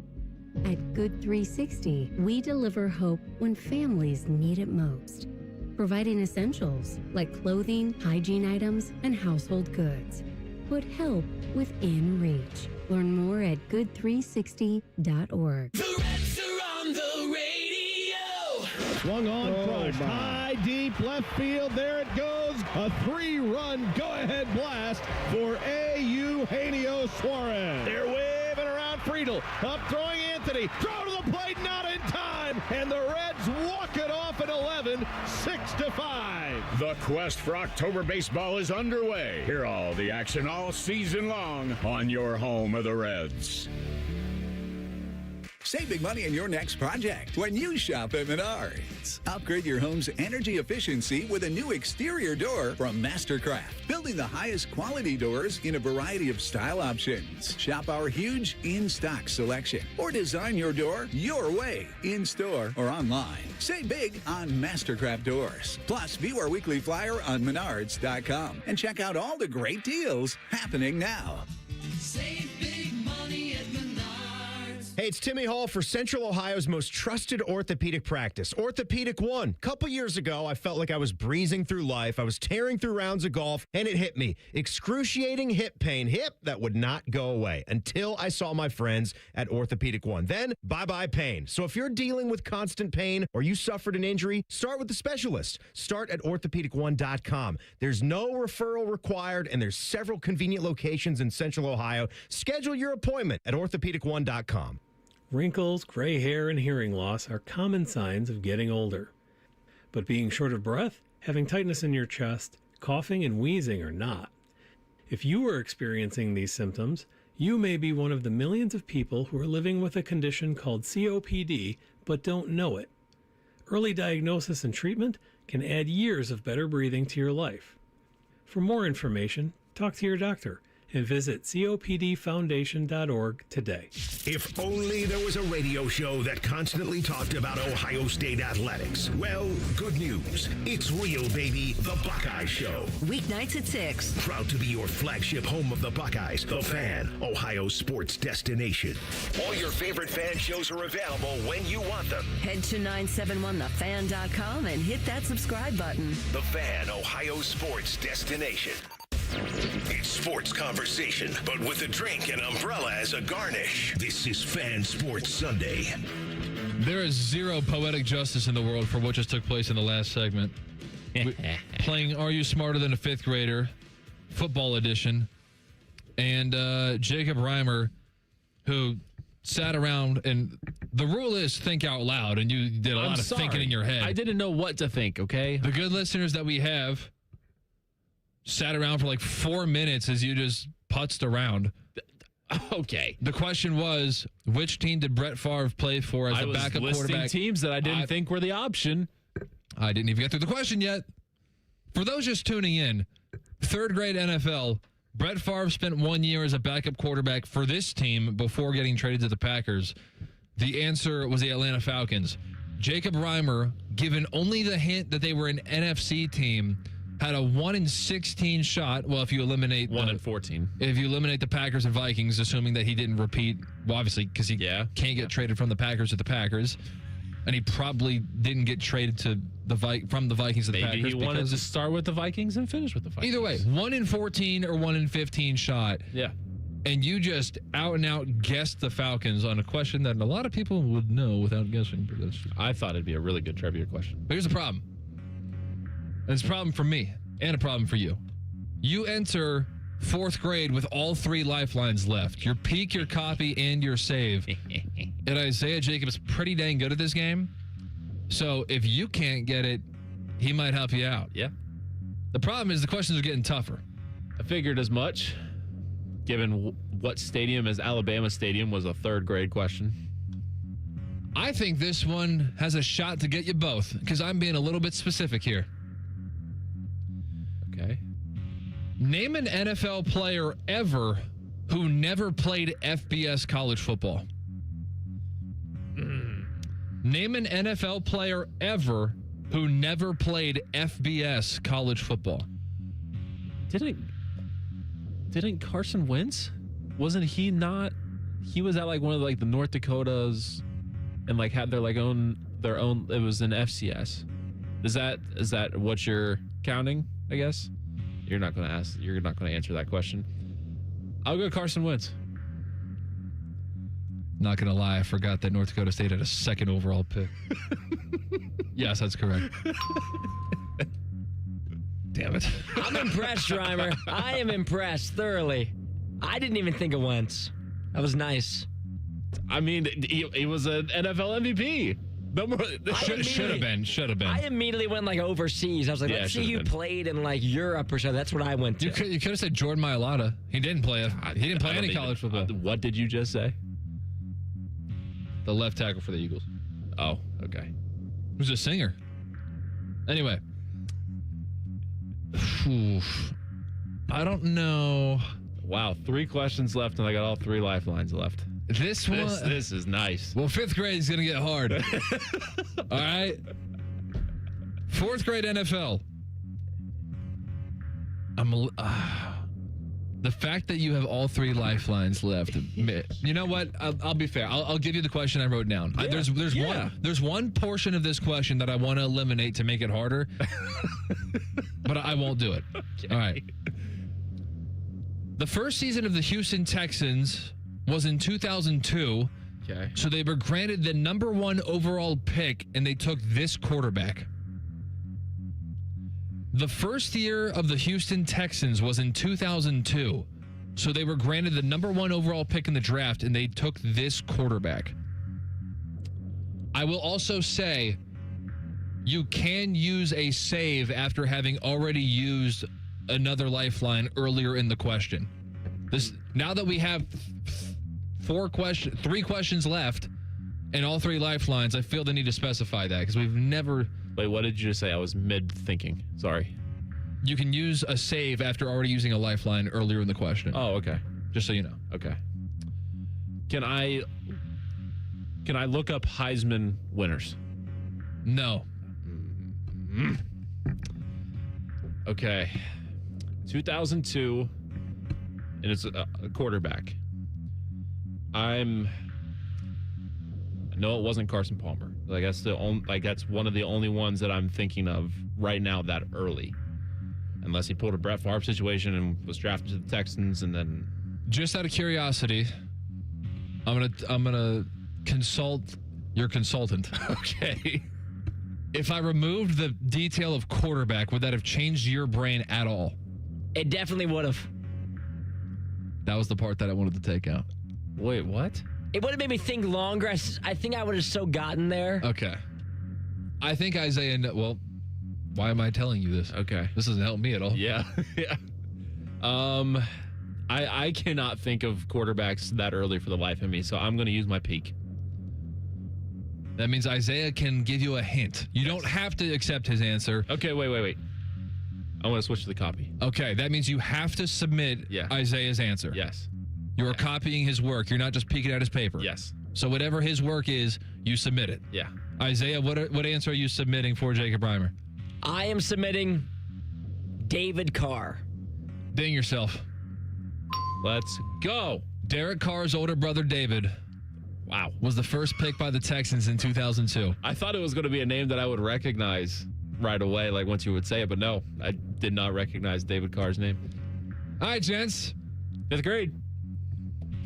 At Good 360, we deliver hope when families need it most, providing essentials like clothing, hygiene items, and household goods. Put help within reach. Learn more at good360.org.
The Reds are on the radio.
Swung on, crushed, high, deep, left field. There it goes. A 3-run go-ahead blast for Eugenio Suarez. They're waving around Friedel. Up throwing Anthony. Throw to the plate, not in time. And the Reds walk it off at 11, 6-5.
The quest for October baseball is underway. Hear all the action all season long on your home of the Reds.
Save big money in your next project when you shop at Menards. Upgrade your home's energy efficiency with a new exterior door from Mastercraft, building the highest quality doors in a variety of style options. Shop our huge in-stock selection or design your door your way, in-store or online. Save big on Mastercraft doors. Plus, view our weekly flyer on menards.com and check out all the great deals happening now.
Save big money at Menards.
Hey, it's Timmy Hall for Central Ohio's most trusted orthopedic practice, Orthopedic One. A couple years ago, I felt like I was breezing through life. I was tearing through rounds of golf, and it hit me. Excruciating hip pain. Hip that would not go away until I saw my friends at Orthopedic One. Then, bye-bye pain. So if you're dealing with constant pain or you suffered an injury, start with the specialist. Start at orthopedic1.com. There's no referral required, and there's several convenient locations in Central Ohio. Schedule your appointment at orthopedic1.com.
Wrinkles, gray hair, and hearing loss are common signs of getting older. But being short of breath, having tightness in your chest, coughing, and wheezing are not. If you are experiencing these symptoms, you may be one of the millions of people who are living with a condition called COPD but don't know it. Early diagnosis and treatment can add years of better breathing to your life. For more information, talk to your doctor and visit copdfoundation.org today.
If only there was a radio show that constantly talked about Ohio State athletics. Well, good news. It's real, baby. The Buckeye Show.
Weeknights at 6.
Proud to be your flagship home of the Buckeyes. The Fan, Ohio sports destination. All your favorite fan shows are available when you want them.
Head to 971thefan.com and hit that subscribe button.
The Fan, Ohio sports destination. It's sports conversation, but with a drink and umbrella as a garnish. This is Fan Sports Sunday.
There is zero poetic justice in the world for what just took place in the last segment. Playing Are You Smarter Than a Fifth Grader, football edition, and Jacob Reimer, who sat around, and the rule is think out loud, and you did a lot of thinking in your head.
I didn't know what to think, okay?
The good listeners that we have sat around for like 4 minutes as you just putzed around.
Okay.
The question was, which team did Brett Favre play for as a backup quarterback?
Teams that I didn't think were the option.
I didn't even get through the question yet. For those just tuning in, third grade NFL, Brett Favre spent 1 year as a backup quarterback for this team before getting traded to the Packers. The answer was the Atlanta Falcons. Jacob Reimer, given only the hint that they were an NFC team, had a 1-in-16 shot. Well, if you eliminate
1-in-14,
if you eliminate the Packers and Vikings, assuming that he didn't repeat, well, obviously because he can't get traded from the Packers to the Packers, and he probably didn't get traded to from the Vikings to the Packers.
Maybe he wanted to start with the Vikings and finish with the Vikings.
Either way, 1-in-14 or 1-in-15 shot.
Yeah.
and you just out and out guessed the Falcons on a question that a lot of people would know without guessing.
I thought it'd be a really good trivia question.
But here's the problem. And it's a problem for me and a problem for you. You enter fourth grade with all three lifelines left. Your peak, your copy, and your save. And Isaiah Jacobs pretty dang good at this game. So if you can't get it, he might help you out.
Yeah.
The problem is the questions are getting tougher.
I figured as much, given what stadium is Alabama Stadium was a third grade question.
I think this one has a shot to get you both because I'm being a little bit specific here.
Okay.
Name an NFL player ever who never played FBS college football. Name an NFL player ever who never played FBS college football.
Didn't Carson Wentz? Wasn't he not? He was at like one of like the North Dakotas and like had their own. It was an FCS. Is that what you're counting? I guess you're not going to ask. You're not going to answer that question. I'll go Carson Wentz.
Not going to lie, I forgot that North Dakota State had a second overall pick. Yes, that's correct. Damn it.
I'm impressed, Reimer. I am impressed thoroughly. I didn't even think of Wentz. That was nice.
I mean, he was an NFL MVP.
Should have been.
I immediately went like overseas. I was like,
Yeah,
let's see who played in like Europe or something. That's what I went to.
You could have said Jordan Mailata. He didn't play. He didn't play any college football.
What did you just say?
The left tackle for the Eagles.
Oh, okay.
Who's a singer? Anyway. I don't know.
Wow, 3 questions left, and I got all 3 lifelines left.
This
is nice.
Well, 5th grade is going to get hard. All right. 4th grade NFL. The fact that you have all 3 lifelines left. You know what? I'll be fair. I'll give you the question I wrote down.
Yeah.
There's one portion of this question that I want to eliminate to make it harder, but I won't do it. Okay. All right. The first season of the Houston Texans was in 2002.
Okay.
So they were granted the number 1 overall pick, and they took this quarterback. The first year of the Houston Texans was in 2002. So they were granted the number 1 overall pick in the draft, and they took this quarterback. I will also say you can use a save after having already used another lifeline earlier in the question. Now that we have 3 questions left and all 3 lifelines, I feel the need to specify that because we've never...
Wait, what did you just say? I was mid-thinking. Sorry.
You can use a save after already using a lifeline earlier in the question.
Oh, okay.
Just so you know.
Okay. Can I look up Heisman winners?
No.
Okay. 2002, and it's a quarterback. No, it wasn't Carson Palmer. That's one of the only ones that I'm thinking of right now that early. Unless he pulled a Brett Favre situation and was drafted to the Texans and then...
Just out of curiosity, I'm gonna consult your consultant.
Okay.
If I removed the detail of quarterback, would that have changed your brain at all?
It definitely would have.
That was the part that I wanted to take out.
Wait, what?
It would have made me think longer. I think I would have so gotten there.
Okay. I think Isaiah... Well, why am I telling you this?
Okay.
This doesn't help me at all.
Yeah. Yeah. I cannot think of quarterbacks that early for the life of me, so I'm going to use my peak.
That means Isaiah can give you a hint. You don't have to accept his answer.
Okay, wait. I want to switch to the copy.
Okay, that means you have to submit Isaiah's answer.
Yes.
You're copying his work. You're not just peeking at his paper.
Yes.
So whatever his work is, you submit it.
Yeah.
Isaiah, what answer are you submitting for Jacob Reimer?
I am submitting David Carr.
Ding yourself.
Let's go.
Derek Carr's older brother, David.
Wow.
Was the first pick by the Texans in 2002.
I thought it was going to be a name that I would recognize right away, like once you would say it, but no, I did not recognize David Carr's name.
All right, gents.
5th grade.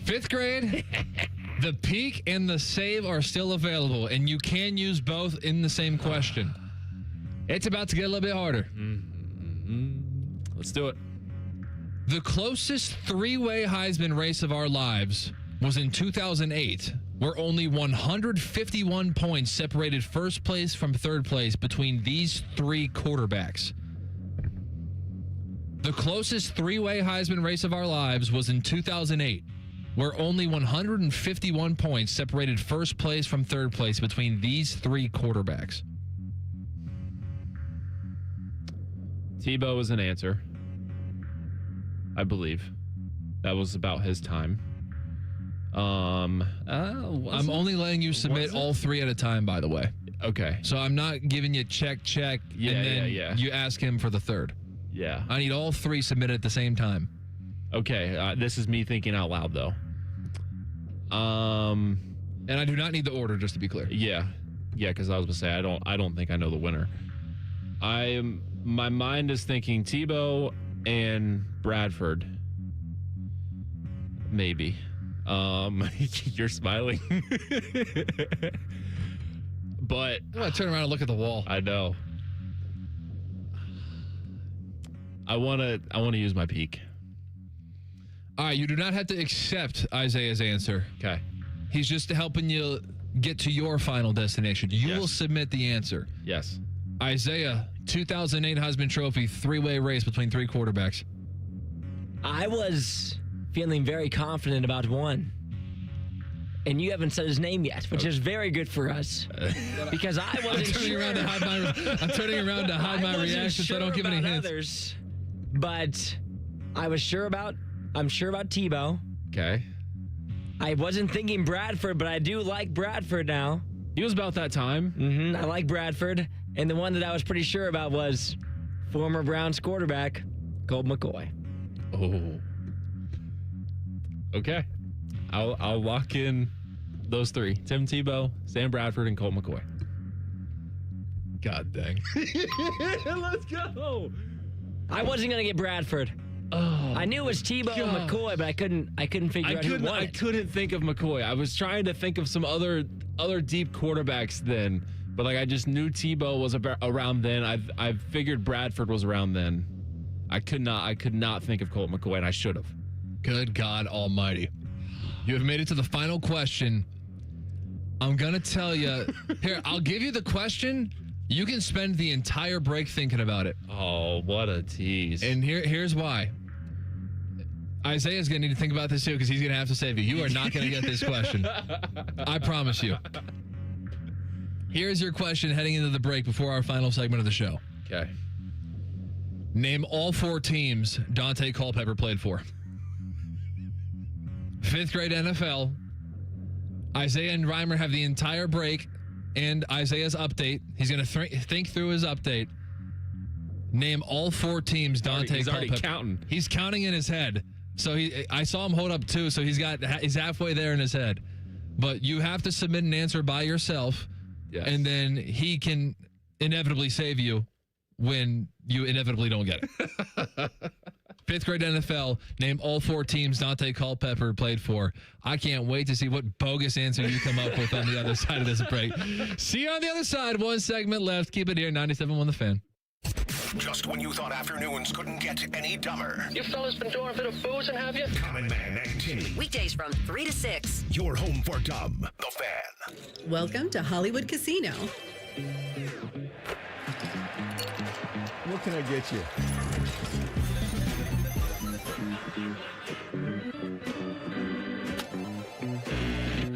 Fifth grade, the peak and the save are still available, and you can use both in the same question. It's about to get a little bit harder.
Let's do it.
The closest three-way Heisman race of our lives was in 2008, where only 151 points separated first place from third place between these three quarterbacks. The closest three-way Heisman race of our lives was in 2008, where only 151 points separated first place from third place between these three quarterbacks.
Tebow is an answer, I believe. That was about his time.
I'm only letting you submit all three at a time, by the way.
Okay.
So I'm not giving you check, and then you ask him for the third.
Yeah.
I need all three submitted at the same time.
Okay. This is me thinking out loud, though.
And I do not need the order, just to be clear.
Yeah, because I was gonna say I don't think I know the winner. My mind is thinking Tebow and Bradford. Maybe. You're smiling. But
I'm gonna turn around and look at the wall.
I know. I wanna use my peak.
All right, you do not have to accept Isaiah's answer.
Okay.
He's just helping you get to your final destination. You will submit the answer.
Yes.
Isaiah, 2008 Heisman Trophy, three-way race between three quarterbacks.
I was feeling very confident about one. And you haven't said his name yet, which is very good for us. Because I wasn't sure.
I'm turning around to hide my reaction so I don't give any hints.
Others, but I'm sure about Tebow.
Okay.
I wasn't thinking Bradford, but I do like Bradford now.
He was about that time.
I like Bradford. And the one that I was pretty sure about was former Browns quarterback, Colt McCoy.
Oh. Okay. I'll lock in those three. Tim Tebow, Sam Bradford, and Colt McCoy.
God dang.
Let's go.
I wasn't going to get Bradford.
Oh,
I knew it was Tebow and McCoy, but I couldn't figure out who won it.
I couldn't think of McCoy. I was trying to think of some other deep quarterbacks then, but I just knew Tebow was around then. I figured Bradford was around then. I could not think of Colt McCoy, and I should have.
Good God Almighty! You have made it to the final question. I'm gonna tell you here. I'll give you the question. You can spend the entire break thinking about it.
Oh, what a tease.
And here's why. Isaiah's going to need to think about this too because he's going to have to save you. You are not going to get this question. I promise you. Here's your question heading into the break before our final segment of the show.
Okay.
Name all four teams Dante Culpepper played for. Fifth grade NFL. Isaiah and Reimer have the entire break and Isaiah's update. He's going to think through his update. Name all four teams Dante
He's already
Culpepper.
counting.
He's counting in his head. So I saw him hold up two, so he's halfway there in his head. But you have to submit an answer by yourself, and then he can inevitably save you when you inevitably don't get it. Fifth grade NFL, name all four teams Dante Culpepper played for. I can't wait to see what bogus answer you come up with on the other side of this break. See you on the other side. One segment left. Keep it here, 97.1 The Fan.
Just when you thought afternoons couldn't get any dumber.
You fellas been doing a bit of boozing, have you?
Common Man and Timmy.
Weekdays from 3 to 6.
Your home for dumb. The Fan.
Welcome to Hollywood Casino.
What can I get you?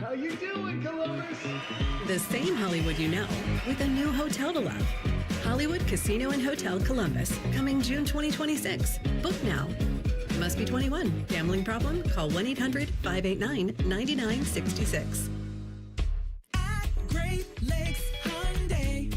How you doing, Columbus? The same Hollywood you know, with a new hotel to love. Hollywood Casino and Hotel Columbus, coming June 2026. Book now. Must be 21. Gambling problem? Call 1-800-589-9966.
Great Lakes Hyundai.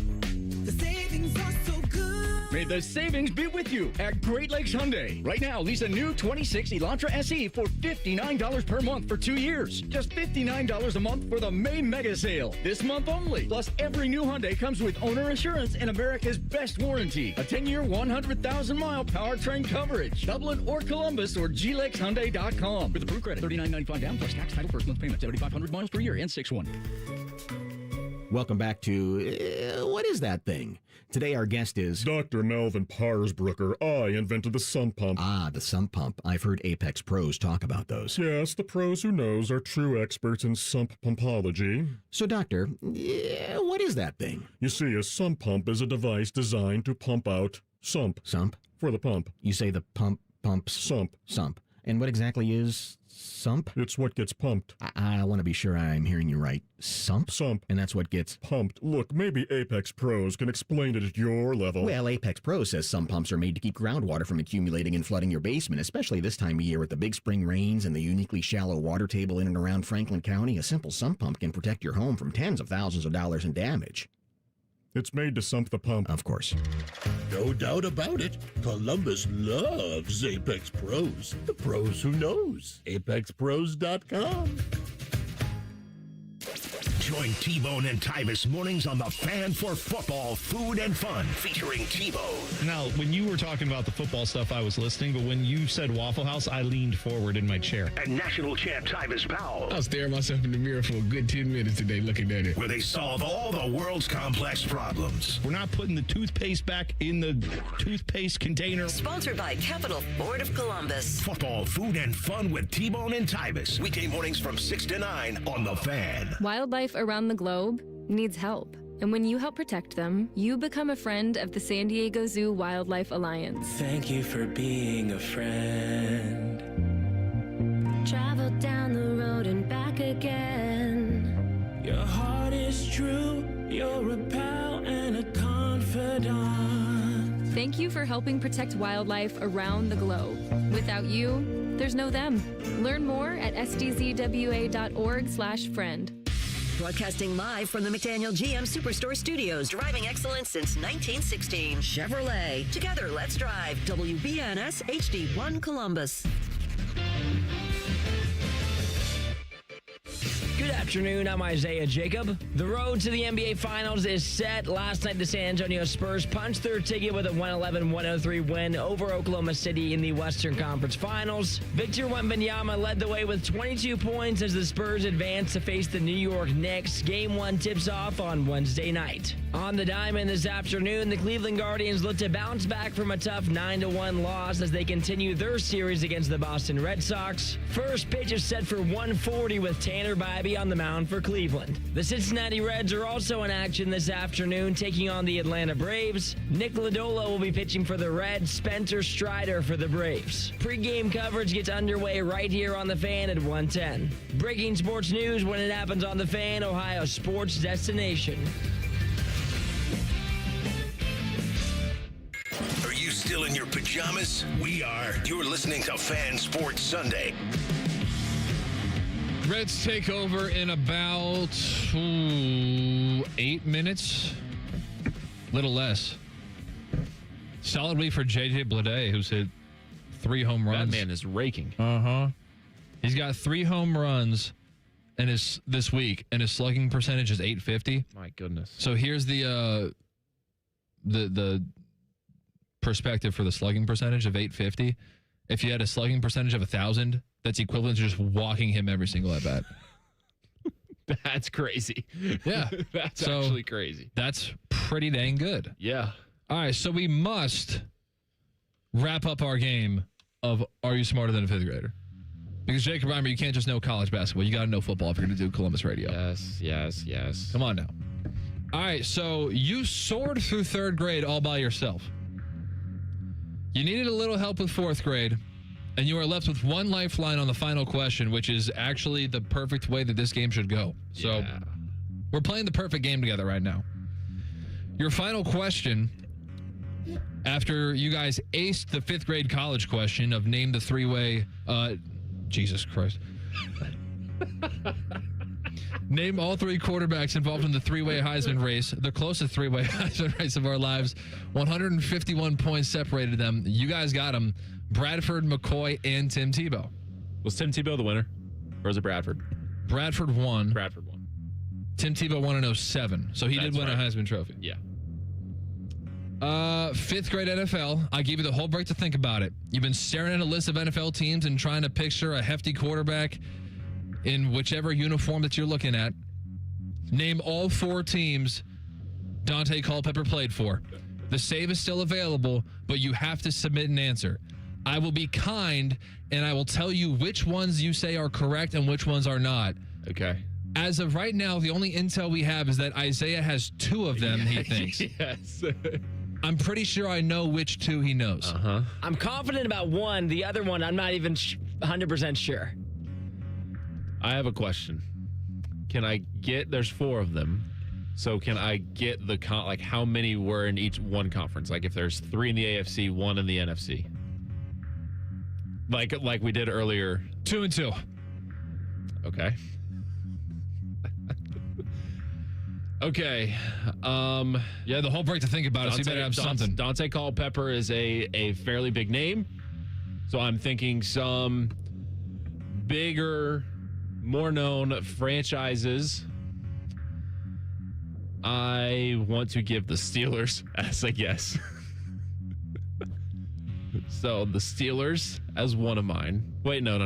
The savings are so good.
May the savings be with you at Great Lakes Hyundai. Right now, lease a new 26 Elantra SE for $59 per month for 2 years. Just $59 a month for the May mega sale. This month only. Plus, every new Hyundai comes with owner assurance and America's best warranty. A 10-year, 100,000-mile powertrain coverage. Dublin or Columbus or glexhyundai.com. With approved credit, $39.95 down plus tax, title, first month payment, 7,500 miles per year, and 6-1.
Welcome back to What Is That Thing? Today our guest is
Dr. Melvin Parsbrucker. I invented the sump pump.
Ah, the sump pump. I've heard Apex pros talk about those.
Yes, the pros who knows are true experts in sump pumpology.
So, Doctor, what is that thing?
You see, a sump pump is a device designed to pump out sump.
Sump?
For the pump.
You say the pumps?
Sump.
Sump. And what exactly is sump?
It's what gets pumped.
I want to be sure I'm hearing you right. Sump?
Sump.
And that's what gets
pumped. Look, maybe Apex Pros can explain it at your level.
Well, Apex Pros says some pumps are made to keep groundwater from accumulating and flooding your basement, especially this time of year with the big spring rains and the uniquely shallow water table in and around Franklin County. A simple sump pump can protect your home from tens of thousands of dollars in damage.
It's made to sump the pump.
Of course.
No doubt about it. Columbus loves Apex Pros. The pros who knows. ApexPros.com.
Join T-Bone and Tyvis mornings on The Fan for football, food, and fun, featuring T-Bone.
Now, when you were talking about the football stuff, I was listening, but when you said Waffle House, I leaned forward in my chair.
And national champ Tyvis Powell.
I was staring myself in the mirror for a good 10 minutes today looking at it.
Where they solve all the world's complex problems.
We're not putting the toothpaste back in the toothpaste container.
Sponsored by Capital Ford of Columbus.
Football, food, and fun with T-Bone and Tyvis. Weekday mornings from 6 to 9 on The Fan.
Wildlife around the globe needs help. And when you help protect them, you become a friend of the San Diego Zoo Wildlife Alliance.
Thank you for being a friend.
Travel down the road and back again.
Your heart is true. You're a pal and a confidant.
Thank you for helping protect wildlife around the globe. Without you, there's no them. Learn more at sdzwa.org/friend.
Broadcasting live from the McDaniel GM Superstore Studios. Driving excellence since 1916. Chevrolet. Together, let's drive. WBNS HD1 Columbus.
Good afternoon, I'm Isaiah Jacob. The road to the NBA Finals is set. Last night, the San Antonio Spurs punched their ticket with a 111-103 win over Oklahoma City in the Western Conference Finals. Victor Wembanyama led the way with 22 points as the Spurs advanced to face the New York Knicks. Game 1 tips off on Wednesday night. On the diamond this afternoon, the Cleveland Guardians look to bounce back from a tough 9-1 loss as they continue their series against the Boston Red Sox. First pitch is set for 140 with Tanner Bybee on the mound for Cleveland. The Cincinnati Reds are also in action this afternoon, taking on the Atlanta Braves. Nick Lodolo will be pitching for the Reds, Spencer Strider for the Braves. Pre-game coverage gets underway right here on The Fan at 1:10. Breaking sports news when it happens on The Fan, Ohio sports destination.
Are you still in your pajamas? We are. You're listening to Fan Sports Sunday.
Reds take over in about 8 minutes. Little less. Solid week for J.J. Bleday, who's hit 3 home runs.
That man is raking.
Uh-huh. He's got 3 home runs and this week, and his slugging percentage is .850.
My goodness.
So here's the perspective for the slugging percentage of .850. If you had a slugging percentage of 1,000, that's equivalent to just walking him every single at bat.
That's crazy.
Yeah.
That's actually crazy.
That's pretty dang good.
Yeah.
All right, so we must wrap up our game of Are You Smarter Than a Fifth Grader? Because, Jake, remember, you can't just know college basketball. You got to know football if you're going to do Columbus Radio.
Yes.
Come on now. All right, so you soared through 3rd grade all by yourself. You needed a little help with 4th grade, and you are left with one lifeline on the final question, which is actually the perfect way that this game should go. So we're playing the perfect game together right now. Your final question, after you guys aced the 5th grade college question of name the 3-way, Jesus Christ. Name all three quarterbacks involved in the three-way Heisman race, the closest three-way Heisman race of our lives. 151 points separated them. You guys got them. Bradford, McCoy, and Tim Tebow.
Was Tim Tebow the winner? Or was it Bradford?
Bradford won.
Bradford won.
Tim Tebow won in 07, so he did win a Heisman Trophy.
Yeah.
Fifth grade NFL. I gave you the whole break to think about it. You've been staring at a list of NFL teams and trying to picture a hefty quarterback in whichever uniform that you're looking at. Name all 4 teams Dante Culpepper played for. The save is still available, but you have to submit an answer. I will be kind, and I will tell you which ones you say are correct and which ones are not.
Okay.
As of right now, the only intel we have is that Isaiah has 2 of them, he thinks.
Yes.
I'm pretty sure I know which 2 he knows.
Uh-huh.
I'm confident about one. The other one, I'm not even 100% sure.
I have a question. Can I get, there's 4 of them. So can I get the, like how many were in each one conference? Like if there's 3 in the AFC, 1 in the NFC. Like we did earlier.
2 and 2.
Okay. Okay.
Yeah, the whole break to think about it. So you better have something.
Dante Culpepper is a fairly big name. So I'm thinking some bigger, more known franchises. I want to give the Steelers as a guess. So the Steelers as one of mine. Wait, no.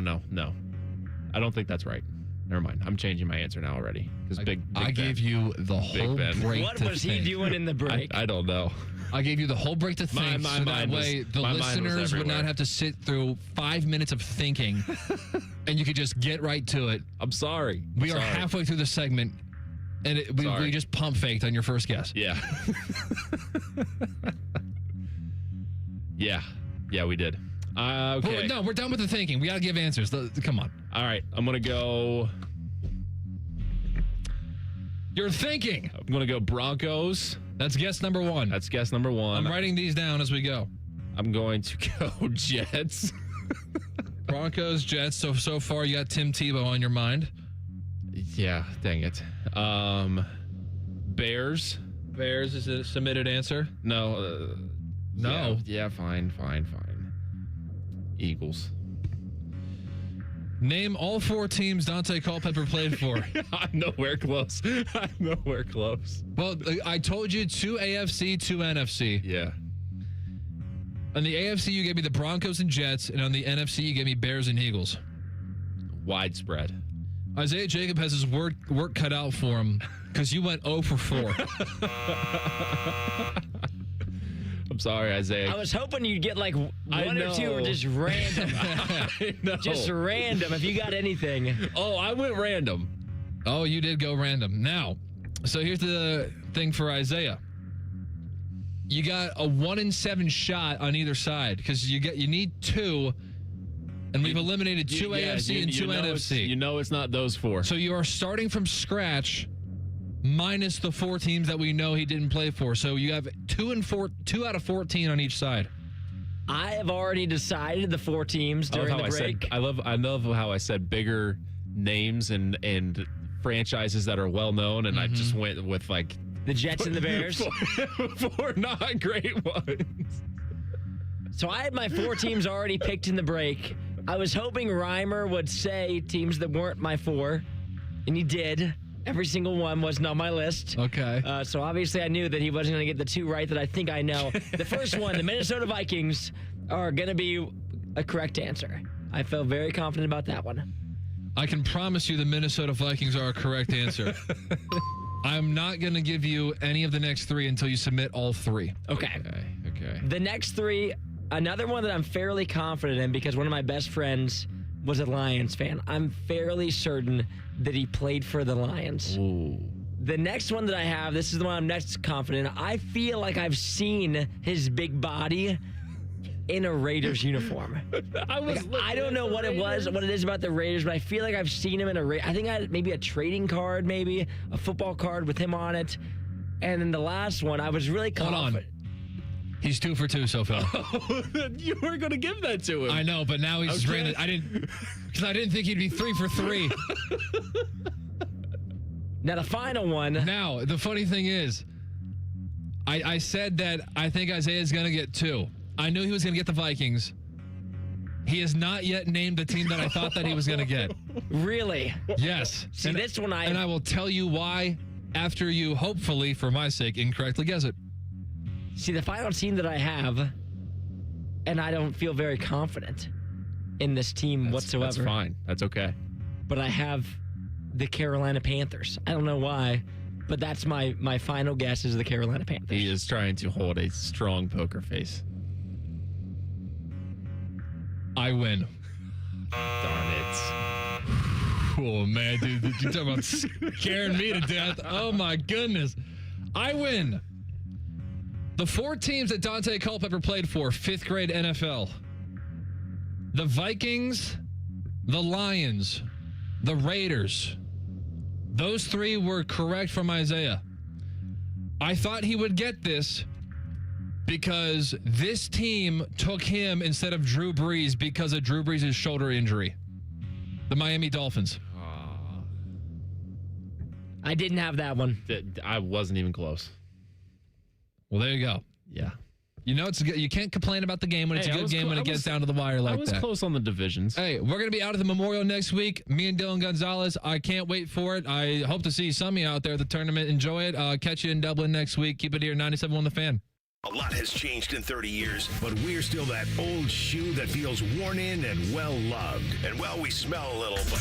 I don't think that's right. Never mind. I'm changing my answer now already. Because
I gave you the whole break.
What was he doing in the break?
I don't know.
I gave you the whole break to think, so that way the listeners would not have to sit through 5 minutes of thinking, and you could just get right to it.
I'm sorry.
We are halfway through the segment, and we just pump faked on your first guess.
Yeah. Yeah, we did. Okay.
No, we're done with the thinking. We got to give answers. Come on.
All right, I'm going to go...
You're thinking.
I'm going to go Broncos.
That's guess number 1.
That's guess number 1.
I'm writing these down as we go.
I'm going to go Jets.
Broncos, Jets. So far, you got Tim Tebow on your mind.
Yeah, dang it. Bears.
Bears is a submitted answer?
No.
No.
Yeah, fine. Eagles.
Name all 4 teams Dante Culpepper played for.
I'm nowhere close.
Well, I told you 2 AFC, 2 NFC.
Yeah.
On the AFC, you gave me the Broncos and Jets, and on the NFC, you gave me Bears and Eagles.
Widespread.
Isaiah Jacob has his work cut out for him because you went 0 for 4.
I'm sorry, Isaiah.
I was hoping you'd get like 1 or 2 or just random. Just random if you got anything.
Oh, I went random.
Oh, you did go random. Now, so here's the thing for Isaiah. You got a 1 in 7 shot on either side because you need 2, and we've eliminated 2 AFC and 2 NFC.
You know it's not those 4.
So you are starting from scratch, minus the 4 teams that we know he didn't play for. So you have 2 out of 14 on each side.
I have already decided the 4 teams during the break.
I love how I said bigger names and franchises that are well known, and I just went with like
the Jets and the Bears.
4 not great ones.
So I had my 4 teams already picked in the break. I was hoping Reimer would say teams that weren't my 4, and he did. Every single one wasn't on my list.
Okay.
So obviously I knew that he wasn't going to get the 2 right that I think I know. The first one, the Minnesota Vikings, are going to be a correct answer. I felt very confident about that one.
I can promise you the Minnesota Vikings are a correct answer. I'm not going to give you any of the next 3 until you submit all 3.
Okay.
The
next 3, another one that I'm fairly confident in because one of my best friends was a Lions fan. I'm fairly certain that he played for the Lions.
Ooh.
The next one that I have, this is the one I'm next confident in. I feel like I've seen his big body in a Raiders uniform. I don't know what it is about the Raiders, but I feel like I've seen him in I think I had maybe a trading card, maybe a football card with him on it. And then the last one, I was really confident.
Hold on. He's 2 for 2 so far.
You were going to give that to him.
I know, but now he's ran it. I didn't think he'd be 3 for 3.
Now, the final one.
Now, the funny thing is, I said that I think Isaiah's going to get 2. I knew he was going to get the Vikings. He has not yet named the team that I thought that he was going to get.
Really?
Yes.
See, this one
And I will tell you why after you, hopefully, for my sake, incorrectly guess it.
See, the final team that I have, and I don't feel very confident in this team whatsoever.
That's fine. That's okay.
But I have the Carolina Panthers. I don't know why, but that's my final guess is the Carolina Panthers.
He is trying to hold a strong poker face.
I win.
Darn it.
Oh, man, dude. You're talking about scaring me to death. Oh, my goodness. I win. The 4 teams that Dante Culpepper played for, 5th grade NFL. The Vikings, the Lions, the Raiders. Those 3 were correct from Isaiah. I thought he would get this because this team took him instead of Drew Brees because of Drew Brees' shoulder injury. The Miami Dolphins.
I didn't have that one.
I wasn't even close.
Well, there you go.
Yeah.
You know, you can't complain about the game when it's a good game when it gets down to the wire like that.
I was close on the divisions.
Hey, we're going to be out at the Memorial next week. Me and Dylan Gonzalez. I can't wait for it. I hope to see some of you out there at the tournament. Enjoy it. Catch you in Dublin next week. Keep it here, 97.1 The Fan.
A lot has changed in 30 years, but we're still that old shoe that feels worn in and well loved. And well, we smell a little, but